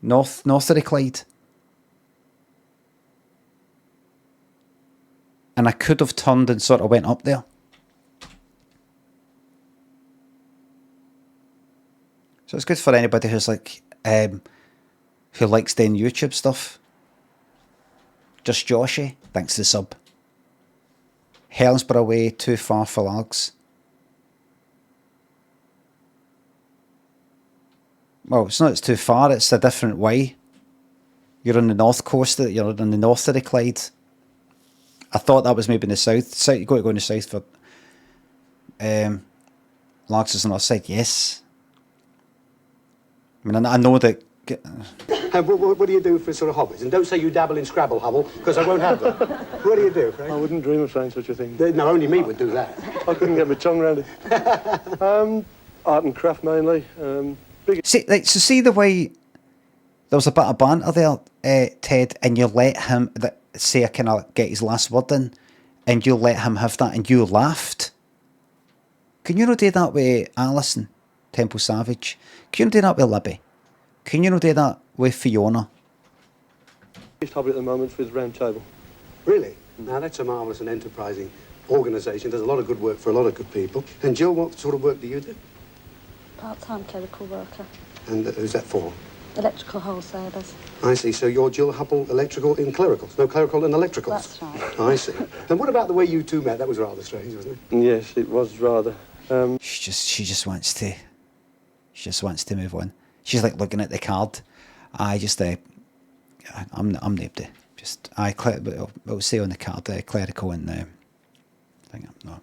north of the Clyde. And I could have turned and sort of went up there. So it's good for anybody who's like, who likes doing YouTube stuff. Just Joshy, thanks to the sub. Helensburgh away, too far for Largs. Well, it's not it's too far, it's a different way. You're on the north coast, you're on the north of the Clyde. I thought that was maybe in the south. You've got to go in the south for... Largs is on the north side, yes. I mean, I know that... What do you do for sort of hobbies? And don't say you dabble in Scrabble, Hubble, because I won't have that. What do you do, Craig? I wouldn't dream of saying such a thing. No, only me would do that. I couldn't get my tongue around it. Art and craft mainly. See the way there was a bit of banter there, Ted, and you let him say I kind of get his last word in, and you let him have that, and you laughed. Can you not do that with Alison, Temple Savage? Can you not do that with Libby? Can you not do that with Fiona? Biggest hobby at the moment is with Round Table. Really? Now, that's a marvellous and enterprising organisation. Does a lot of good work for a lot of good people. And Jill, what sort of work do you do? Part-time clerical worker. And who's that for? Electrical wholesalers. I see. So you're Jill Hubble, electrical in clericals. No clerical in electricals. That's right. I see. And what about the way you two met? That was rather strange, wasn't it? Yes, it was rather. She just wants to move on. She's like looking at the card. I'm nobody. Just it'll say on the card clerical and thing. No,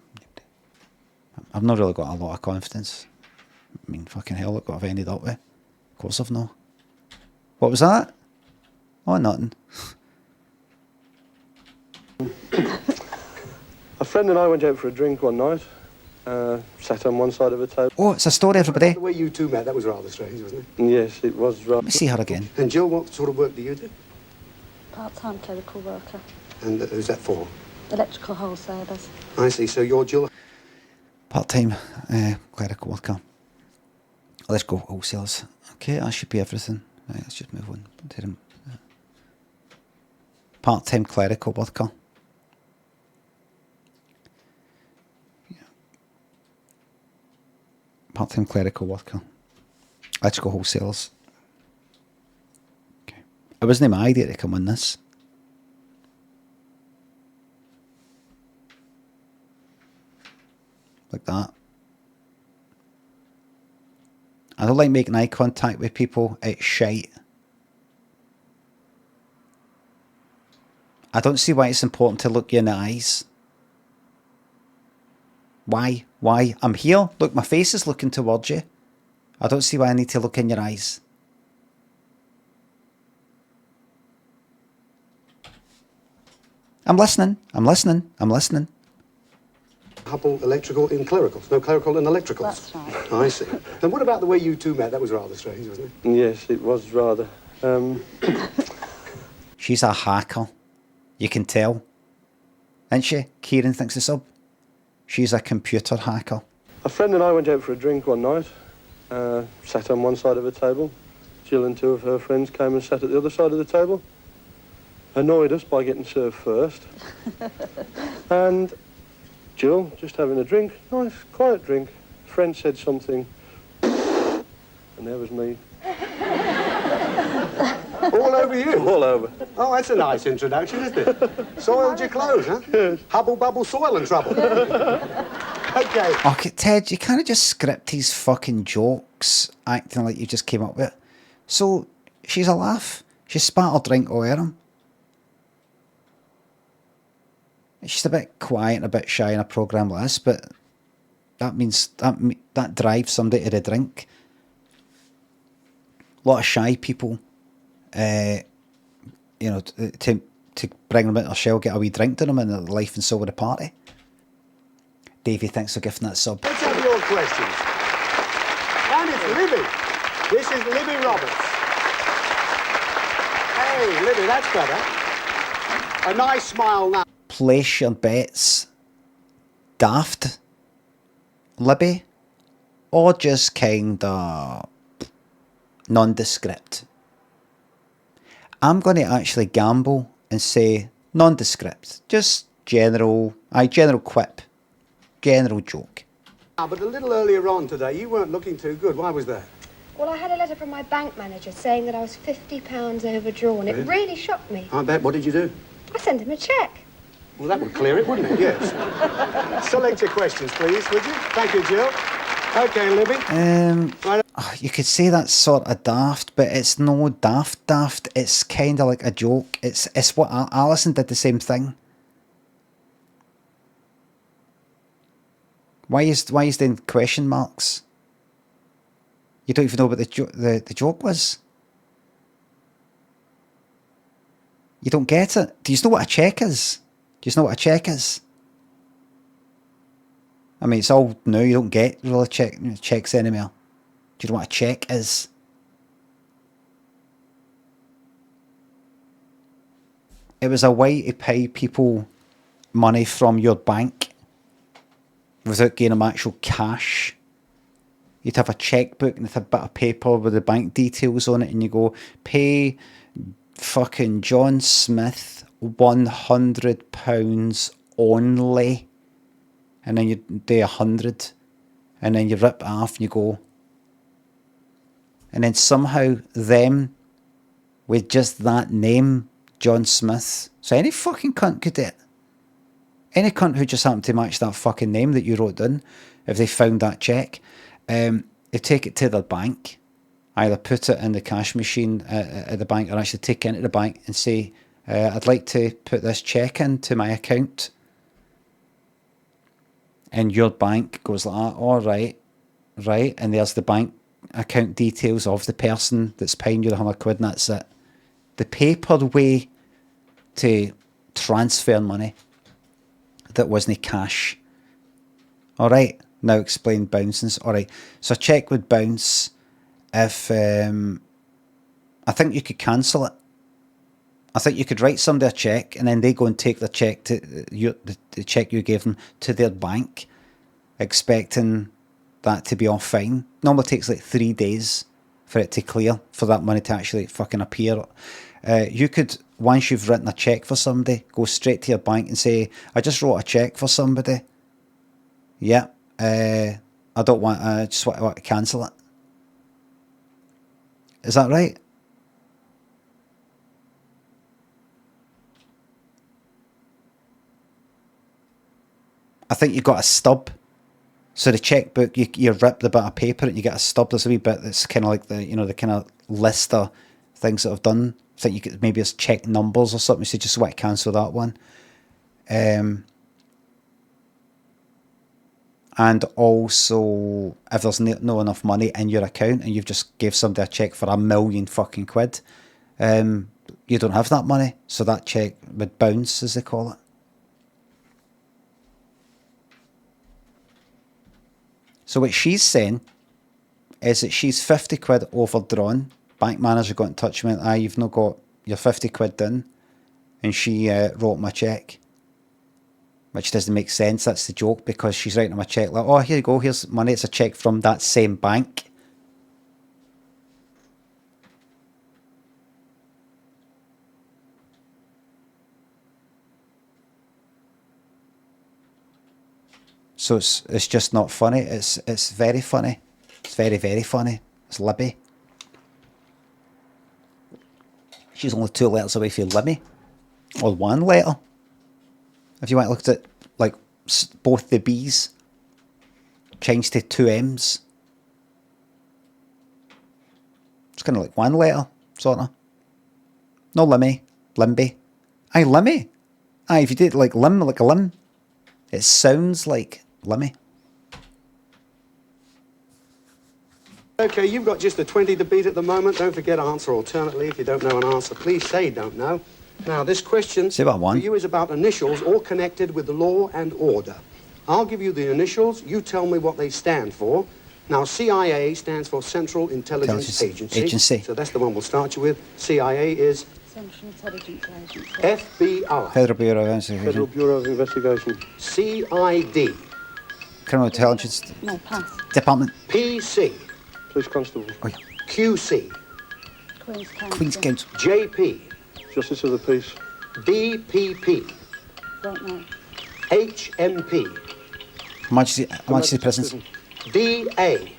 I've not really got a lot of confidence. I mean, fucking hell, look what I've ended up with. Of course I've not. What was that? Oh, nothing. A friend and I went out for a drink one night. Sat on one side of a table. Oh, it's a story, everybody. The way you two met, that was rather strange, wasn't it? Yes, it was rather. Let me see her again. And Jill, what sort of work do you do? Part-time clerical worker. And who's that for? Electrical wholesalers. I see. So you're Jill. Part-time clerical worker. Let's go wholesalers. Okay, that should be everything. Right, let's just move on. Part-time clerical worker. Part-time clerical worker. Electrical wholesalers. Okay. It wasn't my idea to come on this. Like that. I don't like making eye contact with people. It's shite. I don't see why it's important to look you in the eyes. Why? Why? I'm here. Look, my face is looking towards you. I don't see why I need to look in your eyes. I'm listening. I'm listening. I'm listening. Couple electrical in clericals. No clerical in electricals. That's right. I see. And what about the way you two met? That was rather strange, wasn't it? Yes, it was rather. She's a hacker. You can tell. Isn't she? Kieran thinks the sub. She's a computer hacker. A friend and I went out for a drink one night. Sat on one side of a table. Jill and two of her friends came and sat at the other side of the table. Annoyed us by getting served first. And Jill, just having a drink, nice, quiet drink. Friend said something, and there was me. All over you? All over. Oh, that's a nice introduction, isn't it? Soiled your clothes, huh? Yes. Hubble, bubble, soil and trouble. Okay. Okay, Ted, you can't just script these fucking jokes acting like you just came up with it. So, she's a laugh. She spat her drink over him. She's a bit quiet and a bit shy in a programme like this, but that means that drives somebody to the drink. A lot of shy people, you know, to bring them into their shell, get a wee drink to them, and their life and soul of the party. Davey, thanks for gifting that sub. Let's have your questions. And it's Libby. This is Libby Roberts. Hey, Libby, that's better. A nice smile now. Place your bets. Daft. Libby. Or just kinda nondescript. I'm going to actually gamble and say nondescript. Just general quip. General joke. But a little earlier on today, you weren't looking too good. Why was that? Well, I had a letter from my bank manager saying that I was £50 overdrawn. It really shocked me. I bet. What did you do? I sent him a cheque. Well, that would clear it, wouldn't it? Yes. Select your questions, please, would you? Thank you, Jill. Okay, Libby. You could say that's sort of daft, but it's no daft. It's kind of like a joke. It's what Alison did the same thing. Why is there question marks? You don't even know what the joke was. You don't get it. Do you know what a check is? Do you know what a check is? I mean, it's all new. You don't get really checks anymore. Do you know what a check is? It was a way to pay people money from your bank without getting them actual cash. You'd have a checkbook and it's a bit of paper with the bank details on it, and you go, pay fucking John Smith £100 only, and then you do 100, and then you rip it off and you go, and then somehow them with just that name, John Smith, so any fucking cunt could do it. Any cunt who just happened to match that fucking name that you wrote down, if they found that check, they take it to their bank, either put it in the cash machine at the bank, or actually take it into the bank and say, I'd like to put this check into my account. And your bank goes like that, all right, and there's the bank account details of the person that's paying you the £100, and that's it. The paper way to transfer money that wasn't cash. All right, now explain bouncings. All right, so a check would bounce if I think you could cancel it. I think you could write somebody a check and then they go and take the check to the check you gave them to their bank, expecting that to be all fine. Normally takes like 3 days for it to clear, for that money to actually fucking appear. You could, once you've written a cheque for somebody, go straight to your bank and say, I just wrote a cheque for somebody. Yeah, I don't want, I just want to cancel it. Is that right? I think you got a stub. So the checkbook, you rip the bit of paper and you get a stub. There's a wee bit that's kind of like the, you know, the kind of list of things that I've done. I think you could maybe it's check numbers or something. So just want to cancel that one. And also, if there's no enough money in your account and you've just gave somebody a check for £1 million fucking quid, you don't have that money. So that check would bounce, as they call it. So what she's saying is that she's 50 quid overdrawn. Bank manager got in touch with me, you've not got your 50 quid in. And she wrote my cheque. Which doesn't make sense, that's the joke, because she's writing him a cheque like, oh, here you go, here's money, it's a cheque from that same bank. So it's just not funny. It's very funny. It's very, very funny. It's Libby. She's only 2 letters away from Limmy. Or 1 letter. If you want to look at it, like both the B's changed to 2 M's. It's kind of like 1 letter, sort of. No Limmy. Limby. Aye, Limmy. Aye, if you did like limb, like a limb, it sounds like Limmy. Okay, you've got just a 20 to beat at the moment. Don't forget to answer alternately. If you don't know an answer, please say don't know. Now, this question for you is about initials all connected with the law and order. I'll give you the initials. You tell me what they stand for. Now, CIA stands for Central Intelligence Agency. So that's the one we'll start you with. CIA is Central Intelligence Agency. FBI. Federal Bureau of Investigation. Federal Bureau of Investigation. CID. Criminal Intelligence No, pass. Department. PC. Police Constable. Oh, yeah. QC. Queen's Counsel. Queen's Counsel. JP. Justice of the Peace. DPP. Don't know. HMP. Majesty Prisons. DA.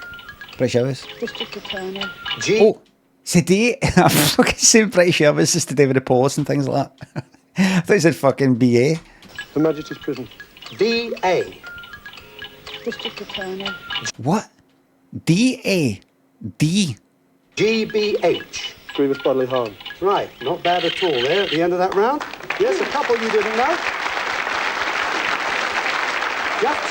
British Airways. District Attorney. G. Oh, it's a D. I'm fucking saying British Airways just to do with the police and things like that. I thought you said fucking BA. Her Majesty's Prison. DA. District Attorney. What? DA. D. GBH. Grievous bodily harm. Right, not bad at all there at the end of that round. Yes, a couple you didn't know. Just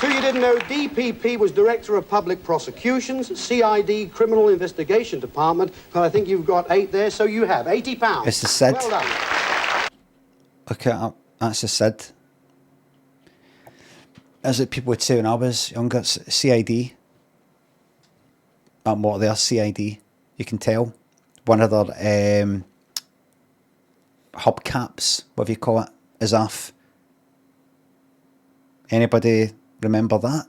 2. 2 you didn't know. DPP was Director of Public Prosecutions. CID, Criminal Investigation Department. Well, I think you've got 8 there, so you have £80. It's the SID. Well done. Okay, that's the SID. As it people would say when I was younger, it's CID. What they are, CID. You can tell. One of their hubcaps, whatever you call it, is off. Anybody remember that?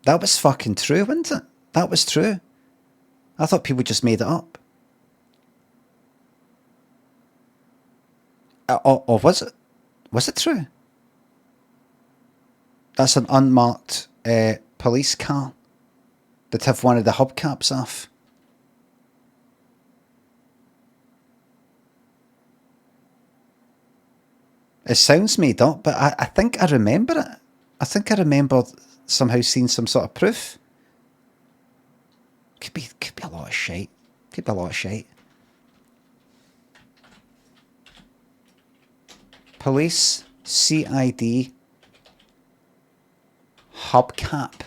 That was fucking true, wasn't it? That was true. I thought people just made it up. Or was it? Was it true? That's an unmarked police car that have one of the hubcaps off. It sounds made up, but I think I remember it. I think I remember somehow seeing some sort of proof. Could be a lot of shite. Could be a lot of shite. Police, CID, hubcap.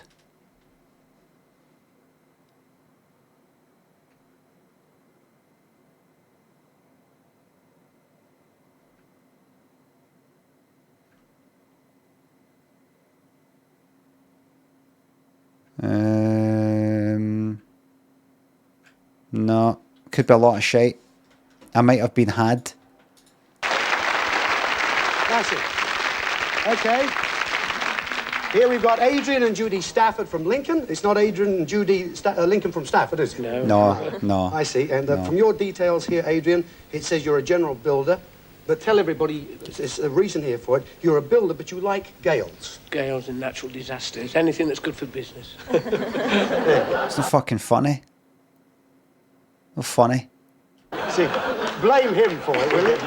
No, could be a lot of shite. I might have been had. That's it. Okay. Here we've got Adrian and Judy Stafford from Lincoln. It's not Adrian and Judy Lincoln from Stafford, is it? No. I see. And No. from your details here, Adrian, it says you're a general builder. But tell everybody, there's a reason here for it. You're a builder, but you like gales. Gales and natural disasters. Anything that's good for business. It's not fucking funny. Not funny. See, blame him for it, will you?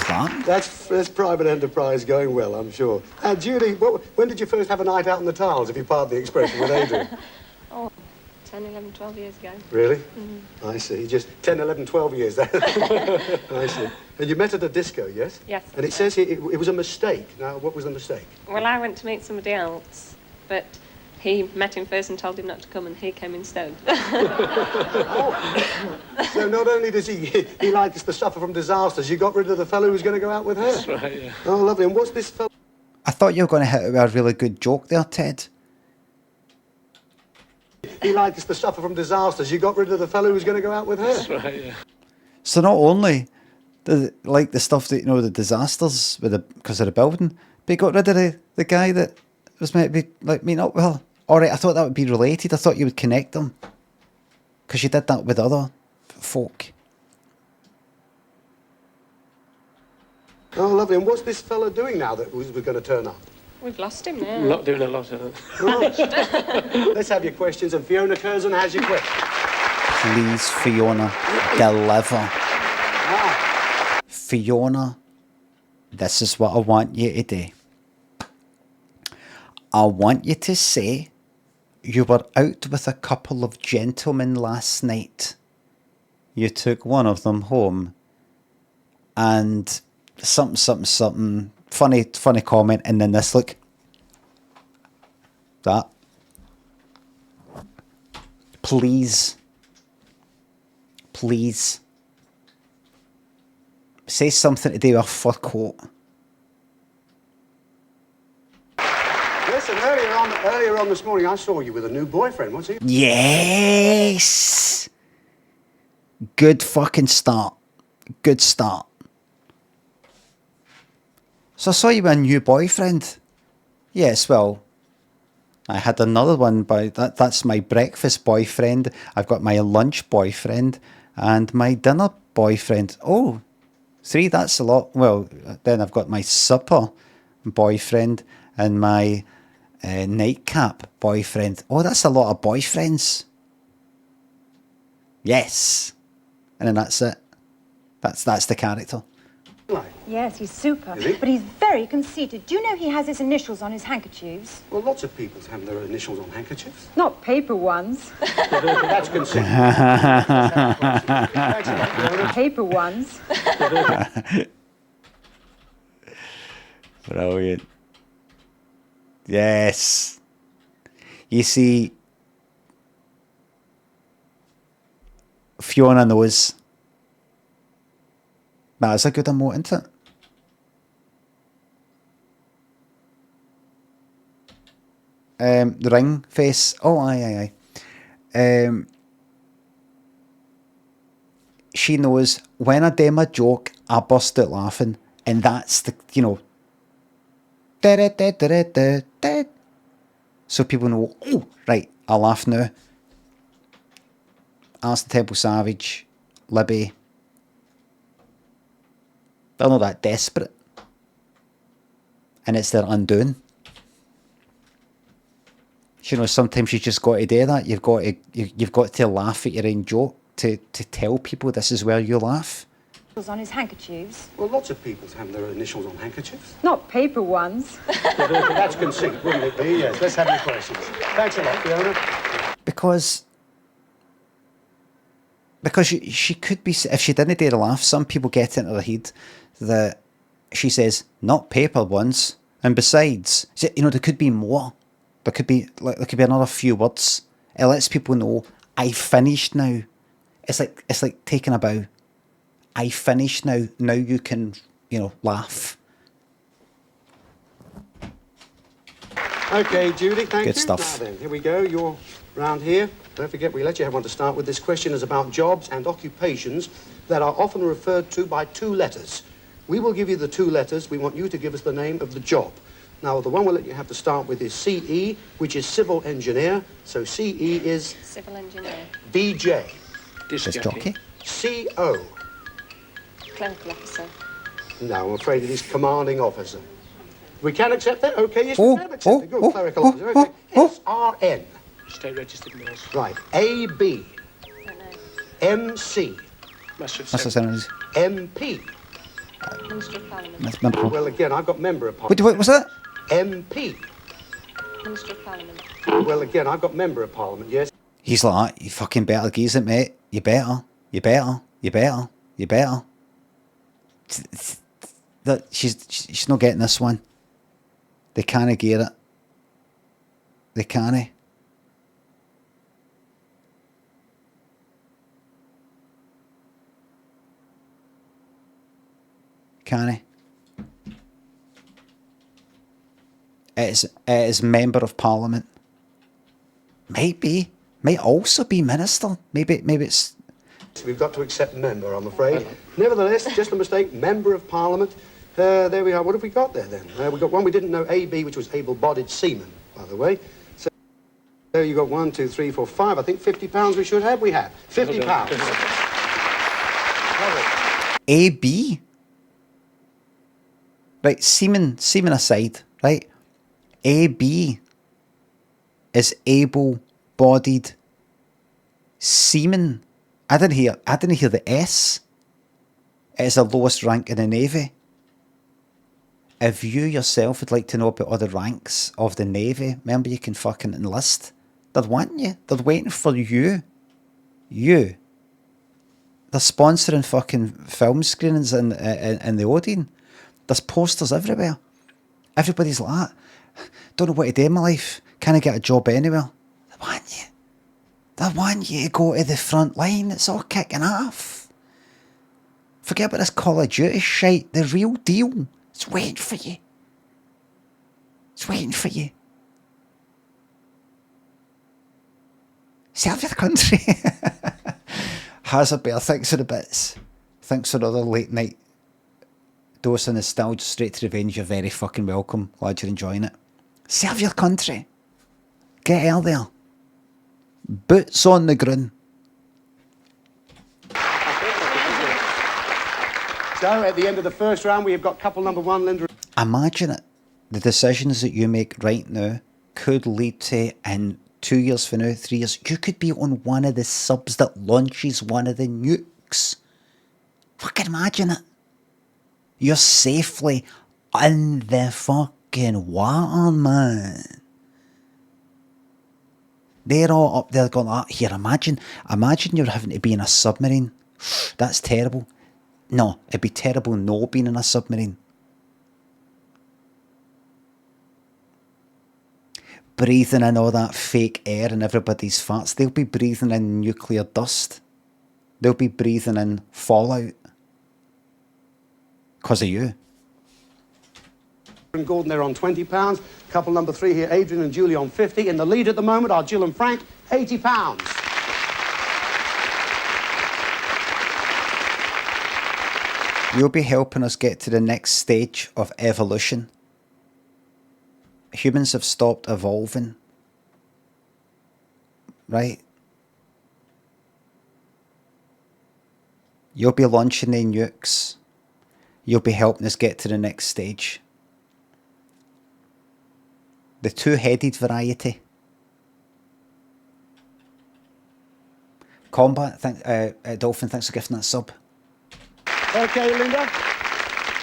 Can't. That's private enterprise going well, I'm sure. Judy, when did you first have a night out on the tiles, if you pardon the expression, with Adrian? 10, 11, 12 years ago. Really? I see. Just 10, 11, 12 years then. I see. And you met at a disco, yes? Yes. And it says here it was a mistake. Now, what was the mistake? Well, I went to meet somebody else, but he met him first and told him not to come, and he came instead. So not only does he like us to suffer from disasters, you got rid of the fellow who was going to go out with her? That's right, yeah. Oh, lovely. And what's this fellow? I thought you were going to hit it with a really good joke there, Ted. He liked us to suffer from disasters. You got rid of the fellow who was going to go out with her? That's right, yeah. So not only like the stuff that, you know, the disasters with because of the building, but you got rid of the guy that was meant to be like meeting up with her. Alright, I thought that would be related. I thought you would connect them. Because you did that with other folk. Oh, lovely. And what's this fella doing now that was going to turn up? We've lost him now. Not doing a lot of it. Right. Let's have your questions, and Fiona Curzon has your question. Please, Fiona, deliver. Fiona, this is what I want you to do. I want you to say you were out with a couple of gentlemen last night. You took one of them home, and something, funny comment, and then this look. That. Please. Say something to do with a fur coat. Listen, earlier on this morning, I saw you with a new boyfriend. What's he? Yes! Good fucking start. Good start. So I saw you with a new boyfriend. Yes, well, I had another one, that's my breakfast boyfriend. I've got my lunch boyfriend and my dinner boyfriend. Oh, 3, that's a lot. Well, then I've got my supper boyfriend and my nightcap boyfriend. Oh, that's a lot of boyfriends. Yes. And then that's it. That's the character. Yes, he's super. Is he? But he's very conceited. Do you know he has his initials on his handkerchiefs? Well, lots of people have their initials on handkerchiefs. Not paper ones. That's conceited. Paper ones. Brilliant. Yes. You see, Fiona knows. That's a good emote, isn't it? The ring face. Oh, aye. She knows when I do my joke, I bust out laughing, and that's the, you know. So people know, oh, right, I'll laugh now. Alison Temple Savage, Libby. They're not that desperate. And it's their undoing. You know, sometimes you just got to do that. You've got to laugh at your own joke to tell people this is where you laugh. On his handkerchiefs. Well, lots of people have their initials on handkerchiefs. Not paper ones. That's conceit, wouldn't it be? Yes, let's have your questions. Thanks a lot, Fiona. Because she could be, if she didn't dare to laugh, some people get into their head that she says, not paper ones. And besides, you know, there could be more. There could be another few words. It lets people know, I finished now. It's like taking a bow. I finished now. Now you can, you know, laugh. Okay, Judy, thank you. Good stuff. Now then, here we go. You're round here. Don't forget, we let you have one to start with. This question is about jobs and occupations that are often referred to by 2 letters. We will give you the 2 letters. We want you to give us the name of the job. Now, the one we'll let you have to start with is CE, which is civil engineer. So CE is Civil engineer. BJ. Disc jockey. CO. Clinical officer. No, I'm afraid it is commanding officer. We can accept that? Okay, yes, we can accept it. Good, clerical officer. Okay. SRN. State registered nurse. Right. AB. MC. Master of Ceremonies. MP. Minister of Parliament. That's member. Well, again, I've got member of Wait, Parliament. what's that? MP. Minister of Parliament. Well, again, I've got member of Parliament, yes. He's like, you fucking better geese it, mate. You better. You better. You better. You better. That she's not getting this one. They can't get it. They can't. Can he? It is member of Parliament. Maybe. Might also be minister. Maybe it's... We've got to accept member, I'm afraid. Nevertheless, just a mistake, member of Parliament. There we are. What have we got there, then? We've got one we didn't know, AB, which was able-bodied seaman, by the way. So there you got 1, 2, 3, 4, 5. I think £50 we should have. We have. £50. AB? Right, seaman aside, right? AB is able-bodied seaman. I didn't hear the S. It is the lowest rank in the Navy. If you yourself would like to know about other ranks of the Navy, remember you can fucking enlist. They're wanting you. They're waiting for you. You. They're sponsoring fucking film screenings in the Odeon. There's posters everywhere. Everybody's like that. Don't know what to do in my life. Can I get a job anywhere? They want you. They want you to go to the front line. It's all kicking off. Forget about this Call of Duty shite. The real deal. It's waiting for you. It's waiting for you. Serve your country. Hazard thanks for the bits. Thanks for another late night dose of nostalgia straight to revenge. You're very fucking welcome. Glad you're enjoying it. Serve your country. Get out there. Boots on the ground. So, at the end of the first round, we have got couple number 1, Linda. Imagine it. The decisions that you make right now could lead to, in 2 years from now, 3 years, you could be on one of the subs that launches one of the nukes. Fucking imagine it. You're safely in the fucking water, man. They're all up there going, oh, here, imagine you're having to be in a submarine. That's terrible. No, it'd be terrible not being in a submarine. Breathing in all that fake air and everybody's farts. They'll be breathing in nuclear dust. They'll be breathing in fallout. Because of you. And Gordon, they're on £20. Couple number 3 here, Adrian and Julie on 50. In the lead at the moment are Jill and Frank, £80. You'll be helping us get to the next stage of evolution. Humans have stopped evolving. Right? You'll be launching the nukes. You'll be helping us get to the next stage. The two-headed variety. Combat, Dolphin, thanks for gifting that sub. Okay, Linda.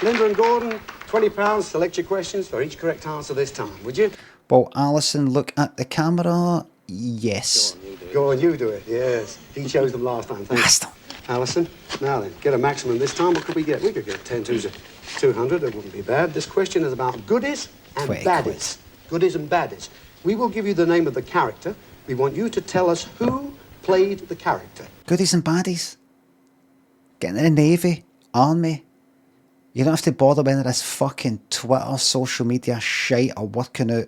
Linda and Gordon, £20. Select your questions for each correct answer this time, would you? Well, Alison, look at the camera. Yes. Go on, you do it. Yes. He chose them last time. Thanks. Alison, now then, get a maximum this time. What could we get? We could get 10 twos of 200. It wouldn't be bad. This question is about goodies and baddies. Goodies and baddies. We will give you the name of the character. We want you to tell us who played the character. Goodies and baddies. Getting in the Navy, Army. You don't have to bother with this fucking Twitter, social media shite or working out.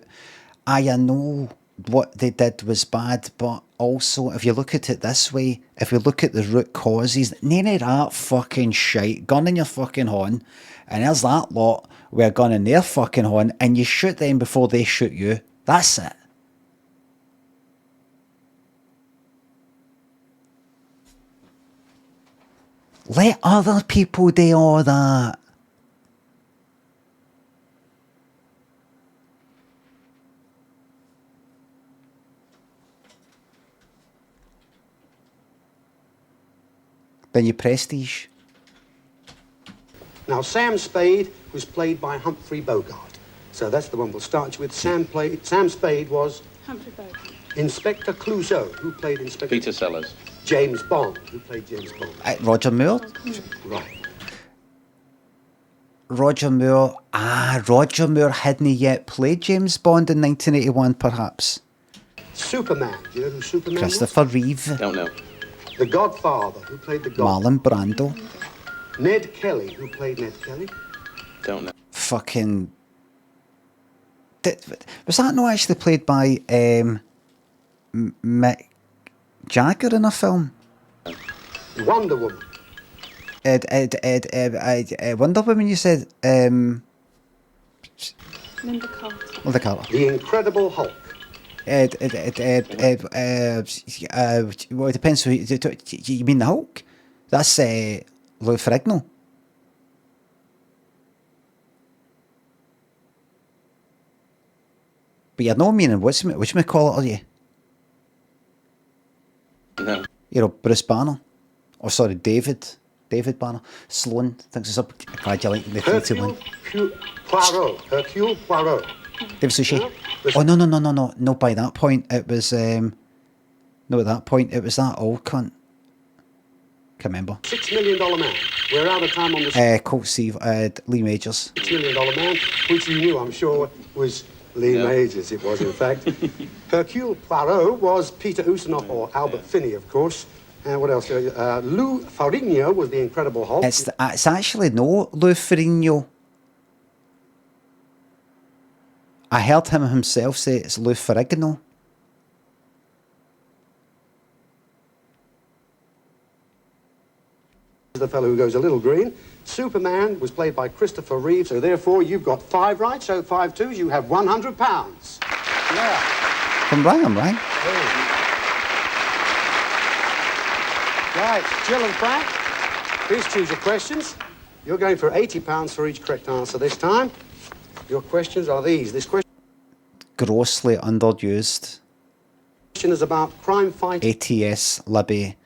I know what they did was bad, but also, if you look at it this way, if we look at the root causes, none of that fucking shite, gun in your fucking horn, and there's that lot with a gun in their fucking horn, and you shoot them before they shoot you. That's it. Let other people do all that. Then you prestige. Now, Sam Spade was played by Humphrey Bogart. So that's the one we'll start with. Sam Spade was Humphrey Bogart. Inspector Clouseau, who played Inspector... Peter Sellers. James Bond, who played James Bond. Roger Moore. Right. Roger Moore. Roger Moore hadn't yet played James Bond in 1981, perhaps. Superman. Do you know who Superman Christopher Reeve. Don't know. The Godfather, who played the Godfather. Marlon Brando. Ned Kelly, who played Ned Kelly. Don't know. Fucking... Was that not actually played by Mick Jagger in a film? Wonder Woman. Wonder Woman, you said? Linda Carter. Linda Carter. The Incredible Hulk. Well, it depends who you mean. The Hulk? That's Lou Ferrigno. But you're not meaning which may call it, are you? No. You're Bruce Banner. Oh, sorry, David Banner. Sloan thinks it's up. Glad you like the 3-2-1. Hercule Poirot. David Suchet. Oh, no. No, by that point, it was... no, at that point, it was that old cunt. Can't remember. $6 Million Man. We're out of time on the... Colt Steve, Lee Majors. $6 Million Man, which you knew, I'm sure, was Lee Majors, it was, in fact. Hercule Poirot was Peter Ustinov, or Albert Finney, of course. And what else? Lou Ferrigno was the Incredible Hulk. It's actually no Lou Ferrigno. I heard him himself say it's Lou Ferrigno. The fellow who goes a little green. Superman was played by Christopher Reeve, so therefore you've got 5 right, so 5 twos, you have £100. Yeah. I'm right. Right, Jill and Frank, please choose your questions. You're going for £80 for each correct answer this time. Your questions are these. This question Grossly underused. is about crime fighters ATS, Libby,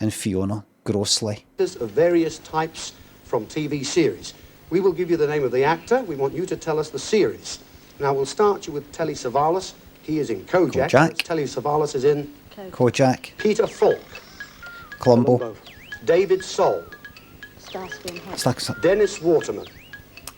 and Fiona. Grossly. of various types from TV series. We will give you the name of the actor. We want you to tell us the series. Now, we'll start you with Telly Savalas. He is in Kojak. Telly Savalas is in... Kojak. Peter Falk. Columbo. David Soul. Dennis Waterman.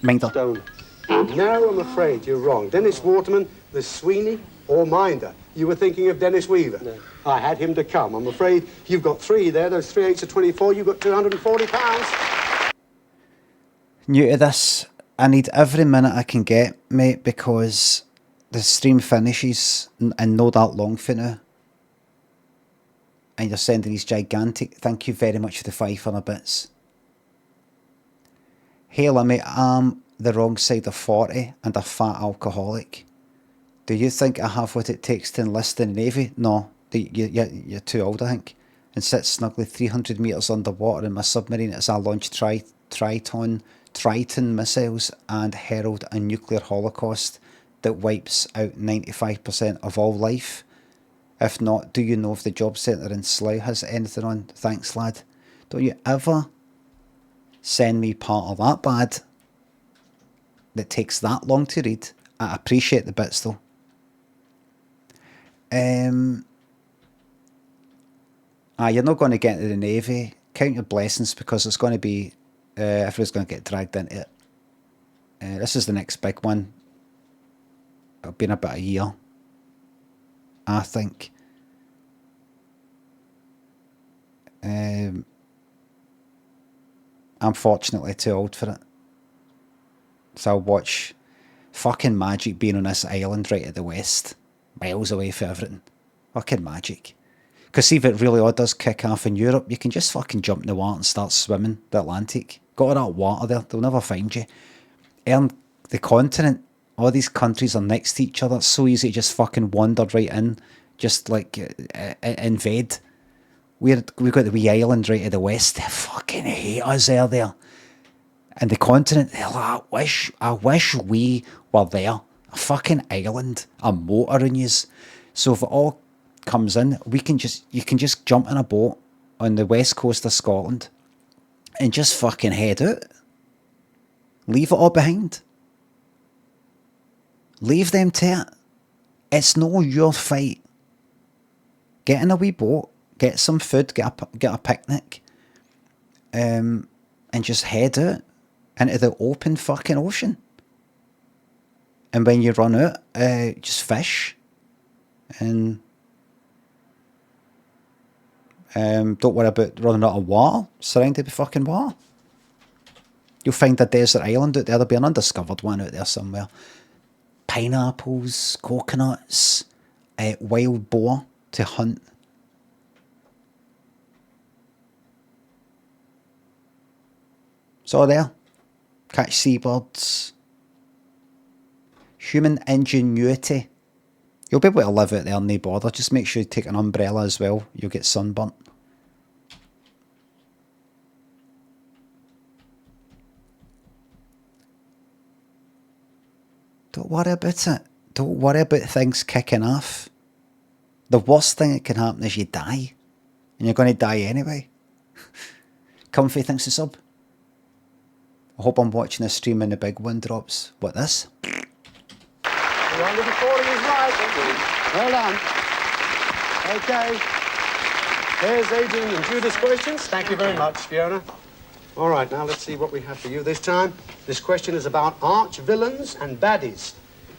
Minder. Stone. No, I'm afraid you're wrong. Dennis Waterman, the Sweeney, or Minder. You were thinking of Dennis Weaver. No. I had him to come. I'm afraid you've got 3 there. Those 3 8s are 24. You've got £240. New to this, I need every minute I can get, mate, because the stream finishes and not that long for now. And you're sending these gigantic... Thank you very much for the £5 bits. Hey, Limmy, I'm the wrong side of 40 and a fat alcoholic. Do you think I have what it takes to enlist in the Navy? No, you're too old, I think. And sit snugly 300 metres underwater in my submarine as I launch Triton missiles and herald a nuclear holocaust that wipes out 95% of all life. If not, do you know if the job centre in Slough has anything on? Thanks, lad. Don't you ever send me part of that bad that takes that long to read. I appreciate the bits though. You're not going to get into the Navy. Count your blessings, because it's going to be everyone's going to get dragged into it. This is the next big one. It'll be in about a year, I think. I'm fortunately too old for it. So I'll watch fucking magic being on this island right at the west. Miles away from everything. Fucking magic. Because see, if it really all does kick off in Europe, you can just fucking jump in the water and start swimming the Atlantic. Got all that water there, they'll never find you. And the continent, all these countries are next to each other. It's so easy to just fucking wander right in, just like invade. We've got the wee island right to the west. They fucking hate us there. And the continent, they're like, I wish we were there. A fucking island, a motor in yous. So if it all comes in, you can just jump in a boat on the west coast of Scotland and just fucking head out. Leave it all behind. Leave them to it. It's no your fight. Get in a wee boat, get some food, get a picnic, and just head out into the open fucking ocean. And when you run out, just fish. And don't worry about running out of water, surrounded by fucking water. You'll find a desert island out there. There'll be an undiscovered one out there somewhere. Pineapples, coconuts, wild boar to hunt. It's all there. Catch seabirds. Human ingenuity. You'll be able to live out there and no bother. Just make sure you take an umbrella as well. You'll get sunburnt. Don't worry about it. Don't worry about things kicking off. The worst thing that can happen is you die. And you're going to die anyway. Comfy thinks to sub. I hope I'm watching a stream and the big one drops. What, this? The 140 is right. Well done. Okay. Here's Adrian and Judith's questions. Thank you very much, Fiona. All right, now let's see what we have for you this time. This question is about arch villains and baddies.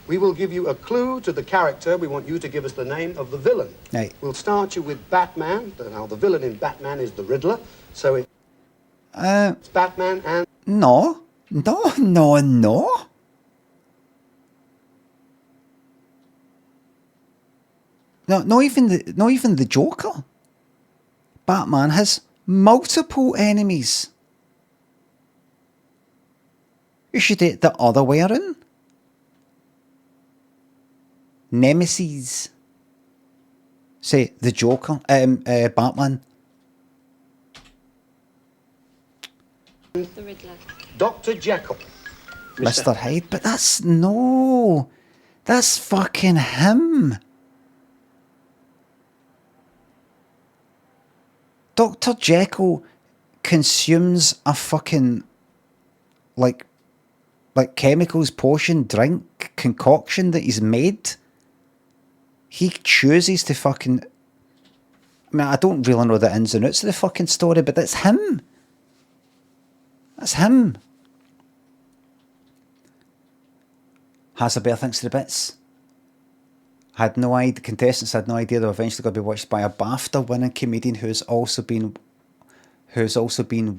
We will give you a clue to the character. We want you to give us the name of the villain. Right. We'll start you with Batman. Now, the villain in Batman is the Riddler. So it's Batman and... No. No. Not even the Joker. Batman has multiple enemies. You should do it the other way around. Nemesis. Say the Joker. Batman. The Riddler. Dr. Jekyll. Mr. Hyde. But that's fucking him. Dr. Jekyll consumes a fucking like chemicals, potion, drink, concoction that he's made. He chooses to fucking... I mean, I don't really know the ins and outs of the fucking story, but that's him. That's him. Hasabear thinks to the bits. Had no idea, the contestants had no idea they were eventually going to be watched by a BAFTA-winning comedian who's also been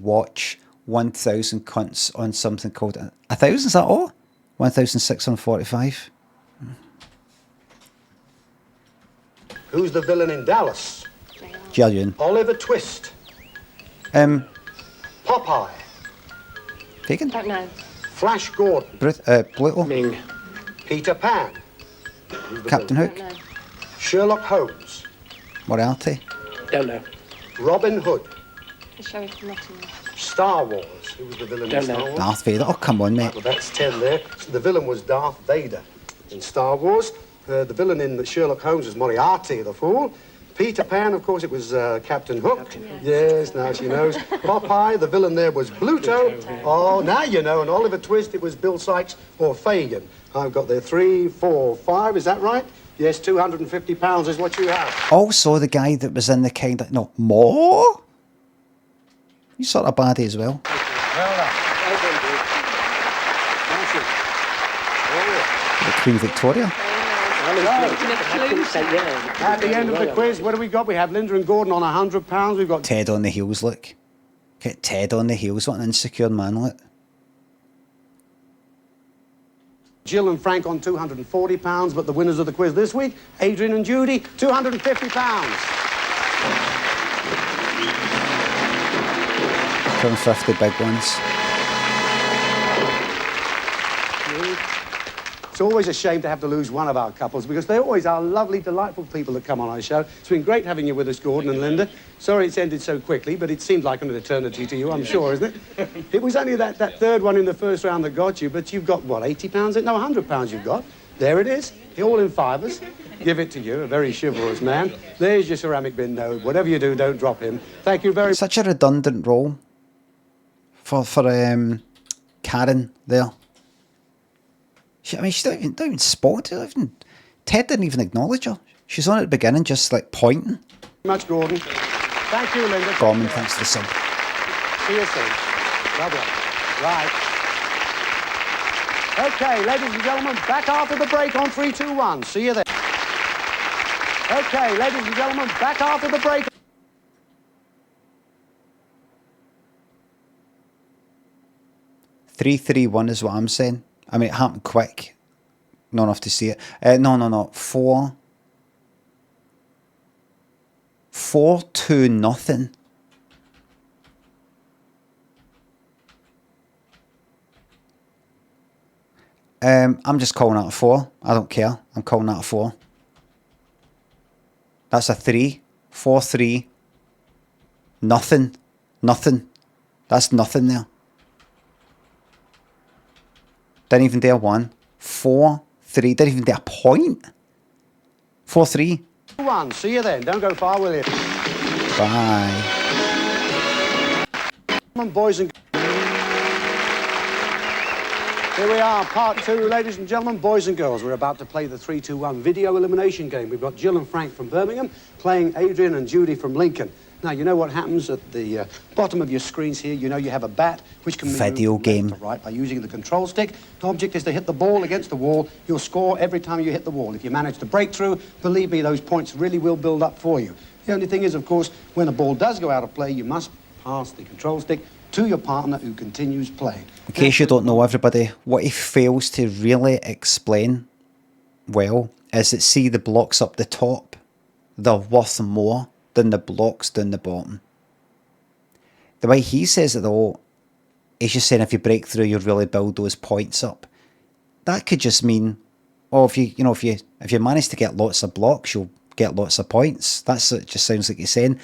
watched 1,000 cunts on something called 1,000. Is that all? 1,645. Who's the villain in Dallas? Jillian. Oliver Twist. Popeye. Taken? Don't know. Flash Gordon. Pluto. Ming. Peter Pan. Captain Hook. Sherlock Holmes. Moriarty. Don't know. Robin Hood. The Sheriff of Nottingham. Star Wars. Who was the villain in Star Wars? Darth Vader. Oh, come on, mate. Well, that's 10 there. So the villain was Darth Vader in Star Wars. The villain in Sherlock Holmes was Moriarty, the fool. Peter Pan, of course, it was Captain Hook. Yes, now she knows. Popeye, the villain there was Pluto. Oh, now you know. And Oliver Twist, it was Bill Sykes or Fagin. I've got there 3, 4, 5. Is that right? Yes, £250 is what you have. Also, the guy that was in the kind of... No, more? He's sort of baddie as well. Well done. The Queen Victoria. At the end of the quiz, what do we got? We have Linda and Gordon on £100. We've got Ted on the heels, look. Get Ted on the heels. What an insecure man, look. Jill and Frank on £240, but the winners of the quiz this week, Adrian and Judy, £250. £250 big ones. It's always a shame to have to lose one of our couples because they always are lovely, delightful people that come on our show. It's been great having you with us, Gordon and Linda. Sorry it's ended so quickly, but it seemed like an eternity to you, I'm sure, isn't it? It was only that third one in the first round that got you, but you've got, what, £80? No, £100 you've got. There it is, all in fivers. Give it to you, a very chivalrous man. There's your ceramic bin node. Whatever you do, don't drop him. Thank you very much. Such a redundant role for Karen there. I mean, she don't even spot it. Ted didn't even acknowledge her. She's on at the beginning, just like pointing. Much, Gordon. Thank you, Linda. Gorman, thanks to the sub. See you soon. Well done. Right. Okay, ladies and gentlemen, back after the break on 3, 2, 1. See you there. Okay, ladies and gentlemen, back after the break. Three, 3, 1 is what I'm saying. I mean, it happened quick. Not enough to see it. No. 4. 4-2-0. I'm just calling out a 4. I don't care. I'm calling out a 4. That's a 3. 4-3. Nothing. That's nothing there. Didn't even do a 1. 4-3. Didn't even do a point. 4-3. 1. See you then. Don't go far, will you? Bye. Come on, boys and here we are, part 2, ladies and gentlemen, boys and girls. We're about to play the 3, 2, 1 video elimination game. We've got Jill and Frank from Birmingham playing Adrian and Judy from Lincoln. Now, you know what happens at the bottom of your screens here. You know you have a bat, which can be video game left to right by using the control stick. The object is to hit the ball against the wall. You'll score every time you hit the wall. If you manage to break through, believe me, those points really will build up for you. The only thing is, of course, when a ball does go out of play, you must pass the control stick to your partner who continues playing. In case you don't know, everybody, what he fails to really explain well is that, see the blocks up the top, they're worth more than the blocks down the bottom. The way he says it though, he's just saying if you break through, you really build those points up. That could just mean, oh, if you manage to get lots of blocks, you'll get lots of points. That's it. Just sounds like he's saying.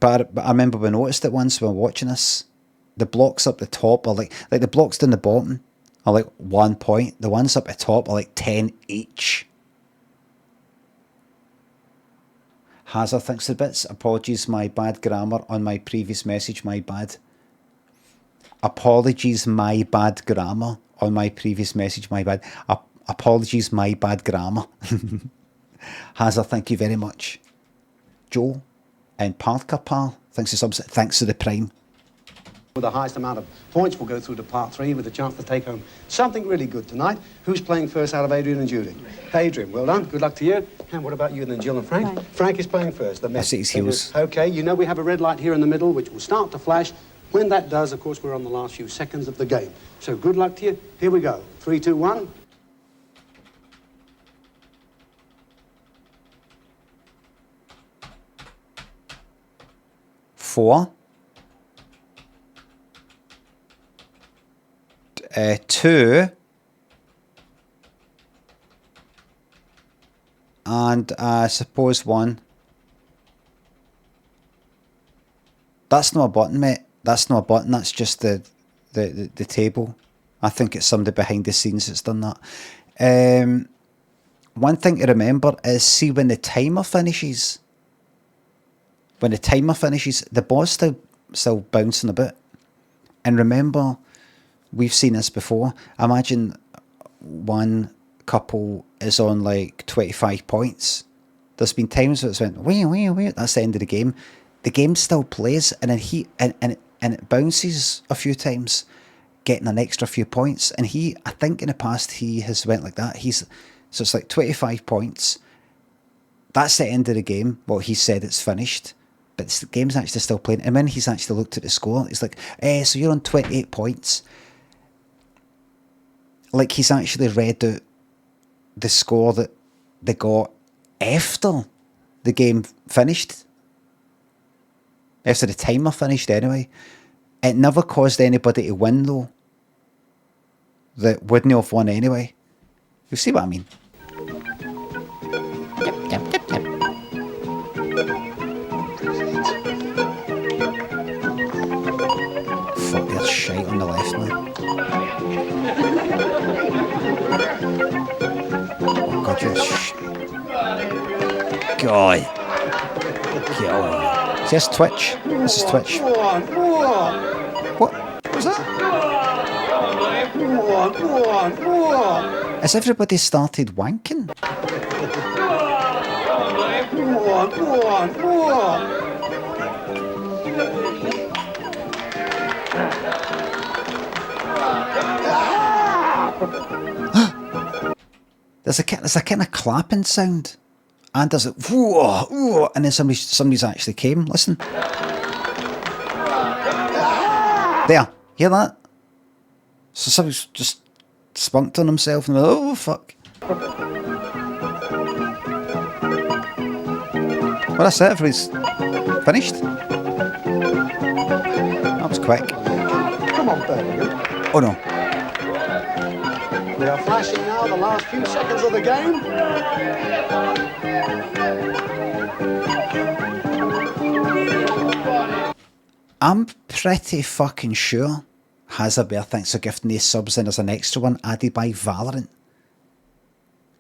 But I remember we noticed it once when we were watching this. The blocks up the top are like the blocks down the bottom are like 1 point. The ones up the top are like 10 each. Hazard thinks the bits. Apologies, my bad grammar on my previous message. My bad. Apologies, my bad grammar on my previous message. My bad. Apologies, my bad grammar. Hazard, thank you very much. Joe and Parker, thanks to the Prime. With the highest amount of points, we'll go through to part 3 with a chance to take home something really good tonight. Who's playing first out of Adrian and Judy? Adrian, well done. Good luck to you. And what about you and then Jill and Frank? Frank is playing first. I see his heels. Okay, you know we have a red light here in the middle, which will start to flash. When that does, of course, we're on the last few seconds of the game. So good luck to you. Here we go. 3, 2, 1. Four. 2. And I suppose 1. That's not a button, mate. That's not a button. That's just the table. I think it's somebody behind the scenes that's done that. One thing to remember is, see, when the timer finishes, the ball's still bouncing a bit. And remember, we've seen this before. Imagine one couple is on like 25 points. There's been times where it's went, wait, that's the end of the game. The game still plays, and then it bounces a few times, getting an extra few points. And I think in the past he has went like that. So it's like 25 points. That's the end of the game. Well, he said it's finished, but the game's actually still playing. And when he's actually looked at the score, it's like, so you're on 28 points. like he's actually read out the score that they got after the game finished. After the timer finished anyway. It never caused anybody to win though. That wouldn't have won anyway. You see what I mean? Fuck, there's shite on the left now. Oh god, you're God. God. Is this Twitch? This is Twitch. What was that? Has everybody started wanking? There's a kind of clapping sound, and there's a whoa, whoa, and then somebody's actually came. Listen, there, hear that? So somebody's just spunked on himself and oh fuck. Well, that's it. Everybody's finished. That was quick. Come on, Birmingham. Oh no. We are flashing now the last few seconds of the game. I'm pretty fucking sure CASABLANCA thinks they're gifting these subs in as an extra one added by Valorant.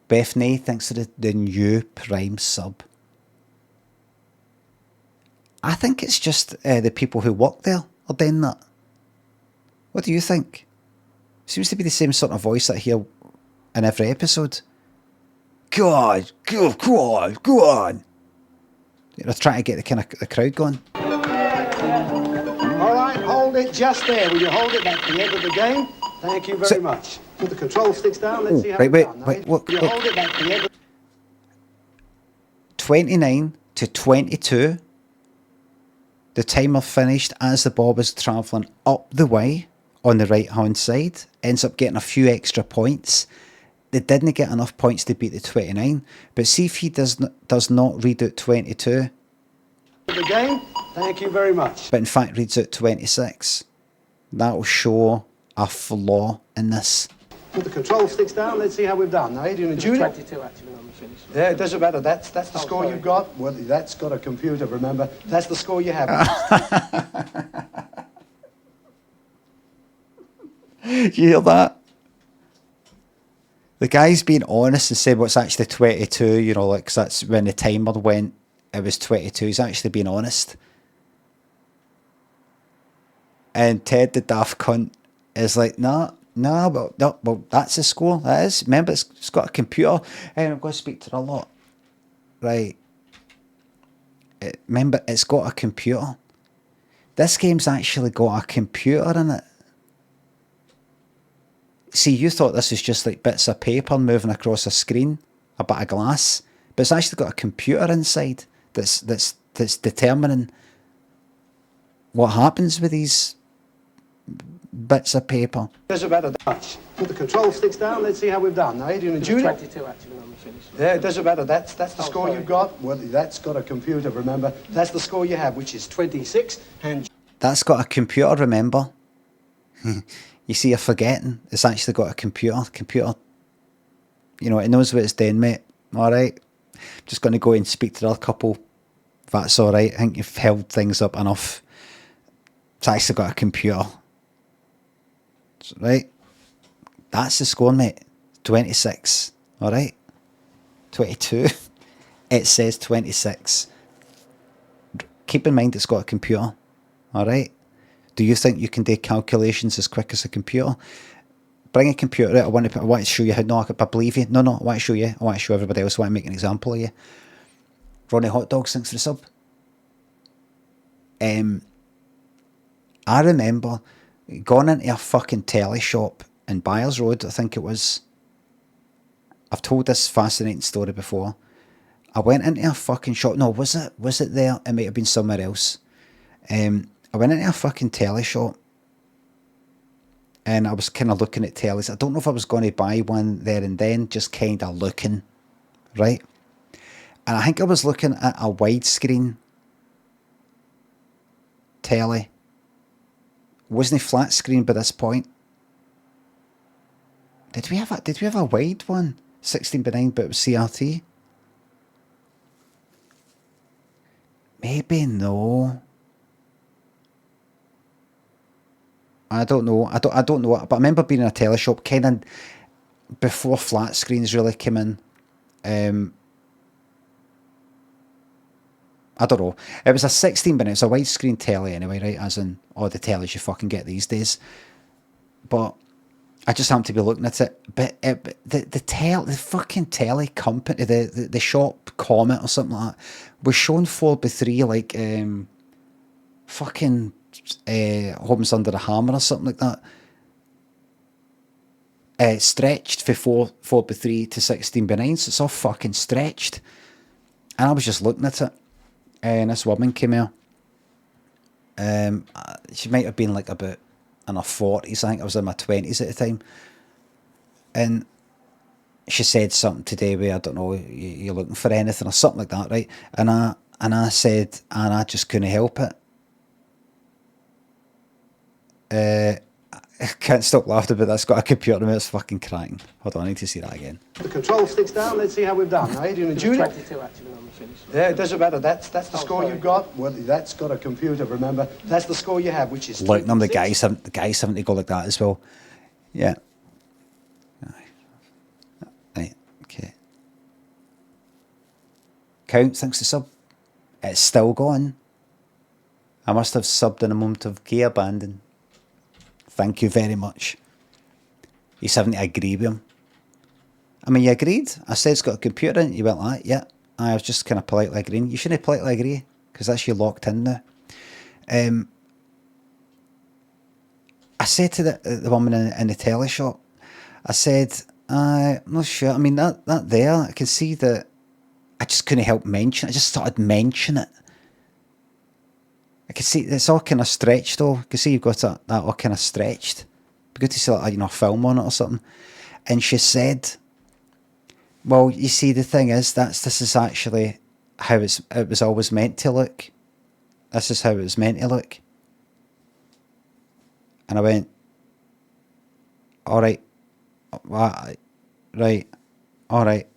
Bethany thinks they're the new Prime sub. I think it's just the people who work there are doing that. What do you think? Seems to be the same sort of voice that I hear in every episode. God, go on, go on. They're trying to get the crowd going. All right, hold it just there. Will you hold it at the end of the game? Thank you very much. Put the control sticks down. Let's see how wait, look. You hold it at the end. 29 to 22. The timer finished as the ball was travelling up the way on the right hand side. Ends up getting a few extra points. They didn't get enough points to beat the 29. But see if he does not read out 22. The game. Thank you very much. But in fact reads out 26. That will show a flaw in this. Put the control sticks down. Let's see how we've done. Now, Adrian and Judy. 22 actually when we finish. Yeah, it doesn't matter. That's the score you've got. Well, that's got a computer, remember. That's the score you have. You hear that? The guy's being honest and said what's actually 22, you know, like, 'cause that's when the timer went, it was 22. He's actually being honest. And Ted the daft cunt is like, no, well, that's the score. That is. Remember, it's got a computer. And I'm going to speak to it a lot. Right. Remember, it's got a computer. This game's actually got a computer in it. See, you thought this was just like bits of paper moving across a screen, a bit of glass, but it's actually got a computer inside that's determining what happens with these bits of paper. Doesn't matter that much. Put the control sticks down. Let's see how we've done. Now, Adrian and Judy. 22 actually when we finish. Yeah, it doesn't matter. That's the score you've got. Well, that's got a computer, remember. That's the score you have, which is 26. And That's got a computer, remember? You see, you're forgetting. It's actually got a computer. Computer, you know, it knows what it's doing, mate. All right. Just going to go and speak to the other couple. If that's all right. I think you've held things up enough. It's actually got a computer. Right. That's the score, mate. 26. All right. 22. It says 26. Keep in mind it's got a computer. All right. Do you think you can do calculations as quick as a computer? Bring a computer out. I want to show you how. No, I believe you. No, I want to show you. I want to show everybody else. I want to make an example of you. Ronnie Hot Dogs, thanks for the sub. I remember going into a fucking telly shop in Byers Road, I think it was. I've told this fascinating story before. I went into a fucking shop. No, was it there? It might have been somewhere else. I went into a fucking telly shop and I was kind of looking at tellies. I don't know if I was going to buy one there and then, just kind of looking, right? And I think I was looking at a widescreen telly. Wasn't it flat screen by this point? Did we have a wide one? 16:9, but it was CRT? Maybe no. I don't know. I don't know. But I remember being in a teleshop kind of before flat screens really came in. I don't know. It was a 16:9. It's a widescreen telly anyway, right? As in all the tellies you fucking get these days. But I just happened to be looking at it. But the fucking telly company, the shop Comet or something like that, was showing 4:3 like fucking Homes Under the Hammer or something like that. Stretched for 4:3 to 16:9, so it's all fucking stretched. And I was just looking at it, and this woman came here. She might have been like about in her 40s. I think I was in my 20s at the time. And she said something today where, I don't know, you're looking for anything or something like that, right? And I said, and I just couldn't help it. I can't stop laughing about this. Got a computer and it's fucking crying. Hold on, I need to see that again. The control sticks down. Let's see how we've done. Now, Adrian and Judy. 22 actually when we finish. Yeah, it doesn't matter. That's the score you've got. Well, that's got a computer. Remember, that's the score you have, which is. Look, the guys having to go like that as well. Yeah. Right. Okay. Count. Thanks to sub. It's still going. I must have subbed in a moment of gay abandon. Thank you very much. He's having to agree with him. I mean, you agreed. I said it's got a computer in it. You went like that. Yeah. I was just kind of politely agreeing. You shouldn't politely agree, because that's you locked in now. I said to the woman in the telly shop, I said, I'm not sure. I mean, that there, I can see that. I just couldn't help mention it. I just started mentioning it. I can see it's all kind of stretched though. I can see you've got that all kind of stretched. Be good to see like, a film on it or something. And she said, well, you see, the thing is, this is actually how it was always meant to look. This is how it was meant to look. And I went, all right, right, all right.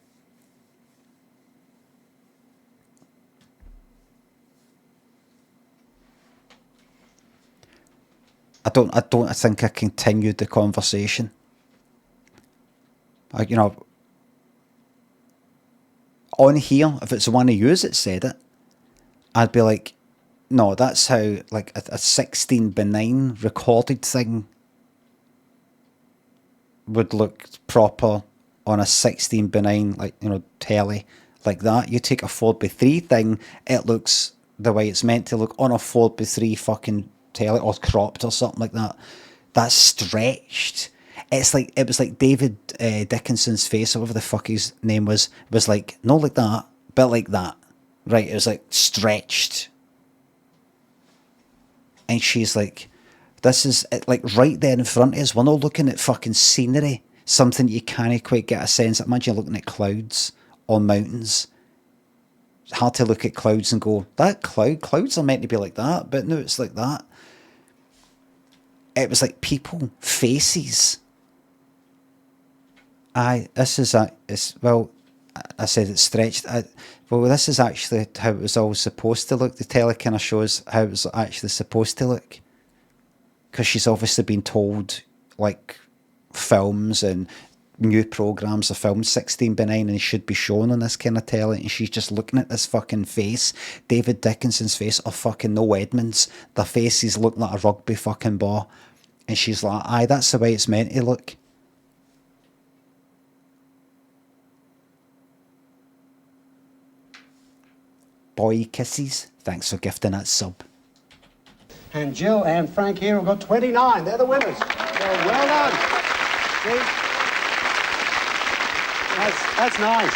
I don't think I continued the conversation. On here, if it's one of yous that said it, I'd be like, no, that's how like a 16:9 recorded thing would look proper on a 16:9 telly like that. You take a 4:3 thing, it looks the way it's meant to look on a 4:3 fucking telly, or cropped or something like that. That's stretched. It was like David Dickinson's face, or whatever the fuck his name was like, not like that, but like that. Right, it was like stretched. And she's like, this is like right there in front of us. We're not looking at fucking scenery, something you can't quite get a sense of. Imagine looking at clouds or mountains. It's hard to look at clouds and go, clouds are meant to be like that, but no, it's like that. It was like people, faces. I said it's stretched. This is actually how it was always supposed to look. The telly kind of shows how it was actually supposed to look. Because she's obviously been told, like, films and new programmes are filmed 16:9 and should be shown on this kind of telly, and she's just looking at this fucking face, David Dickinson's face, or fucking No Edmonds. Their faces look like a rugby fucking ball. And she's like, aye, that's the way it's meant to look. Boy kisses. Thanks for gifting that sub. And Jill and Frank here have got 29. They're the winners. Well done. See? That's nice.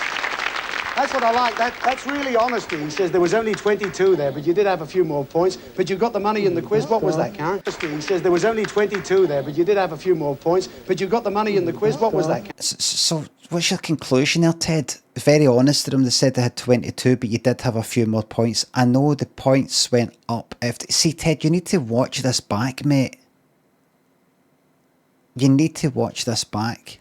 That's what I like. That's really honesty. He says there was only 22 there, but you did have a few more points. But you got the money in the quiz. What was that, Karen? He says there was only 22 there, but you did have a few more points. But you got the money in the quiz. What was that, Karen? So, what's your conclusion there, Ted? Very honest to them. They said they had 22, but you did have a few more points. I know the points went up. See, Ted, you need to watch this back, mate. You need to watch this back.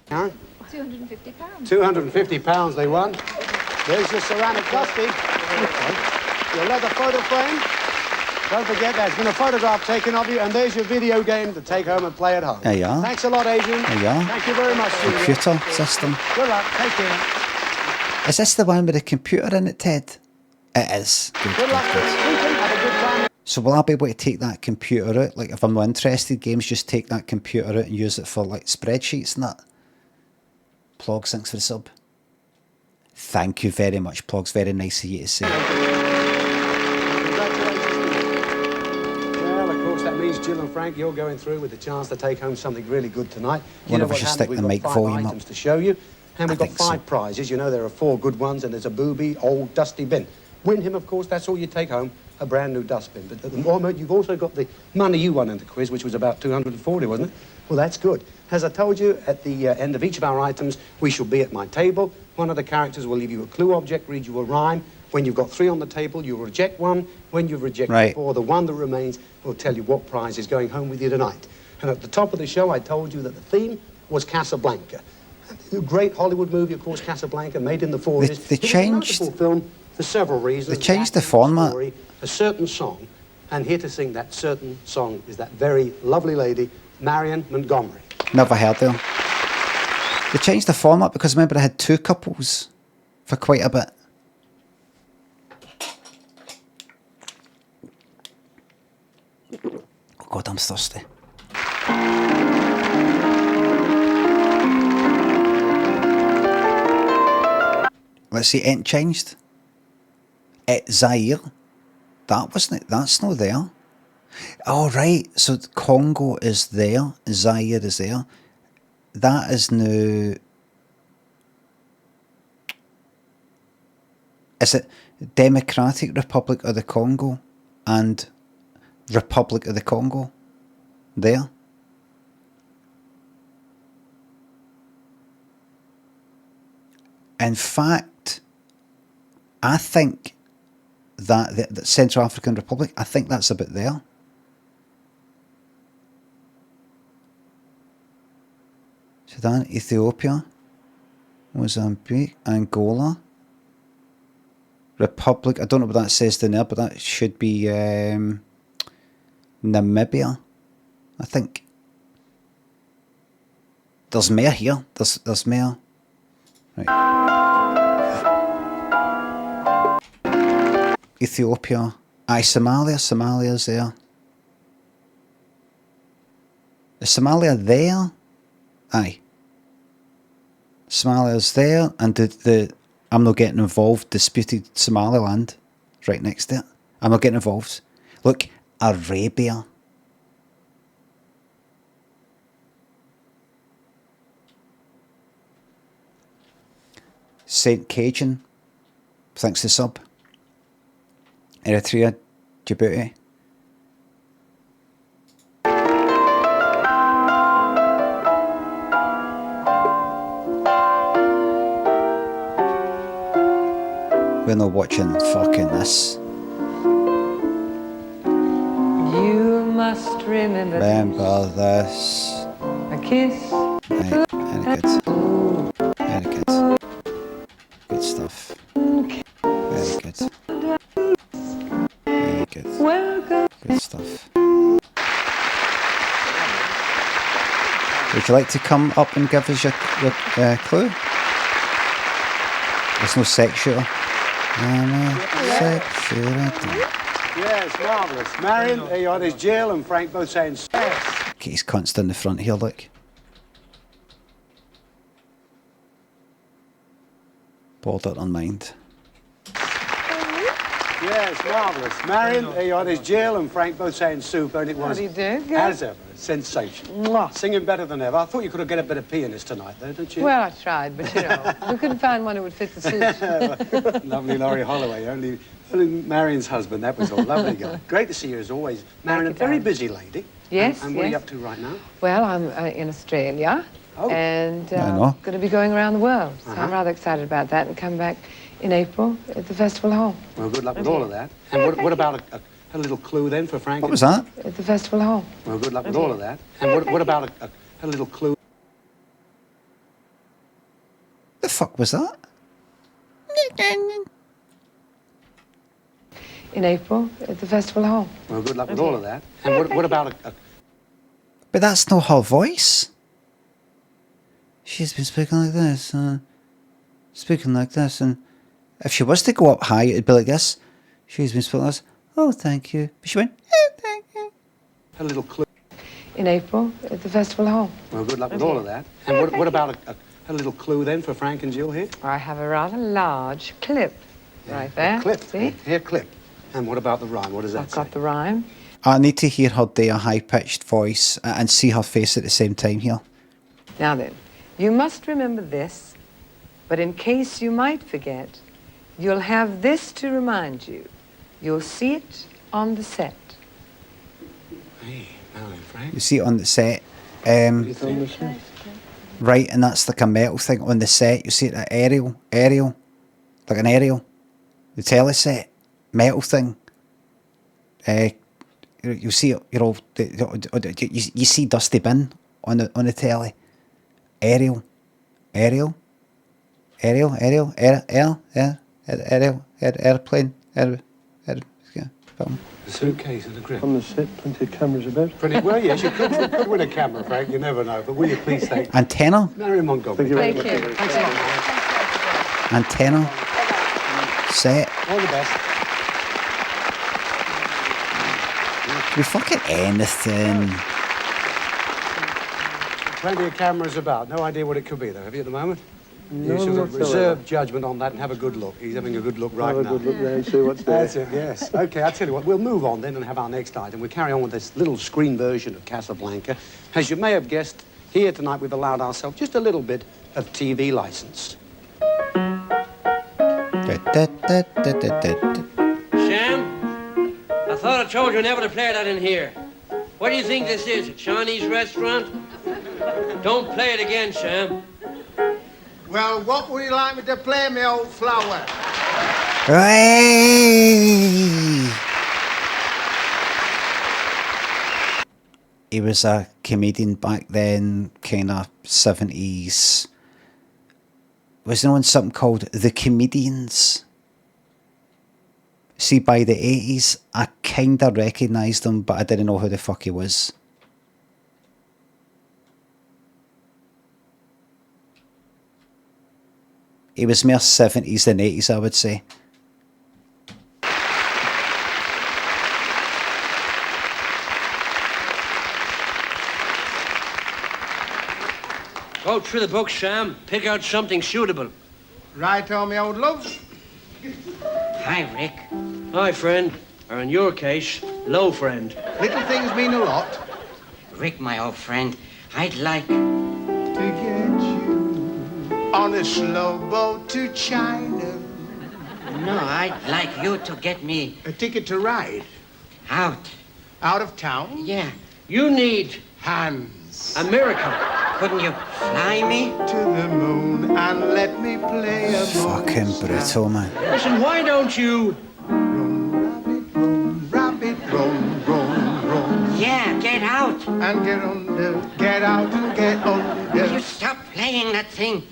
Karen? £250. £250 they won. There's your ceramic Dusty. Your leather photo frame. Don't forget, there's been a photograph taken of you, and there's your video game to take home and play at home. There you are. Thanks a lot, Adrian. There you are. Thank you very much, Julia. Computer system. Good luck. Take care. Is this the one with the computer in it, Ted? It is. Good luck this weekend. Have a good time. So will I be able to take that computer out? Like, if I'm not interested, games, just take that computer out and use it for, like, spreadsheets and that? Plogs, thanks for the sub. Thank you very much, Plogs. Very nice of you to say. Well, of course, that means Jill and Frank, you're going through with the chance to take home something really good tonight. I wonder if we should stick the mic volume up. To show you, and we've got 5 prizes. You know, there are 4 good ones, and there's a booby, old, dusty bin. Win him, of course, that's all you take home, a brand new dustbin. But at the moment, you've also got the money you won in the quiz, which was about 240, wasn't it? Well, that's good. As I told you, at the end of each of our items, we shall be at my table. One of the characters will leave you a clue object, read you a rhyme. When you've got 3 on the table, you reject one. When you've rejected 4, the one that remains will tell you what prize is going home with you tonight. And at the top of the show, I told you that the theme was Casablanca. A great Hollywood movie, of course, Casablanca, made in the 40s. They changed... It was a wonderful film for several reasons. They changed the format. Story, a certain song. And here to sing that certain song is that very lovely lady, Marion Montgomery. Never heard of them. They changed the format because remember I had 2 couples for quite a bit. Oh God, I'm thirsty. Let's see, it changed. Zaire. That wasn't it. That's not there. Oh, right. So Congo is there. Zaire is there. That is now... Is it Democratic Republic of the Congo and Republic of the Congo? There. In fact, I think that the Central African Republic, I think that's about there. Sudan, Ethiopia, Mozambique, Angola, Republic, I don't know what that says down there, but that should be Namibia, I think. There's more here, there's more. Right. Ethiopia, aye, Somalia's there. Is Somalia there? Aye. Somalia's there, and the I'm not getting involved, disputed Somaliland right next to it. I'm not getting involved. Look, Arabia. St. Cajun, thanks to sub. Eritrea, Djibouti. We're not watching fucking this. You must remember this. A kiss. Right, very good. Very good. Good stuff. Very good. Very good. Good stuff. Would you like to come up and give us your clue? There's no sex shooter. Sex shooter. Yes, marvellous. Marion, there you are, there's Jill and Frank both saying yes. Okay, he's cunts in the front here, look. Bought it on mind. Yes, marvellous. Marion, there you are. There's Jill and Frank both saying super, and it was, How do you do? Good. as ever, sensational. Mwah. Singing better than ever. I thought you could have got a better pianist tonight, though, don't you? Well, I tried, but you know, we couldn't find one who would fit the suit. Lovely Laurie Holloway, only Marion's husband, that was all. Lovely guy. Great to see you as always. Marion, a very busy lady. Yes, And what are you yes. up to right now? Well, I'm in Australia and I know. going to be going around the world. So Uh-huh. I'm rather excited about that and come back in April at the Festival Hall. Well, good luck with all of that. And what about a little clue then for Frank? What was that? At the Festival Hall. Well, good luck with all of that. And what about a little clue? The fuck was that? In April at the Festival Hall. Well, good luck with all of that. And what about But that's not her voice. She's been speaking like this, and if she was to go up high, it'd be like this. She's been speaking like this. Oh, thank you. But she went, thank you. a little clue? In April at the Festival Hall. Well, good luck with all of that. And what about a little clue then for Frank and Jill here? I have a rather large clip right there. Clip. See? Here, clip. And what about the rhyme? What does that I've got the rhyme. I need to hear her do a high-pitched voice and see her face at the same time here. Now then, you must remember this, but in case you might forget, you'll have this to remind you. You'll see it on the set. Hey, Marion, Frank. You see it on the set. Right, and that's like a metal thing on the set. You see it at aerial, like an aerial, the telly set, metal thing. You see it, you see Dusty Bin on the telly. Aerial, airplane, film. The suitcase and the grip. On the set, plenty of cameras about. Pretty well, yes, you could win a camera, Frank. You never know. But will you please thank Antenna, Marion Montgomery? Thank you very much. Thanks a lot, Marion. antenna, set. All the best. We fucking anything. Plenty of cameras about. No idea what it could be, though. Have you at the moment? No, You should whatsoever. reserve judgment on that and have a good look. He's having a good look right Have now. a good look there and see what's there. That's it, yes. OK, I'll tell you what, we'll move on then and have our next item. We'll carry on with this little screen version of Casablanca. As you may have guessed, here tonight we've allowed ourselves just a little bit of TV licence. Sam, I thought I told you never to play that in here. What do you think this is, a Chinese restaurant? Don't play it again, Sam. Well, what would you like me to play, me old flower? Hey! He was a comedian back then, kind of 70s. Was there on something called The Comedians? See, by the 80s, I kind of recognised him, but I didn't know who the fuck he was. He was more 70s than 80s, I would say. Go through the book, Sam. Pick out something suitable. Right on, me old love. Hi, Rick. Hi, friend. Or in your case, low friend. Little things mean a lot. Rick, my old friend, I'd like To get you on a slow boat to China. No, I'd like you to get me a ticket to ride. Out. Out of town? Yeah. You need hands. A miracle. Couldn't you fly me to the moon and let me play a Fucking brutal, man. Listen, why don't you... rabbit, roam, roam, roam. Yeah, get out. And get under, get out and get under. Will you stop playing that thing?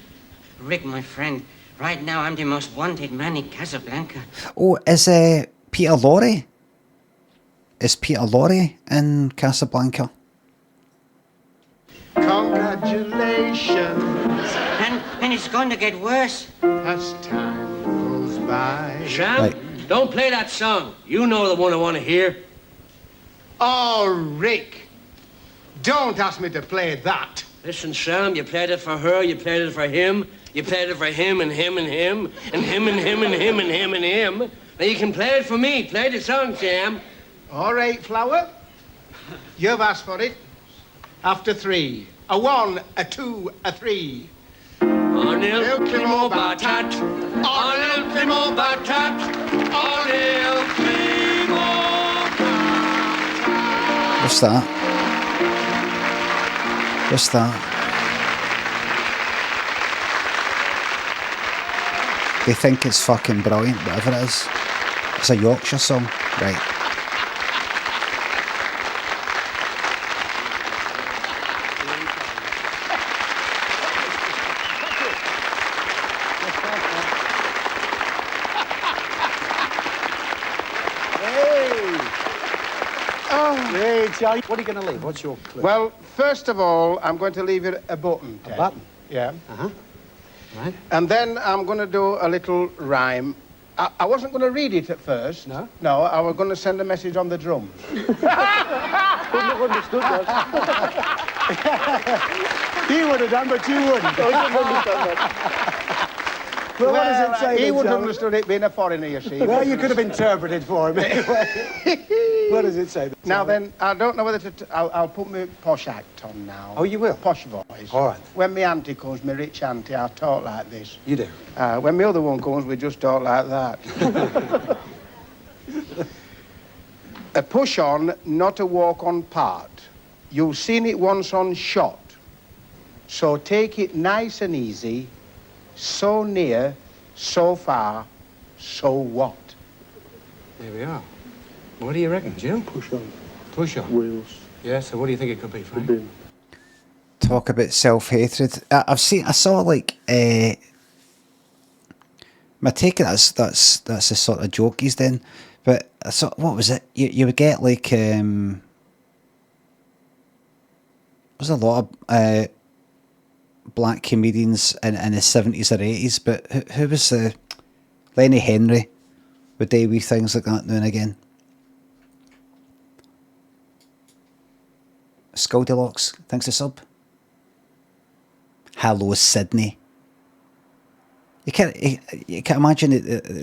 Rick, my friend, right now I'm the most wanted man in Casablanca. Oh, is Peter Lorre? Is Peter Lorre in Casablanca? Congratulations. And it's going to get worse. As time goes by. Sam, Right. don't play that song. You know the one I want to hear. Oh, Rick. Don't ask me to play that. Listen, Sam, you played it for her, you played it for him, you played it for him and him and him, and him and him and him and him and him. Now you can play it for me. Play the song, Sam. All right, Flower. You've asked for it. After 3. A 1, a 2, a 3. On il primo batat. On il primo batat. On il primo batat. What's that? What's that? They think it's fucking brilliant, whatever it is. It's a Yorkshire song, right? Hey, Charlie, what are you going to leave? What's your clue? Well, first of all, I'm going to leave you a button. A button? Yeah. Uh-huh. Right. And then I'm going to do a little rhyme. I wasn't going to read it at first. No? No, I was going to send a message on the drums. Couldn't have understood that. He would have done, but you wouldn't. I couldn't understand that. Well, what does it say? He then, wouldn't have Charlie? understood it being a foreigner, you see. Well, you could have interpreted for him anyway. What does it say? Now then, I don't know whether to... I'll put my posh act on now. Oh, you will? Posh voice. All right. When my auntie comes, my rich auntie, I talk like this. You do? When my other one comes, we just talk like that. A push on, not a walk on part. You've seen it once on shot. So take it nice and easy. So near, so far, so what? There we are. What do you reckon, Jim? Push on. Push on? Wheels. Yeah, so what do you think it could be, Frank? Talk about self-hatred. I saw like my take that's the sort of joke he's doing, but I saw, what was it? You would get like there's a lot of black comedians in the 70s or 80s, but who was Lenny Henry would do wee things like that now and again. Scoldilocks, thanks a sub. Hello, Sydney. You can't imagine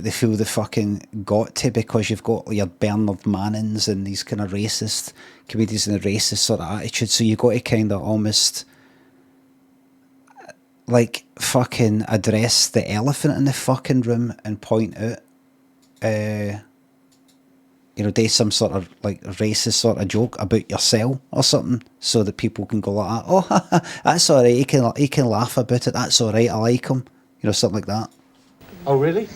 they feel the fucking got to, because you've got your Bernard Mannings and these kind of racist comedians and a racist sort of attitude, so you got to kind of almost like fucking address the elephant in the fucking room and point out do some sort of like racist sort of joke about yourself or something, so that people can go like that. Oh, that's all right. He can laugh about it. That's all right. I like him. Something like that. Oh, really?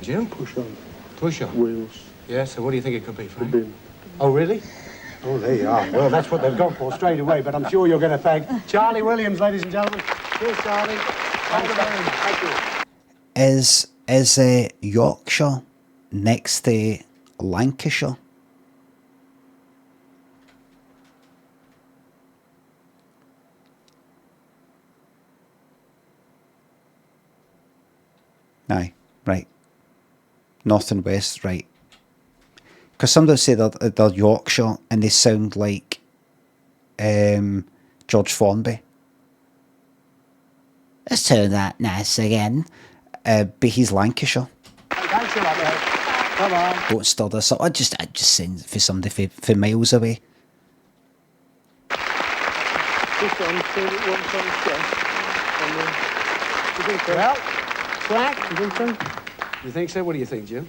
Jim? Push on. Push on? Wheels. Yeah, so what do you think it could be, Frank? Oh, really? Oh, there you are. Well, that's what they've gone for straight away, but I'm sure you're going to thank Charlie Williams, ladies and gentlemen. Cheers, Charlie. Thank you very much. Thank you. Is Yorkshire next to Lancashire? Aye, right. North and west, right. Because somebody say they're Yorkshire and they sound like George Formby. Let's turn that nice again. But he's Lancashire. Thanks a lot, mate. Come on. Don't stir this up. I just send for somebody for miles away. Well, Frank, you think so? What do you think, Jim?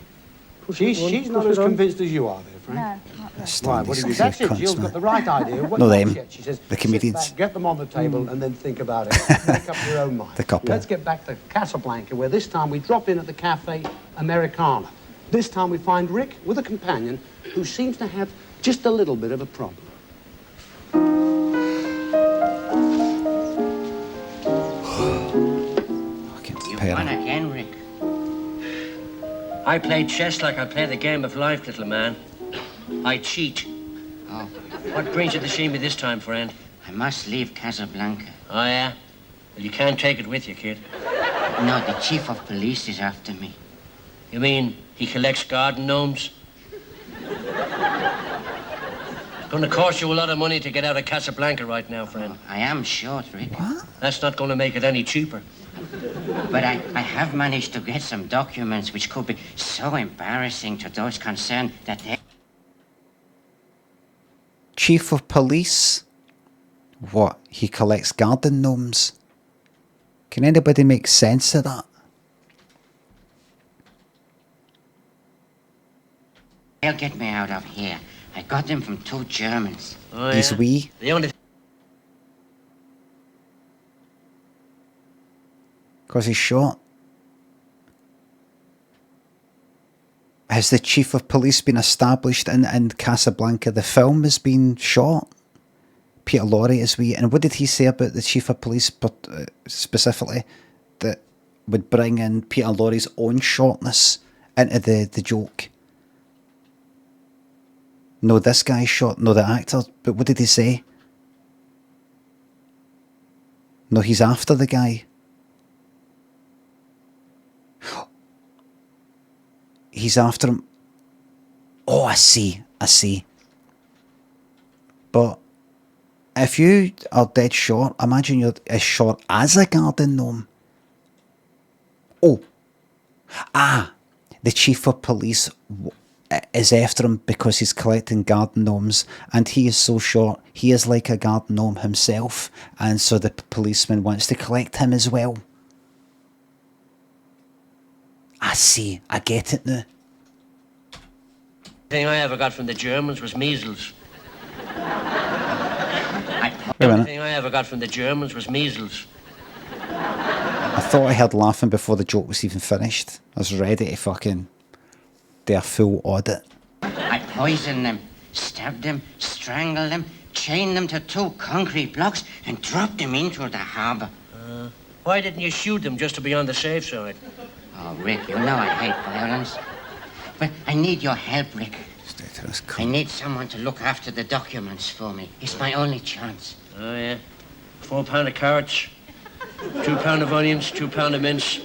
She's not as convinced as you are there, Frank. No, not really. Right, what do you think? That's it, Jill's got the right idea. No, them. She says, The comedians. sit back, get them on the table and then think about it. Make up your own mind. The couple. Let's get back to Casablanca, where this time we drop in at the Cafe Americana. This time we find Rick with a companion who seems to have just a little bit of a problem. You won again, Rick. I play chess like I play the game of life, little man. I cheat. Oh, What brings you to see me this time, friend? I must leave Casablanca. Oh, yeah? Well, you can't take it with you, kid. No, the chief of police is after me. You mean he collects garden gnomes? It's going to cost you a lot of money to get out of Casablanca right now, friend. I am short, Rick. What? That's not going to make it any cheaper. But I have managed to get some documents which could be so embarrassing to those concerned that they... Chief of Police? What? He collects garden gnomes? Can anybody make sense of that? They'll get me out of here. I got them from 2 Germans. Oh, He's yeah? wee. The only... Because he's short. Has the Chief of Police been established in Casablanca? The film has been shot. Peter Lorre is wee. And what did he say about the Chief of Police specifically that would bring in Peter Lorre's own shortness into the joke? No, this guy's short. No, the actor. But what did he say? No, he's after the guy. He's after him. Oh, I see. But if you are dead short, imagine you're as short as a garden gnome. Oh. The Chief of Police is after him because he's collecting garden gnomes, and he is so short, he is like a garden gnome himself, and so the policeman wants to collect him as well. I see, I get it now. The thing I ever got from the Germans was measles. Wait a The minute. thing I ever got from the Germans was measles. I thought I heard laughing before the joke was even finished. I was ready to fucking do a full audit. I poisoned them, stabbed them, strangled them, chained them to 2 concrete blocks and dropped them into the harbour. Why didn't you shoot them just to be on the safe side? Oh, Rick, you know I hate violence. But I need your help, Rick. I need someone to look after the documents for me. It's my only chance. Oh, yeah. 4 pound of carrots, 2 pound of onions, 2 pound of mince,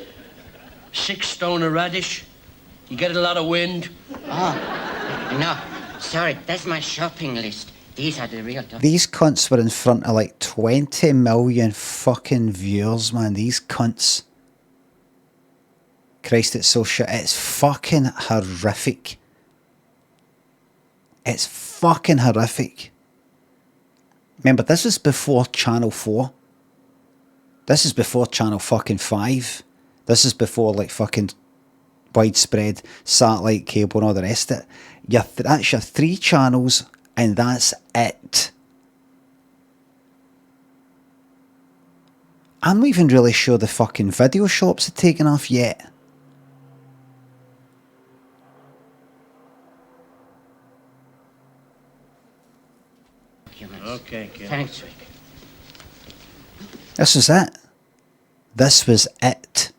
6 stone of radish. You get a lot of wind. Oh, no. Sorry, that's my shopping list. These are the real documents. These cunts were in front of like 20 million fucking viewers, man. These cunts. Christ, it's so shit. It's fucking horrific. It's fucking horrific. Remember, this is before Channel 4. This is before Channel fucking 5. This is before like fucking widespread satellite cable and all the rest of it. That's your 3 channels and that's it. I'm not even really sure the fucking video shops have taken off yet. Okay, kid. Thanks, Rick. This was it. This was it.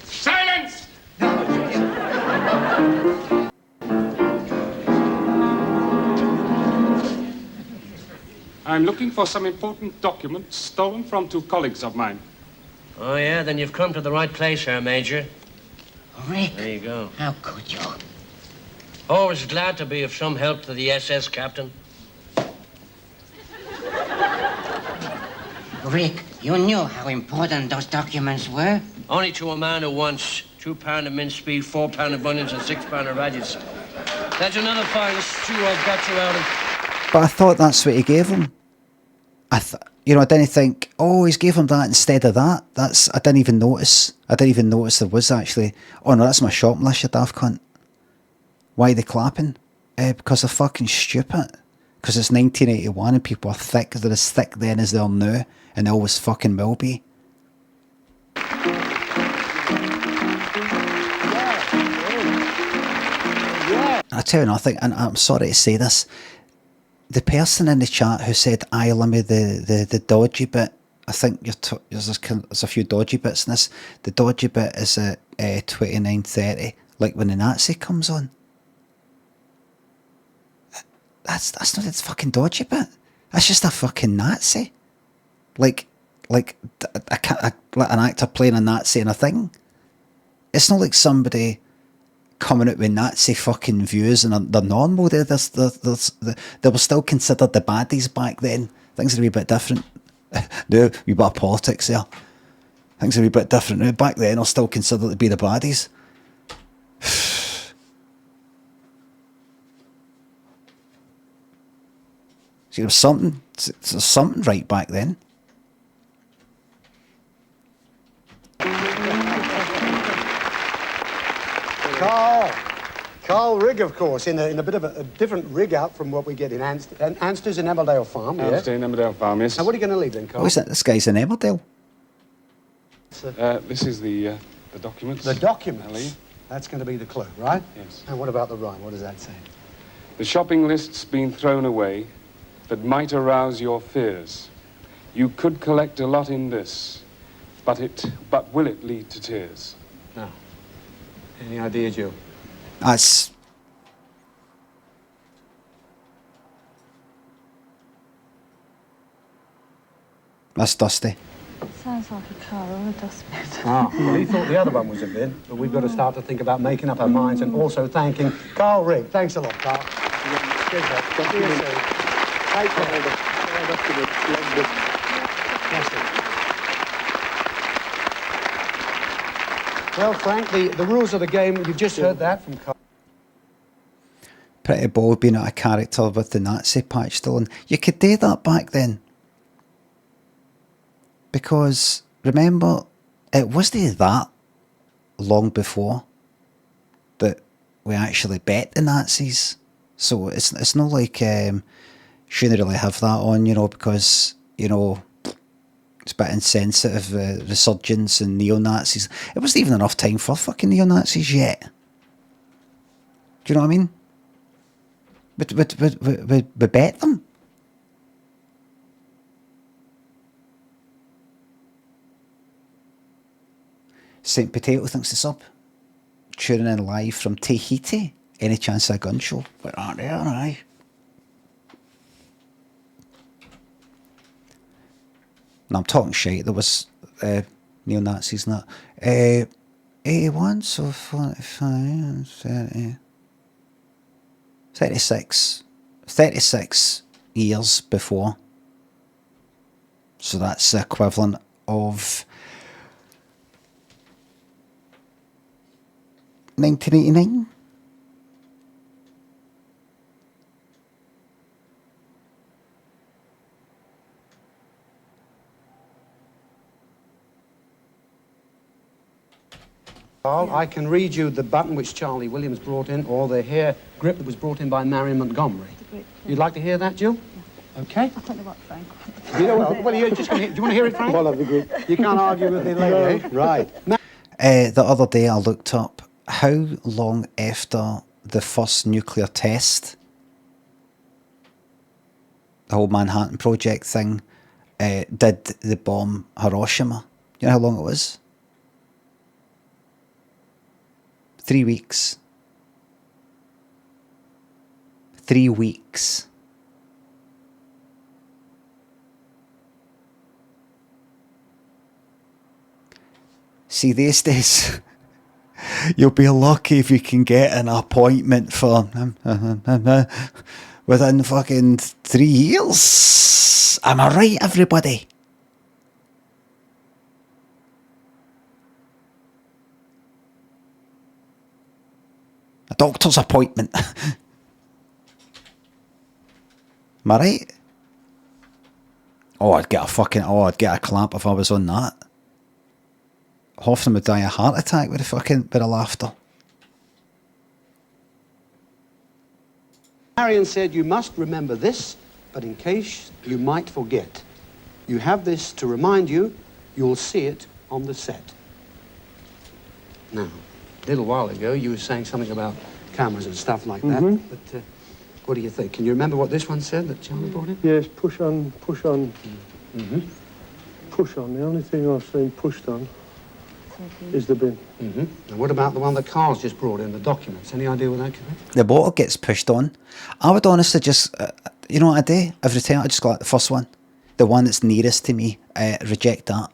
Silence! I'm looking for some important documents stolen from 2 colleagues of mine. Oh, yeah? Then you've come to the right place here, Major. Rick. There you go. How could you? Always glad to be of some help to the SS captain. Rick, you knew how important those documents were? Only to a man who wants 2 pound of mince meat, 4 pound of onions, and 6 pound of radish. That's another fine stew I've got you out of. But I thought that's what he gave him. I didn't think, oh, he's gave him that instead of that. I didn't even notice. I didn't even notice there was actually, oh no, that's my shopping list, you daft cunt. Why are they clapping? Because they're fucking stupid. Because it's 1981 and people are thick. They're as thick then as they are now. And they always fucking will be. I tell you nothing, and I'm sorry to say this. The person in the chat who said, "I Limmy, the dodgy bit," I think there's a few dodgy bits in this. The dodgy bit is at 29:30, like when the Nazi comes on. That's not the fucking dodgy bit. That's just a fucking Nazi. Like an actor playing a Nazi in a thing. It's not like somebody coming out with Nazi fucking views and they're normal. They were still considered the baddies back then. Things are a wee bit different. No, wee bit of politics there. Things are a wee bit different now. Back then, they're still considered to be the baddies. See, there was something right back then. Carl Rigg, of course, in a bit of a different rig out from what we get in Anstey. And Anstey's in Emmerdale Farm, yeah? Anstey in Emmerdale Farm, yes. Now, what are you going to leave then, Carl? Oh, is that this guy's in Emmerdale? This is the documents. The documents? That's going to be the clue, right? Yes. And what about the rhyme? What does that say? The shopping list's been thrown away that might arouse your fears. You could collect a lot in this, but will it lead to tears? No. Any idea, Jill? That's Dusty. Sounds like a car or a dustbin. Ah, well, he thought the other one was a bin, but we've got to start to think about making up our minds and also thanking Carl Rigg. Thanks a lot, Carl. Cheers, mate. See you soon. Take care. Well, Frank, the rules of the game, you've just heard that from Carl. Pretty bold being out of character with the Nazi patch still on. You could do that back then. Because, remember, it wasn't that long before that we actually bet the Nazis. So it's not like shouldn't really have that on, you know, because, you know, it's a bit insensitive, resurgence and neo-Nazis. It wasn't even enough time for fucking neo-Nazis yet. Do you know what I mean? We bet them. Saint Potato thinks it's up. Tuning in live from Tahiti. Any chance of a gun show? But aren't they, aye? No, I'm talking shit. There was neo-Nazis and that. 81, so 45, 30, 36 years before. So that's the equivalent of 1989. I can read you the button which Charlie Williams brought in, or the hair grip that was brought in by Marion Montgomery. You'd like to hear that, Jill? Okay. I don't know what Frank. You know, well, you're just going to do you want to hear it, Frank? Well, that'd be good. You can't argue with the lady, eh? Right. The other day I looked up how long after the first nuclear test, the whole Manhattan Project thing, did the bomb Hiroshima. You know how long it was? 3 weeks. 3 weeks. See, these days, you'll be lucky if you can get an appointment for within fucking 3 years. Am I right, everybody? A doctor's appointment. Am I right? I'd get a clamp if I was on that. Half of them would die a heart attack with a laughter. Marion said, you must remember this, but in case you might forget, you have this to remind you, you'll see it on the set. Now, a little while ago, you were saying something about cameras and stuff like that, but what do you think? Can you remember what this one said that Charlie brought in? Yes, push on. Push on. The only thing I've seen pushed on is the bin. And what about the one that Carl's just brought in, the documents? Any idea what that could be? The bottle gets pushed on. I would honestly just, you know what I do? Every time I just go at the first one. The one that's nearest to me, reject that.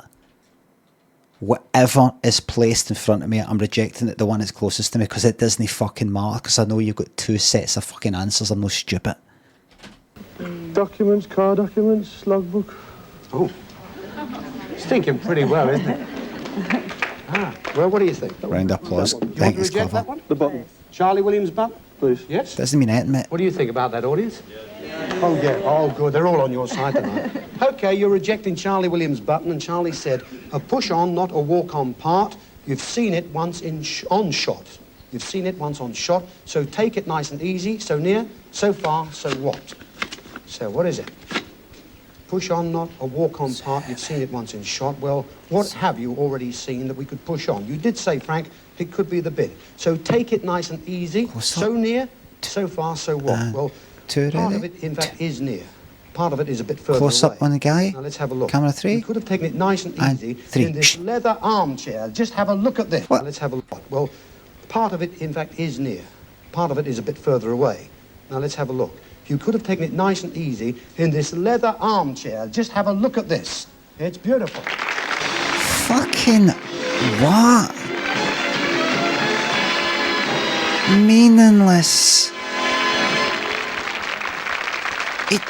Whatever is placed in front of me, I'm rejecting it, the one that's closest to me, because it doesn't fucking matter, because I know you've got 2 sets of fucking answers. I'm no stupid. Documents, car documents, logbook. Oh, thinking pretty well, isn't it? Well, what do you think? Round of applause. You I want think to it's reject clever. that one? The button. Charlie Williams' button? Please. Yes? Doesn't mean anything, mate. What do you think about that, audience? Oh, yeah. Oh, good. They're all on your side tonight. OK, you're rejecting Charlie Williams' button, and Charlie said, a push-on, not a walk-on part. You've seen it once on shot. You've seen it once on shot, so take it nice and easy, so near, so far, so what? So what is it? Push on, not a walk-on part. You've seen it once in shot. Well, what have you already seen that we could push on? You did say, Frank, it could be the bit. So take it nice and easy, so near, so far, so what? Well, part of it, in fact, is near. Part of it is a bit further Close away. up on the guy. Now, let's have a look. Camera 3. You could have taken it nice and easy three. in this leather armchair. Just have a look at this. Now, let's have a look. Well, part of it, in fact, is near. Part of it is a bit further away. Now, let's have a look. You could have taken it nice and easy in this leather armchair. Just have a look at this. It's beautiful. Fucking what? Meaningless.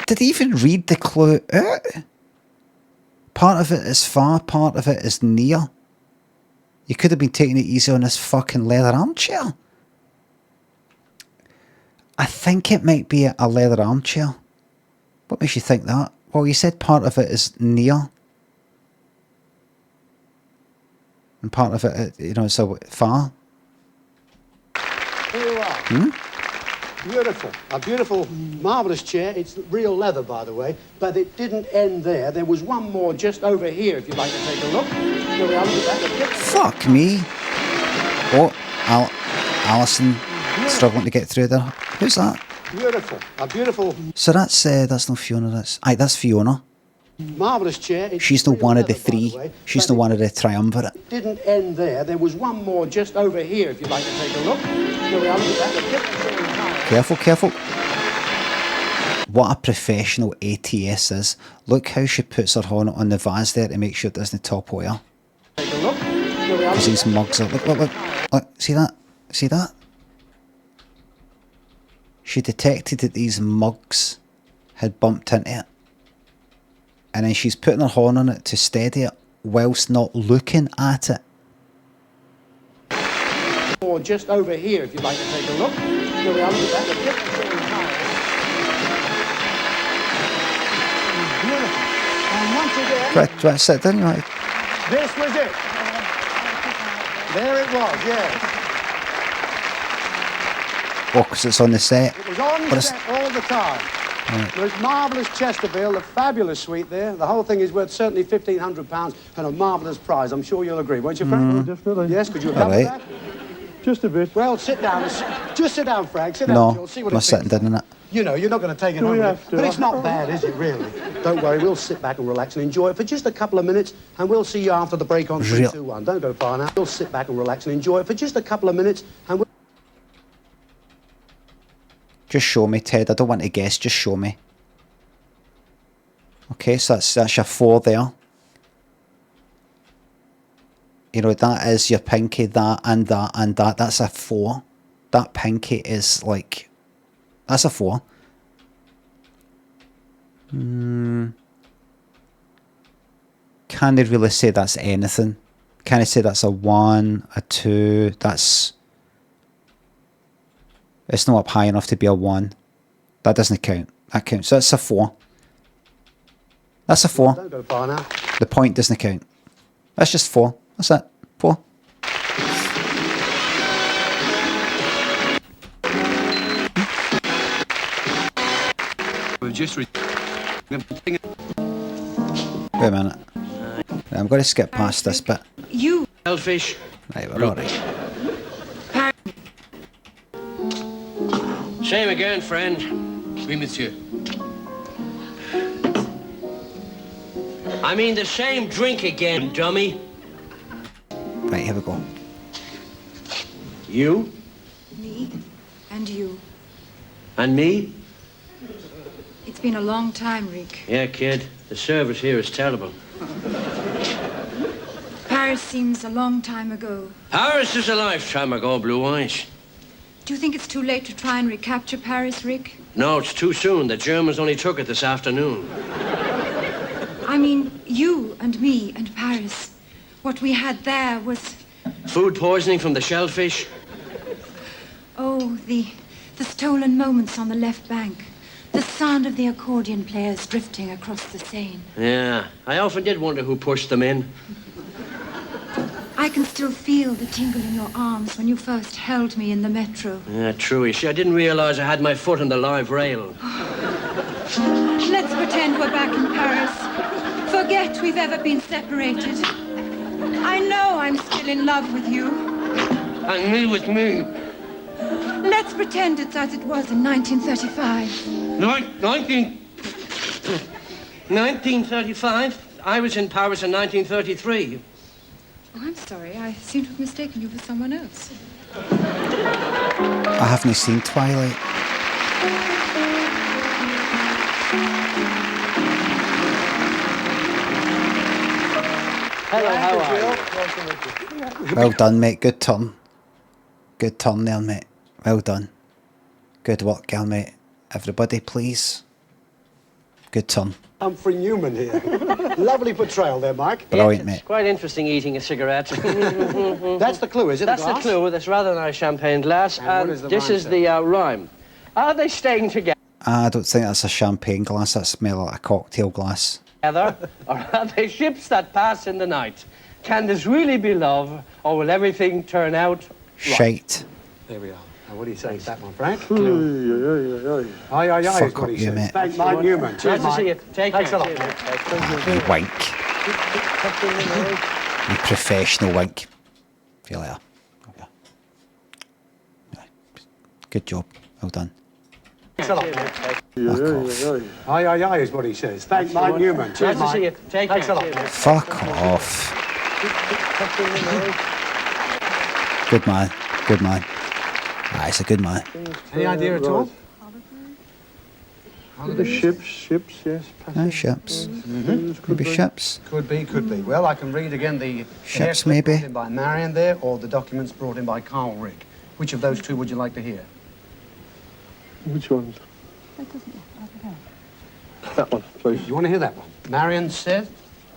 Did he even read the clue out? Part of it is far, part of it is near. You could have been taking it easy on this fucking leather armchair. I think it might be a leather armchair. What makes you think that? Well, you said part of it is near. And part of it, you know, so far. Here you are. Hmm? Beautiful. A beautiful, marvellous chair. It's real leather, by the way. But it didn't end there. There was one more just over here, if you'd like to take a look. Here we are. Look at that. Fuck me. Oh, Alison struggling to get through there. Who's that? Beautiful. A beautiful, So that's not Fiona. That's Fiona. marvellous chair. It's She's not real one of the leather, by three. way. She's not one of the triumvirate. It didn't end there. There was one more just over here, if you'd like to take a look. Here we are. Look at that. Careful, careful. What a professional ATS is. Look how she puts her horn on the vase there to make sure it doesn't topple her. Take a look. Here we are. Because these mugs are... Look. See that? See that? She detected that these mugs had bumped into it. And then she's putting her horn on it to steady it whilst not looking at it. Or just over here, if you'd like to take a look. Here we are. Look at that. Beautiful. And once again, Do I sit down? Right. this was it. There it was, yes. Oh, because it's on the set. It was on the set all the time. Right. There was marvellous Chesterfield, a fabulous suite there. The whole thing is worth certainly £1,500 and a marvellous prize. I'm sure you'll agree, won't you, Frank? Oh, definitely. Yes, could you All help with right. that? Just a bit. Well, sit down. Just sit down, Frank. Sit down. No, You'll see what I'm not it sitting thinks. down in it. You know, you're not going to take it Do we home. have to? But it's not bad, is it, really? Don't worry, we'll sit back and relax and enjoy it for just a couple of minutes, and we'll see you after the break on 3, 2, 1. Don't go far now. We'll sit back and relax and enjoy it for just a couple of minutes, and we'll... Just show me, Ted. I don't want to guess. Just show me. Okay, so that's your 4 there. You know, that is your pinky, that and that and that. That's a 4. That pinky is like... That's a 4. Can't really say that's anything. Can't say that's a 1, a 2. That's... It's not up high enough to be a 1. That doesn't count. That counts. So that's a 4. That's a 4. Don't go far now. The point doesn't count. That's just 4. That's it. 4. We've just... Wait a minute. I'm going to skip past this bit. You selfish. Right, we're alright. Same again, friend. Oui, monsieur. I mean the same drink again, dummy. Right, here we go. You Me and you. and me? It's been a long time, Rick. Yeah, kid. The service here is terrible. Paris seems a long time ago. Paris is a lifetime ago, Blue Eyes. Do you think it's too late to try and recapture Paris, Rick? No, it's too soon. The Germans only took it this afternoon. I mean, you and me and Paris. What we had there was... Food poisoning from the shellfish. Oh, the stolen moments on the left bank. The sound of the accordion players drifting across the Seine. Yeah, I often did wonder who pushed them in. I can still feel the tingle in your arms when you first held me in the metro. Yeah, true. You see, I didn't realize I had my foot on the live rail. Let's pretend we're back in Paris. Forget we've ever been separated. I know I'm still in love with you. And me with me. Let's pretend it's as it was in 1935. 1935? I was in Paris in 1933. Oh, I'm sorry. I seem to have mistaken you for someone else. I haven't seen Twilight. Hello, how are you? Well done, mate. Good turn. Good turn there, mate. Well done. Good work, girl, mate. Everybody, please. Good turn. Humphrey Newman here. Lovely portrayal there, Mike. Brilliant, It's mate. quite interesting eating a cigarette. That's the clue, is it? That's the clue. This rather nice champagne glass. And what is the this rhyme, is sir? the rhyme. Are they staying together, I don't think that's a champagne glass. That's more like a cocktail glass. or are they ships that pass in the night? Can this really be love, or will everything turn out right? Shite. There we are. Now, what do you say to that one, Frank? Aye, Aye, is Fuck what up he you, says. mate. Thank Mike Newman. Nice Cheers, to Mike. see you. Take Thanks care. a lot. You wink. You professional wink. See you later. Okay. Yeah. Good job. Well done. Thanks a lot. Aye, is what he says. Thank Mike Newman. Cheers, Nice to see you. Mike. Take Thanks a care. lot. Fuck off. Good man. Good man. Ah, it's a good man. Any idea at all? The ships, yes. Ah, ships. Maybe ships. Could be. Well, I can read again the Ships, hairclip maybe. brought in by Marion there, or the documents brought in by Carl Rick. Which of those two would you like to hear? Which ones? That doesn't look like that. That one, please. You want to hear that one? Marion said,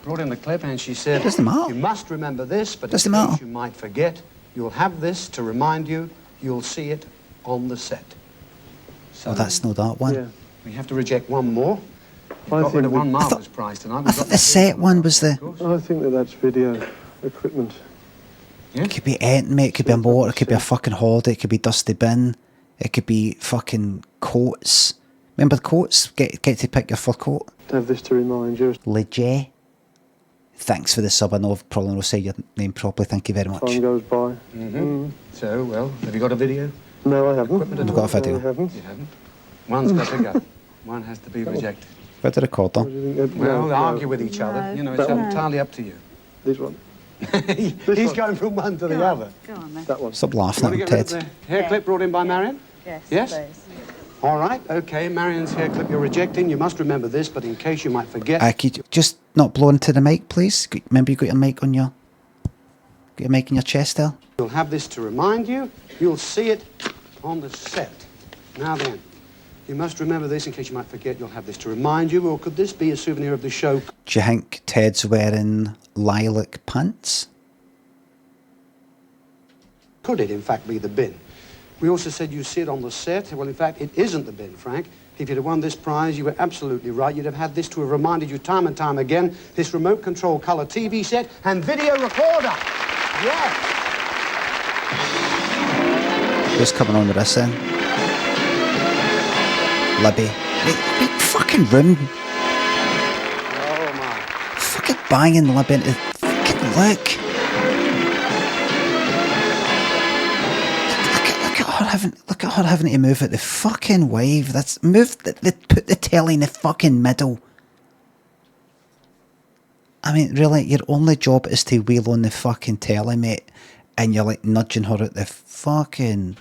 brought in the clip, and she said, Doesn't matter. you must remember this, but Doesn't in case matter. you might forget, you'll have this to remind you, you'll see it on the set. So Oh, that's not that one. Yeah. we have to reject one more. I Got rid of think one I marvellous thought- prize tonight. I thought the set one was the... I think that's video equipment. It could be anything, mate. It could be a motor, it could be a fucking holiday, it could be Dusty Bin, it could be fucking coats. Remember the coats? Get to pick your fur coat. To have this to remind you. Legit. Thanks for the sub. I know I've probably not said your name properly. Thank you very much. Time goes by. So, well, have you got a video? No, I haven't. Equipment at I've got a video. No, I haven't. You haven't? One's got to go. One has to be rejected. Where the recorder? Well, argue with each other. You know, it's entirely up to you. This one. He's going from one to the other. Go on then. That one. Stop laughing Want at to him, get rid of Ted. the hair clip brought in by Marion? Yes, Yes? please. All right, okay, Marion's hair clip you're rejecting. You must remember this, but in case you might forget... Could you just not blow into the mic, please? Remember you got your mic on your... Got your mic in your chest there? You'll have this to remind you. You'll see it on the set. Now then, you must remember this in case you might forget. You'll have this to remind you, or could this be a souvenir of the show? Do you think Ted's wearing lilac pants? Could it, in fact, be the bin? We also said you see it on the set. Well, in fact, it isn't the bin, Frank. If you'd have won this prize, you were absolutely right. You'd have had this to have reminded you time and time again, this remote control colour TV set and video recorder. Yes. Who's coming on with this then? Libby. Big fucking room. Oh, my. Fucking banging Libby into fucking look. Look at her having to move at the fucking wave. That's put the telly in the fucking middle. I mean, really, your only job is to wheel on the fucking telly, mate, and you're like nudging her at the fucking...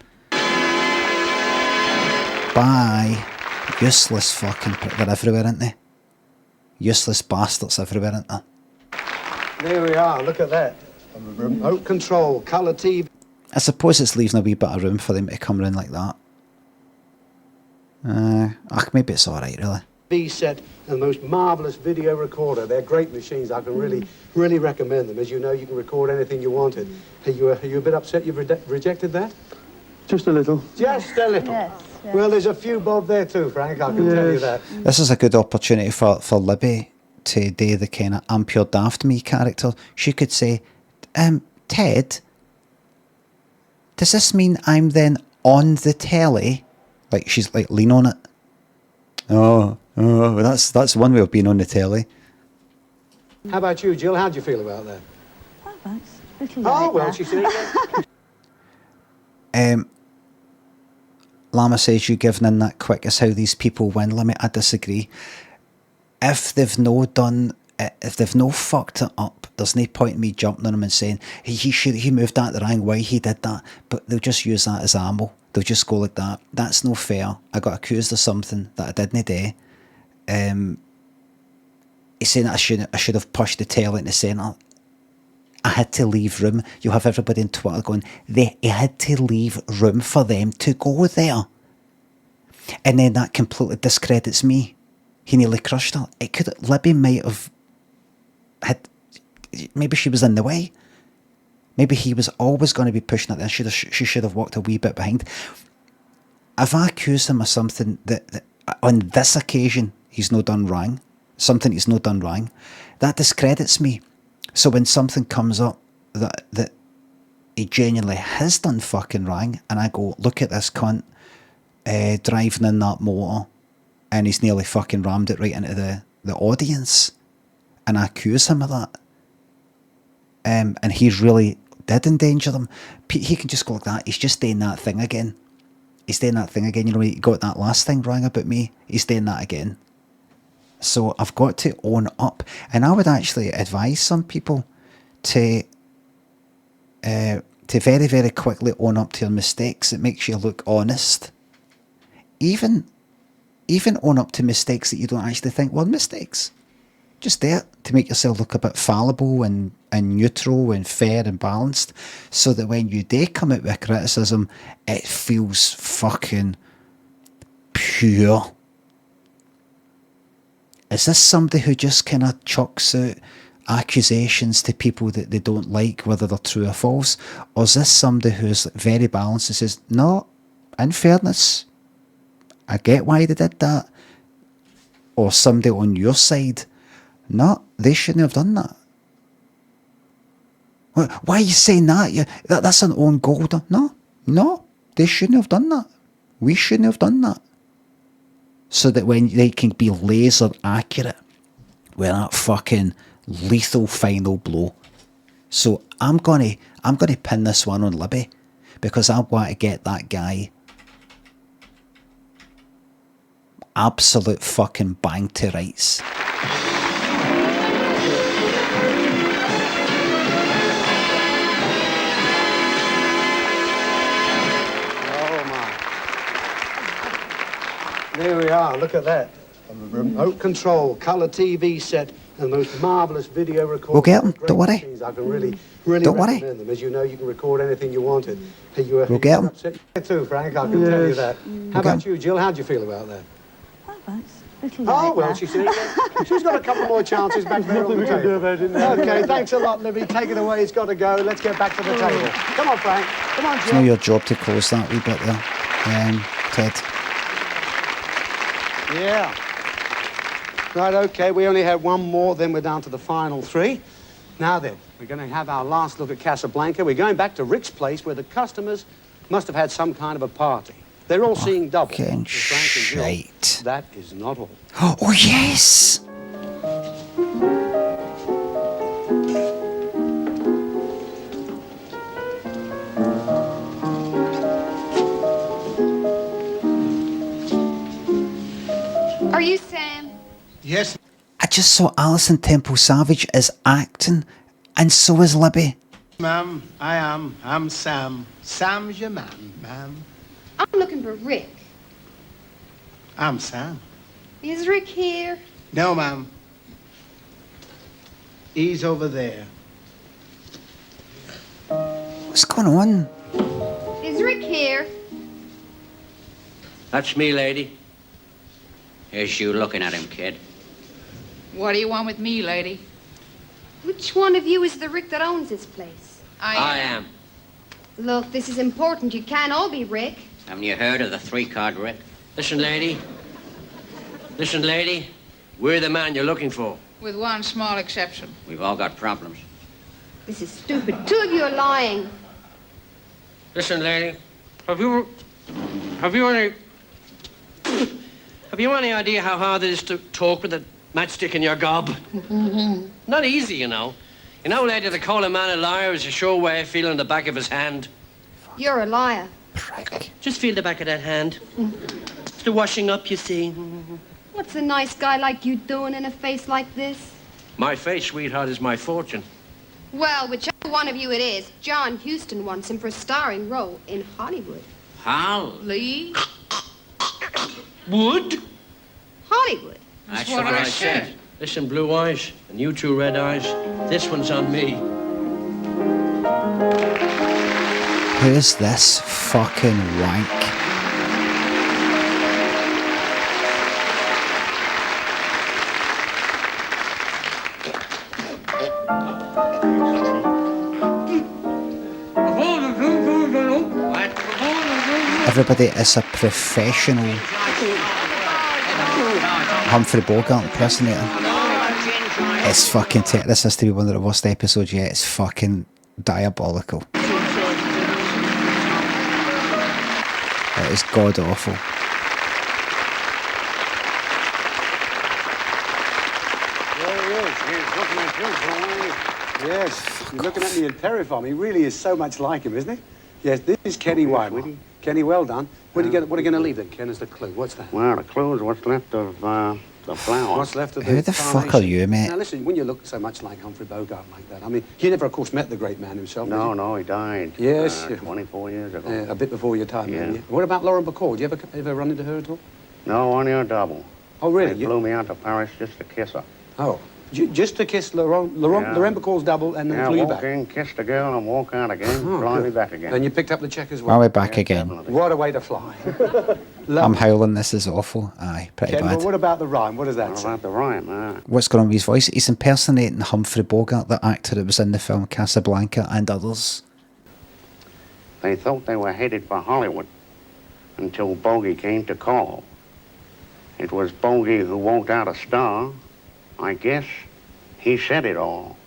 Bye. Useless fucking... They're everywhere, aren't they? Useless bastards everywhere, aren't they? There we are. Look at that. A remote control colour TV. I suppose it's leaving a wee bit of room for them to come around like that. Maybe it's alright, really. TV set and the most marvellous video recorder. They're great machines. I can really recommend them. As you know, you can record anything you wanted. Are you a bit upset you've rejected that? Just a little. Just a little. Yes, yes. Well, there's a few bob there too, Frank. I can tell you that. This is a good opportunity for Libby to do the kind of I'm pure daft me character. She could say, Ted, does this mean I'm then on the telly? Like she's like lean on it. Oh, that's one way of being on the telly. How about you, Jill? How do you feel about that? Oh, that's a little Oh, like well, that. she's saying Lama says you giving in that quick is how these people win. Limmy, I disagree. If they've no fucked it up, there's no point in me jumping on them and saying he moved that the wrong way, he did that. But they'll just use that as ammo. They'll just go like that. That's no fair. I got accused of something that I didn't do. He's saying that I should have pushed the tail into the centre. I had to leave room. You have everybody on Twitter going, he had to leave room for them to go there. And then that completely discredits me. He nearly crushed her. Libby might have had, maybe she was in the way. Maybe he was always going to be pushing it, and she should have walked a wee bit behind. If I accused him of something that on this occasion he's not done wrong, something he's not done wrong, that discredits me. So when something comes up that he genuinely has done fucking wrong, and I go, look at this cunt driving in that motor, and he's nearly fucking rammed it right into the audience, and I accuse him of that, and he really did endanger them, he can just go like that. He's just doing that thing again. He's doing that thing again. You know, he got that last thing wrong about me. He's doing that again. So I've got to own up. And I would actually advise some people to very, very quickly own up to your mistakes. It makes you look honest. Even own up to mistakes that you don't actually think were mistakes. Just do it to make yourself look a bit fallible and neutral and fair and balanced, so that when you do come out with criticism, it feels fucking pure. Is this somebody who just kind of chucks out accusations to people that they don't like, whether they're true or false? Or is this somebody who's very balanced and says, no, in fairness, I get why they did that? Or somebody on your side, no, they shouldn't have done that. Why are you saying that? That's an own goal. No, they shouldn't have done that. We shouldn't have done that. So that when they can be laser accurate with that fucking lethal final blow. So I'm gonna pin this one on Libby, because I want to get that guy absolute fucking bang to rights. There we are, look at that. A remote control, colour TV set, and the most marvellous video recorder. We'll get them, don't worry. I can really recommend them. As you know, you can record anything you wanted. We'll get them. Too, Frank, I can tell you that. How about you, Jill? How do you feel about that? Oh, that's a little Oh, like well, that. she's got a couple more chances back there on the table. Okay, thanks a lot, Libby. Take it away, it's got to go. Let's get back to the table. Come on, Frank. Come on, Jill. It's not your job to close that wee bit there, Ted. Yeah. Right, okay, we only had one more, then we're down to the final three. Now then, we're going to have our last look at Casablanca. We're going back to Rick's place, where the customers must have had some kind of a party. They're all seeing double. Fucking shite. That is not all. Oh, yes! Are you Sam? Yes. I just saw Alison Temple Savage as acting, and so is Libby. Ma'am, I am. I'm Sam. Sam's your man, ma'am. I'm looking for Rick. I'm Sam. Is Rick here? No, ma'am. He's over there. What's going on? Is Rick here? That's me, lady. Here's you looking at him, kid. What do you want with me, lady? Which one of you is the Rick that owns this place? I am. Look, this is important. You can't all be Rick. Haven't you heard of the 3-card Rick? Listen, lady. Listen, lady. We're the man you're looking for. With one small exception. We've all got problems. This is stupid. 2 of you are lying. Listen, lady. Have you any idea how hard it is to talk with a matchstick in your gob? Not easy, you know. You know, lady, to call a man a liar is a sure way of feeling the back of his hand. You're a liar. Just feel the back of that hand. It's the washing up, you see. What's a nice guy like you doing in a face like this? My face, sweetheart, is my fortune. Well, whichever one of you it is, John Huston wants him for a starring role in Hollywood. Holly? Wood? Hollywood. That's what I said. Listen, blue eyes, and you two red eyes, this one's on me. Who is this fucking wank? Everybody is a professional Humphrey Bogart impersonator. It's fucking this has to be one of the worst episodes yet. It's fucking diabolical. It is god awful. There he is. He's looking at you, Brian. Yes, you're looking at me and terrifying me. He really is so much like him, isn't he? Yes, this is Kenny Weimar. Kenny, well done. What are you going to leave then, Ken, as the clue? What's that? Well, the clue is what's left of the flower. What's left of Who the fuck are you, mate? Now, listen, when you look so much like Humphrey Bogart like that, I mean, he never, of course, met the great man himself. No, he died. Yes. 24 years ago. A bit before your time, yeah. What about Lauren Bacall? Did you ever run into her at all? No, only a double. Oh, really? They flew me out to Paris just to kiss her. Oh, just to kiss Lauren Bacall's double and then flew you back? walk in, kiss the girl and walk out again, fly me back again. And you picked up the check as well? Are we back again? What a way to fly. I'm howling, this is awful. Aye, pretty Ken, bad. well, what about the rhyme? What does that say? What about the rhyme? What's going on with his voice? He's impersonating Humphrey Bogart, the actor that was in the film Casablanca and others. They thought they were headed for Hollywood until Bogey came to call. It was Bogey who walked out a star. I guess he said it all.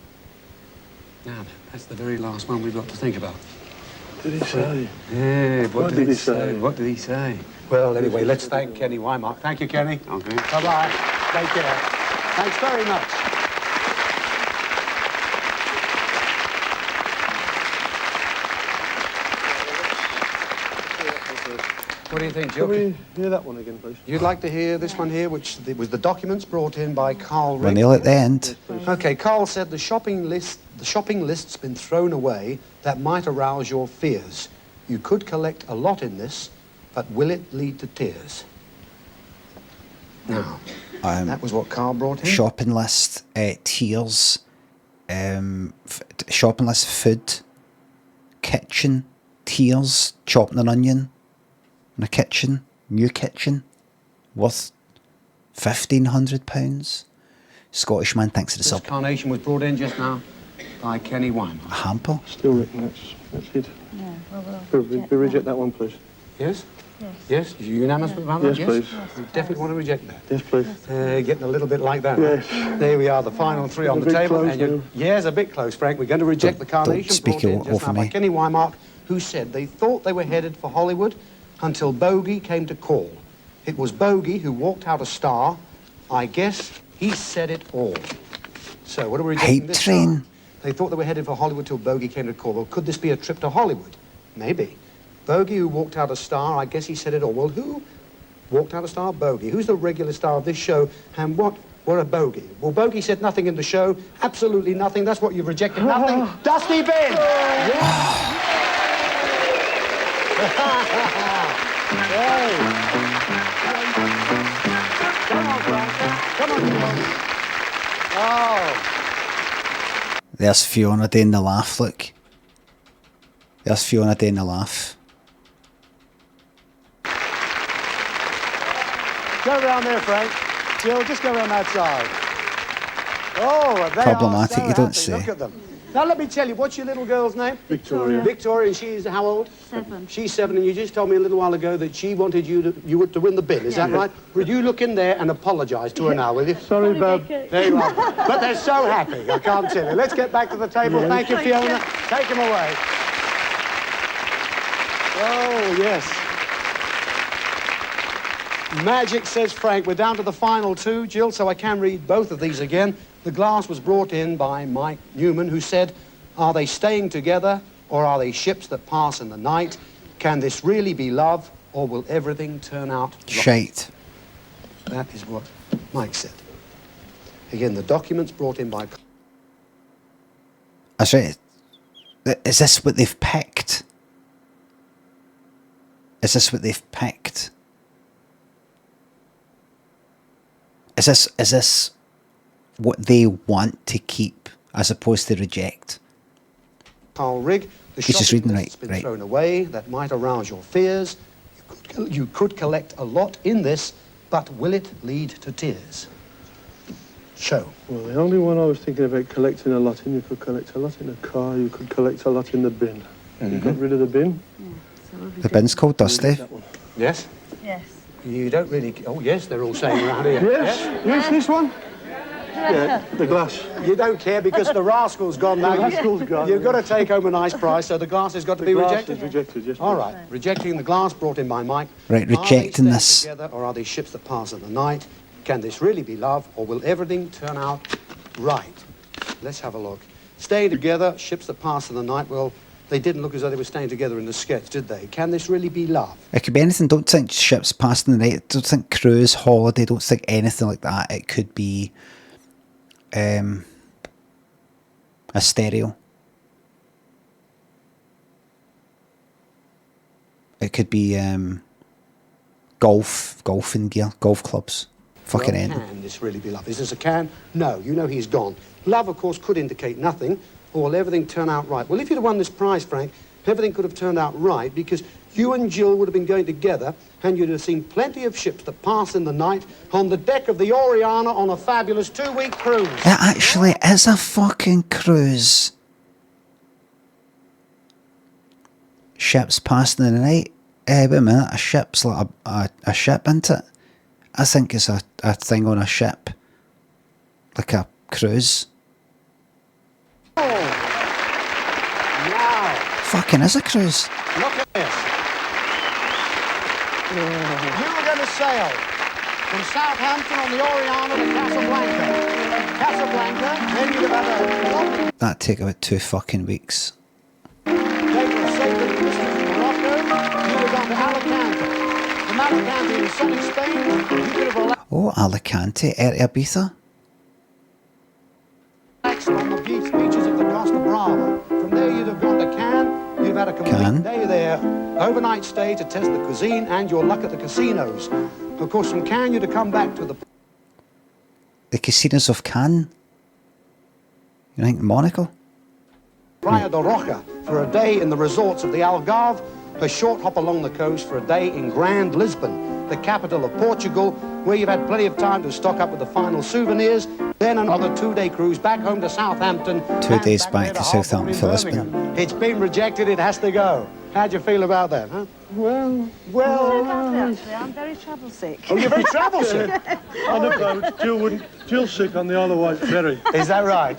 Now, that's the very last one we've got to think about. What did he say? Yeah, What did he say? What did he say? Well, anyway, let's thank Kenny Weimar. Thank you, Kenny. Okay. Bye-bye. Take care. Thanks very much. What do you think, Jill? Can we hear that one again, please? You'd like to hear this one here, which was the documents brought in by Carl We're Rick. nearly at the end. Okay, Carl said the shopping list's been thrown away. That might arouse your fears. You could collect a lot in this, but will it lead to tears? Now, that was what Carl brought in. Shopping list, tears, shopping list, food, kitchen, tears, chopping an onion in a kitchen, new kitchen, worth £1,500. Scottish man thinks of the This sub. carnation was brought in just now by Kenny Weimar. A hamper? Still reckon that's it. Yeah, well, We reject that one, please. Yes? Yes. Yes? You unanimous about that? Yes, please. You definitely want to reject that? Yes, please. Getting a little bit like that. Yes. There we are, the final three on A the bit table. close And you, now. yes, a bit close, Frank. We're going to reject the carnation speak brought in just over now by me. Kenny Weimar, who said they thought they were headed for Hollywood until Bogey came to call. It was Bogey who walked out a star. I guess he said it all. So what are we rejecting Hype this train. time? They thought they were headed for Hollywood till Bogey came to call. Well, could this be a trip to Hollywood? Maybe. Bogey who walked out a star, I guess he said it all. Well, who walked out a star? Bogey. Who's the regular star of this show? And what a Bogey? Well, Bogey said nothing in the show. Absolutely nothing. That's what you've rejected. Nothing. Dusty Ben! Come on, Frank. Come on. Oh. There's Fiona doing the laugh, look. There's Fiona doing the laugh. Go around there, Frank. Jill, just go around that side. Oh, they Problematic, are so you don't happy. say. Look at them. Now, let me tell you, what's your little girl's name? Victoria. Victoria, and she's how old? 7. She's 7, and you just told me a little while ago that she wanted you to win the bin. Is that right? Would you look in there and apologise to her now, will you? Sorry, Bob. There you are. But they're so happy, I can't tell you. Let's get back to the table. Yes. Thank you, Fiona. Take them away. Oh, yes. Magic, says Frank. We're down to the final 2, Jill, so I can read both of these again. The glass was brought in by Mike Newman, who said, are they staying together, or are they ships that pass in the night? Can this really be love, or will everything turn out right? Shite. That is what Mike said. Again, the documents brought in by... That's right. Is this what they've picked? Is this what they've picked? Is this what they want to keep as opposed to reject? Carl Rigg, the He's just shopping reading list has been thrown away. That might arouse your fears. You could collect a lot in this, but will it lead to tears? Show. Well, the only one I was thinking about collecting a lot in, you could collect a lot in a car, you could collect a lot in the bin. You got rid of the bin? The bin's called Dusty. Yes? Yes. You don't really... Oh, yes, they're all saying around here. Yes, this one? Yeah, the glass. You don't care because the rascal's gone now. The rascal's gone. You've got to take home a nice prize, so the glass has got to be rejected? Rejected, yes. All right, rejecting the glass brought in by Mike. Right, rejecting Are they this. staying together, or are they ships that pass in the night? Can this really be love, or will everything turn out right? Let's have a look. Staying together, ships that pass in the night, well, they didn't look as though they were staying together in the sketch, did they? Can this really be love? It could be anything. Don't think ships passing the night. Don't think cruise, holiday. Don't think anything like that. It could be a stereo. It could be golfing gear, golf clubs. Fucking Well, anything. can this really be love? Is this a can? No, you know he's gone. Love, of course, could indicate nothing, or will everything turn out right? Well, if you'd have won this prize, Frank, everything could have turned out right because you and Jill would have been going together and you'd have seen plenty of ships that pass in the night on the deck of the Oriana on a fabulous 2-week cruise. It actually is a fucking cruise. Ships passing in the night. Wait a minute, a ship's like a ship, isn't it? I think it's a thing on a ship. Like a cruise. Now, Fucking is a cruise. look at this. You were going to sail from Southampton on the Oriana to Casablanca. Casablanca, then you'd have had a lovely That'd take about 2 fucking weeks. day for a sacred distance in Morocco. You'd have gone to Alicante. From Alicante in sunny Spain, you could have relaxed Oh, Alicante, Ibiza. on the beaches of the Costa Brava. From there, you'd have gone to Cannes. You'd have had a complete Cannes? day there. Overnight stay to test the cuisine and your luck at the casinos. Of course, from Cannes, you'd have come back to the The casinos of Cannes. You think Monaco? Praia da Roca for a day in the resorts of the Algarve, a short hop along the coast for a day in Grand Lisbon, the capital of Portugal, where you've had plenty of time to stock up with the final souvenirs, then another 2-day cruise back home to Southampton. 2 days and back there to Hartlepool Southampton in for Lisbon. Birmingham. It's been rejected, it has to go. How'd you feel about that, huh? Well, Actually, I'm very travel sick. Oh, you've been travel sick? on a boat. Jill's sick on the Isle of Wight ferry. Is that right?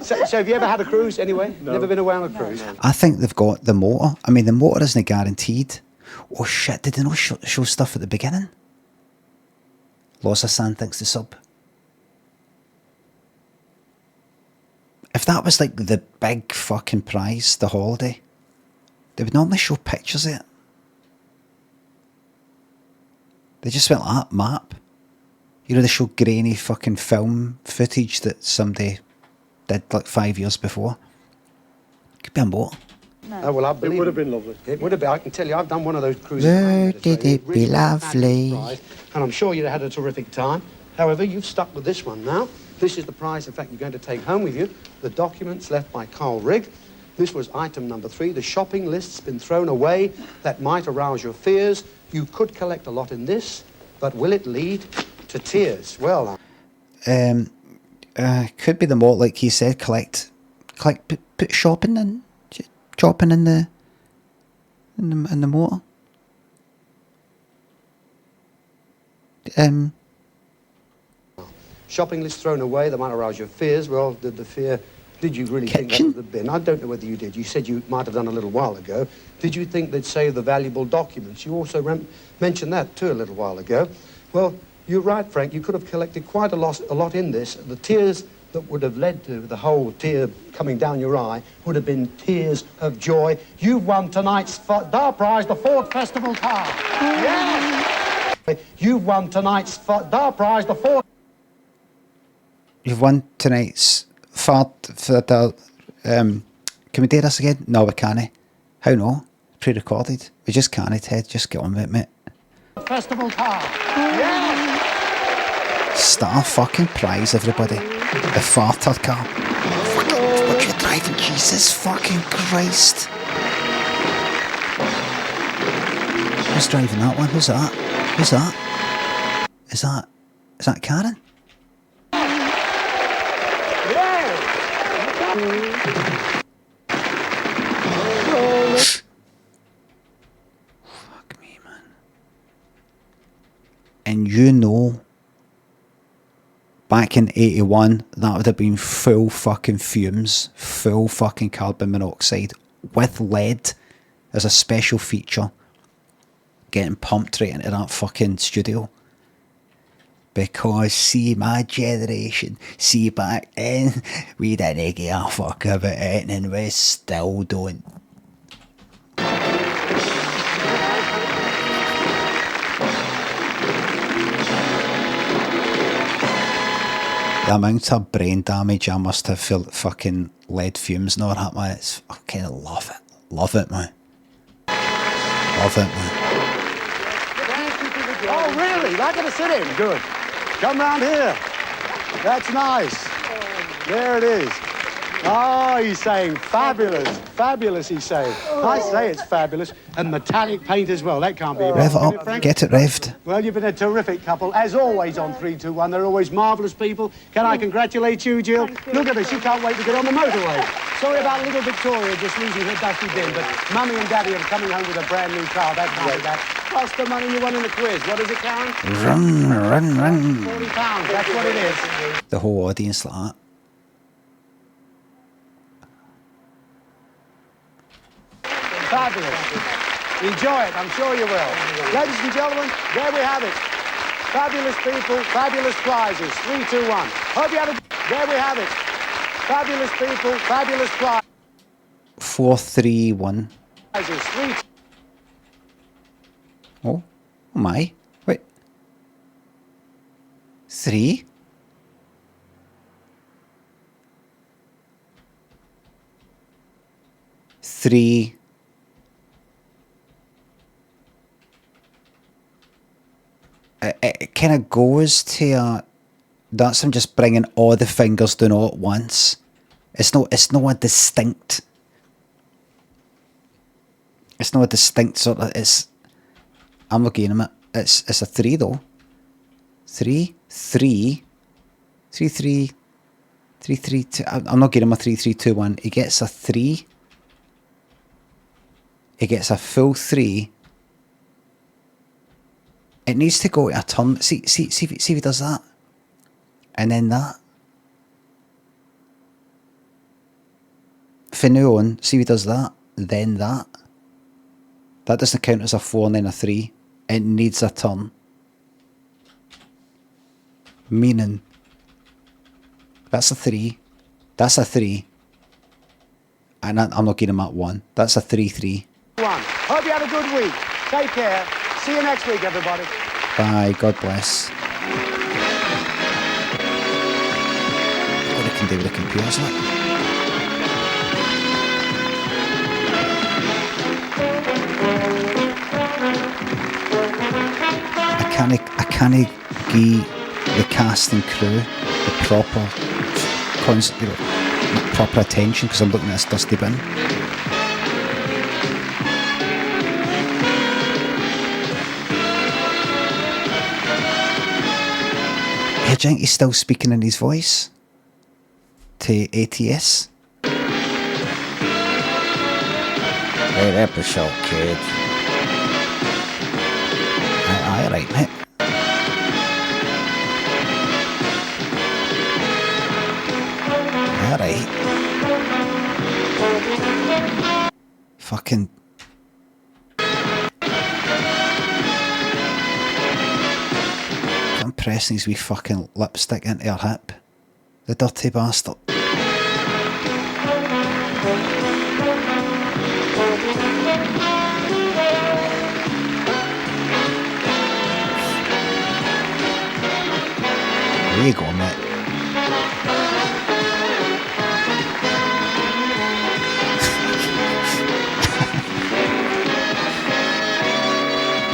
So have you ever had a cruise anyway? No. Never been away on a cruise? I think they've got the motor. I mean, the motor isn't guaranteed. Oh shit, did they not show stuff at the beginning? Lots of sand thinks the sub. If that was like the big fucking prize, the holiday, they would normally show pictures of it. They just went like that, map. You know, they show grainy fucking film footage that somebody did like 5 years before. Could be a motor. No. Oh, well, I believe It would have been lovely. It would have been. I can tell you, I've done one of those cruises. Where did it be lovely? And I'm sure you'd have had a terrific time. However, you've stuck with this one now. This is the prize, in fact, you're going to take home with you. The documents left by Carl Rigg. This was item number 3. The shopping list's been thrown away. That might arouse your fears. You could collect a lot in this, But will it lead to tears? Well, could be the more, like he said, put shopping in, chopping in the motor. Shopping list thrown away, that might arouse your fears. Well, did you really think that would have been? I don't know whether you did. You said you might have done a little while ago. Did you think they'd save the valuable documents? You also mentioned that too a little while ago. Well, you're right, Frank. You could have collected quite a lot in this. The tears that would have led to the whole tear coming down your eye would have been tears of joy. You've won tonight's Dar Prize, the Ford Festival car. Yes! You've won tonight's Dar Prize, the Ford... You've won tonight's Ford... can we do this again? No, we can't. How no? Pre-recorded. We just can't, Ted. Just get on with it, mate. Festival car. Yes! Star fucking prize, everybody. The farted car. Fucking, what you're driving, Jesus fucking Christ. Who's driving that one? Who's that? Who's that? Is that Karen? Fuck me, man. And you know, back in 81, that would have been full fucking fumes, full fucking carbon monoxide with lead as a special feature getting pumped right into that fucking studio. Because, see, my generation, see, back then, we didn't give a fuck about it, and we still don't. The amount of brain damage I must have felt fucking lead fumes and all that, man, it's fucking love it. Love it, man. Love it, man. Oh, really? Not going to sit in? Good. Come round here. That's nice. There it is. Oh, he's saying fabulous. Fabulous, he's saying. I say it's fabulous. And metallic paint as well. That can't be... Rev it up. Get it revved. Well, you've been a terrific couple. As always on 321. They're always marvellous people. Can I congratulate you, Jill? Look at this. She can't wait to get on the motorway. Sorry about little Victoria just losing her dusty bin, but Mummy and Daddy are coming home with a brand new car. That can't be bad. Plus the money you won in the quiz. What is it, Karen? Run. £40. That's what it is. The whole audience like that. Fabulous. Enjoy it. I'm sure you will. Ladies and gentlemen, there we have it. Fabulous people, fabulous prizes. 3, 2, 1. Hope you had a... There we have it. Fabulous people, fabulous prizes. 4, 3, 1. 3. Oh my. Wait. 3. It kind of goes to that's him just bringing all the fingers down all at once. It's not a distinct. It's not a distinct sort of. I'm looking at it. It's a 3 though. 3, 3, 3, 3, 3, 3, 2. I'm not getting him a 3, 3, 2, 1. He gets a 3. He gets a full 3. It needs to go to a turn. See if he does that. And then that. For now on, see if he does that. Then that. That doesn't count as a 4 and then a 3. It needs a turn. Meaning, that's a 3. That's a 3. And I'm not getting him at 1. That's a 3, 3. 1. Hope you had a good week. Take care. See you next week, everybody. Bye. God bless. What I can do with the computers, like. I can't give the cast and crew the proper attention because I'm looking at this dusty bin. You think he's still speaking in his voice? To ATS? Great episode, kid. Aye, right, mate. Alright. Fucking... I'm pressing his wee fucking lipstick into her hip. The dirty bastard. There you go, mate.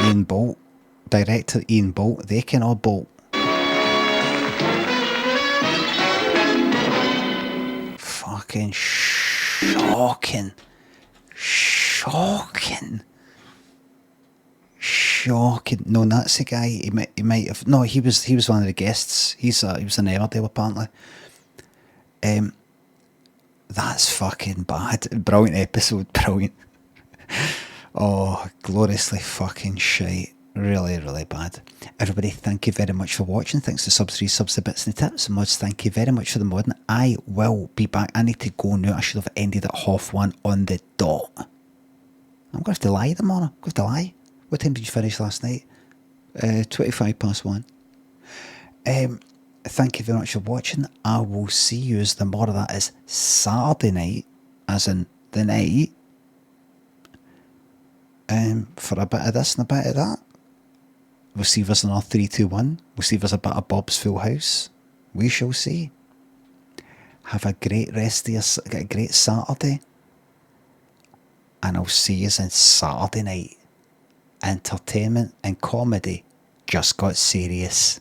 Ian Bolt, director Ian Bolt, they can all bolt. Fucking shocking. Shocking. Shocking. No, that's the guy. He might have. No, he was one of the guests. He was in Emmerdale apparently. That's fucking bad. Brilliant episode. Brilliant. Oh, gloriously fucking shite. Really, really bad. Everybody, thank you very much for watching. Thanks to subs, resubs, the bits and the tips. Mods, thank you very much for the modding. I will be back. I need to go now. I should have ended at 1:30 on the dot. I'm going to have to lie tomorrow. I'm going to have to lie. What time did you finish last night? 1:25. Thank you very much for watching. I will see you as tomorrow. That is Saturday night, as in the night. For a bit of this and a bit of that. We'll see if there's another 3, 2, 1. We'll see if there's a bit of Bob's Full House. We shall see. Have a great rest of your, a great Saturday. And I'll see you on Saturday night. Entertainment and comedy just got serious.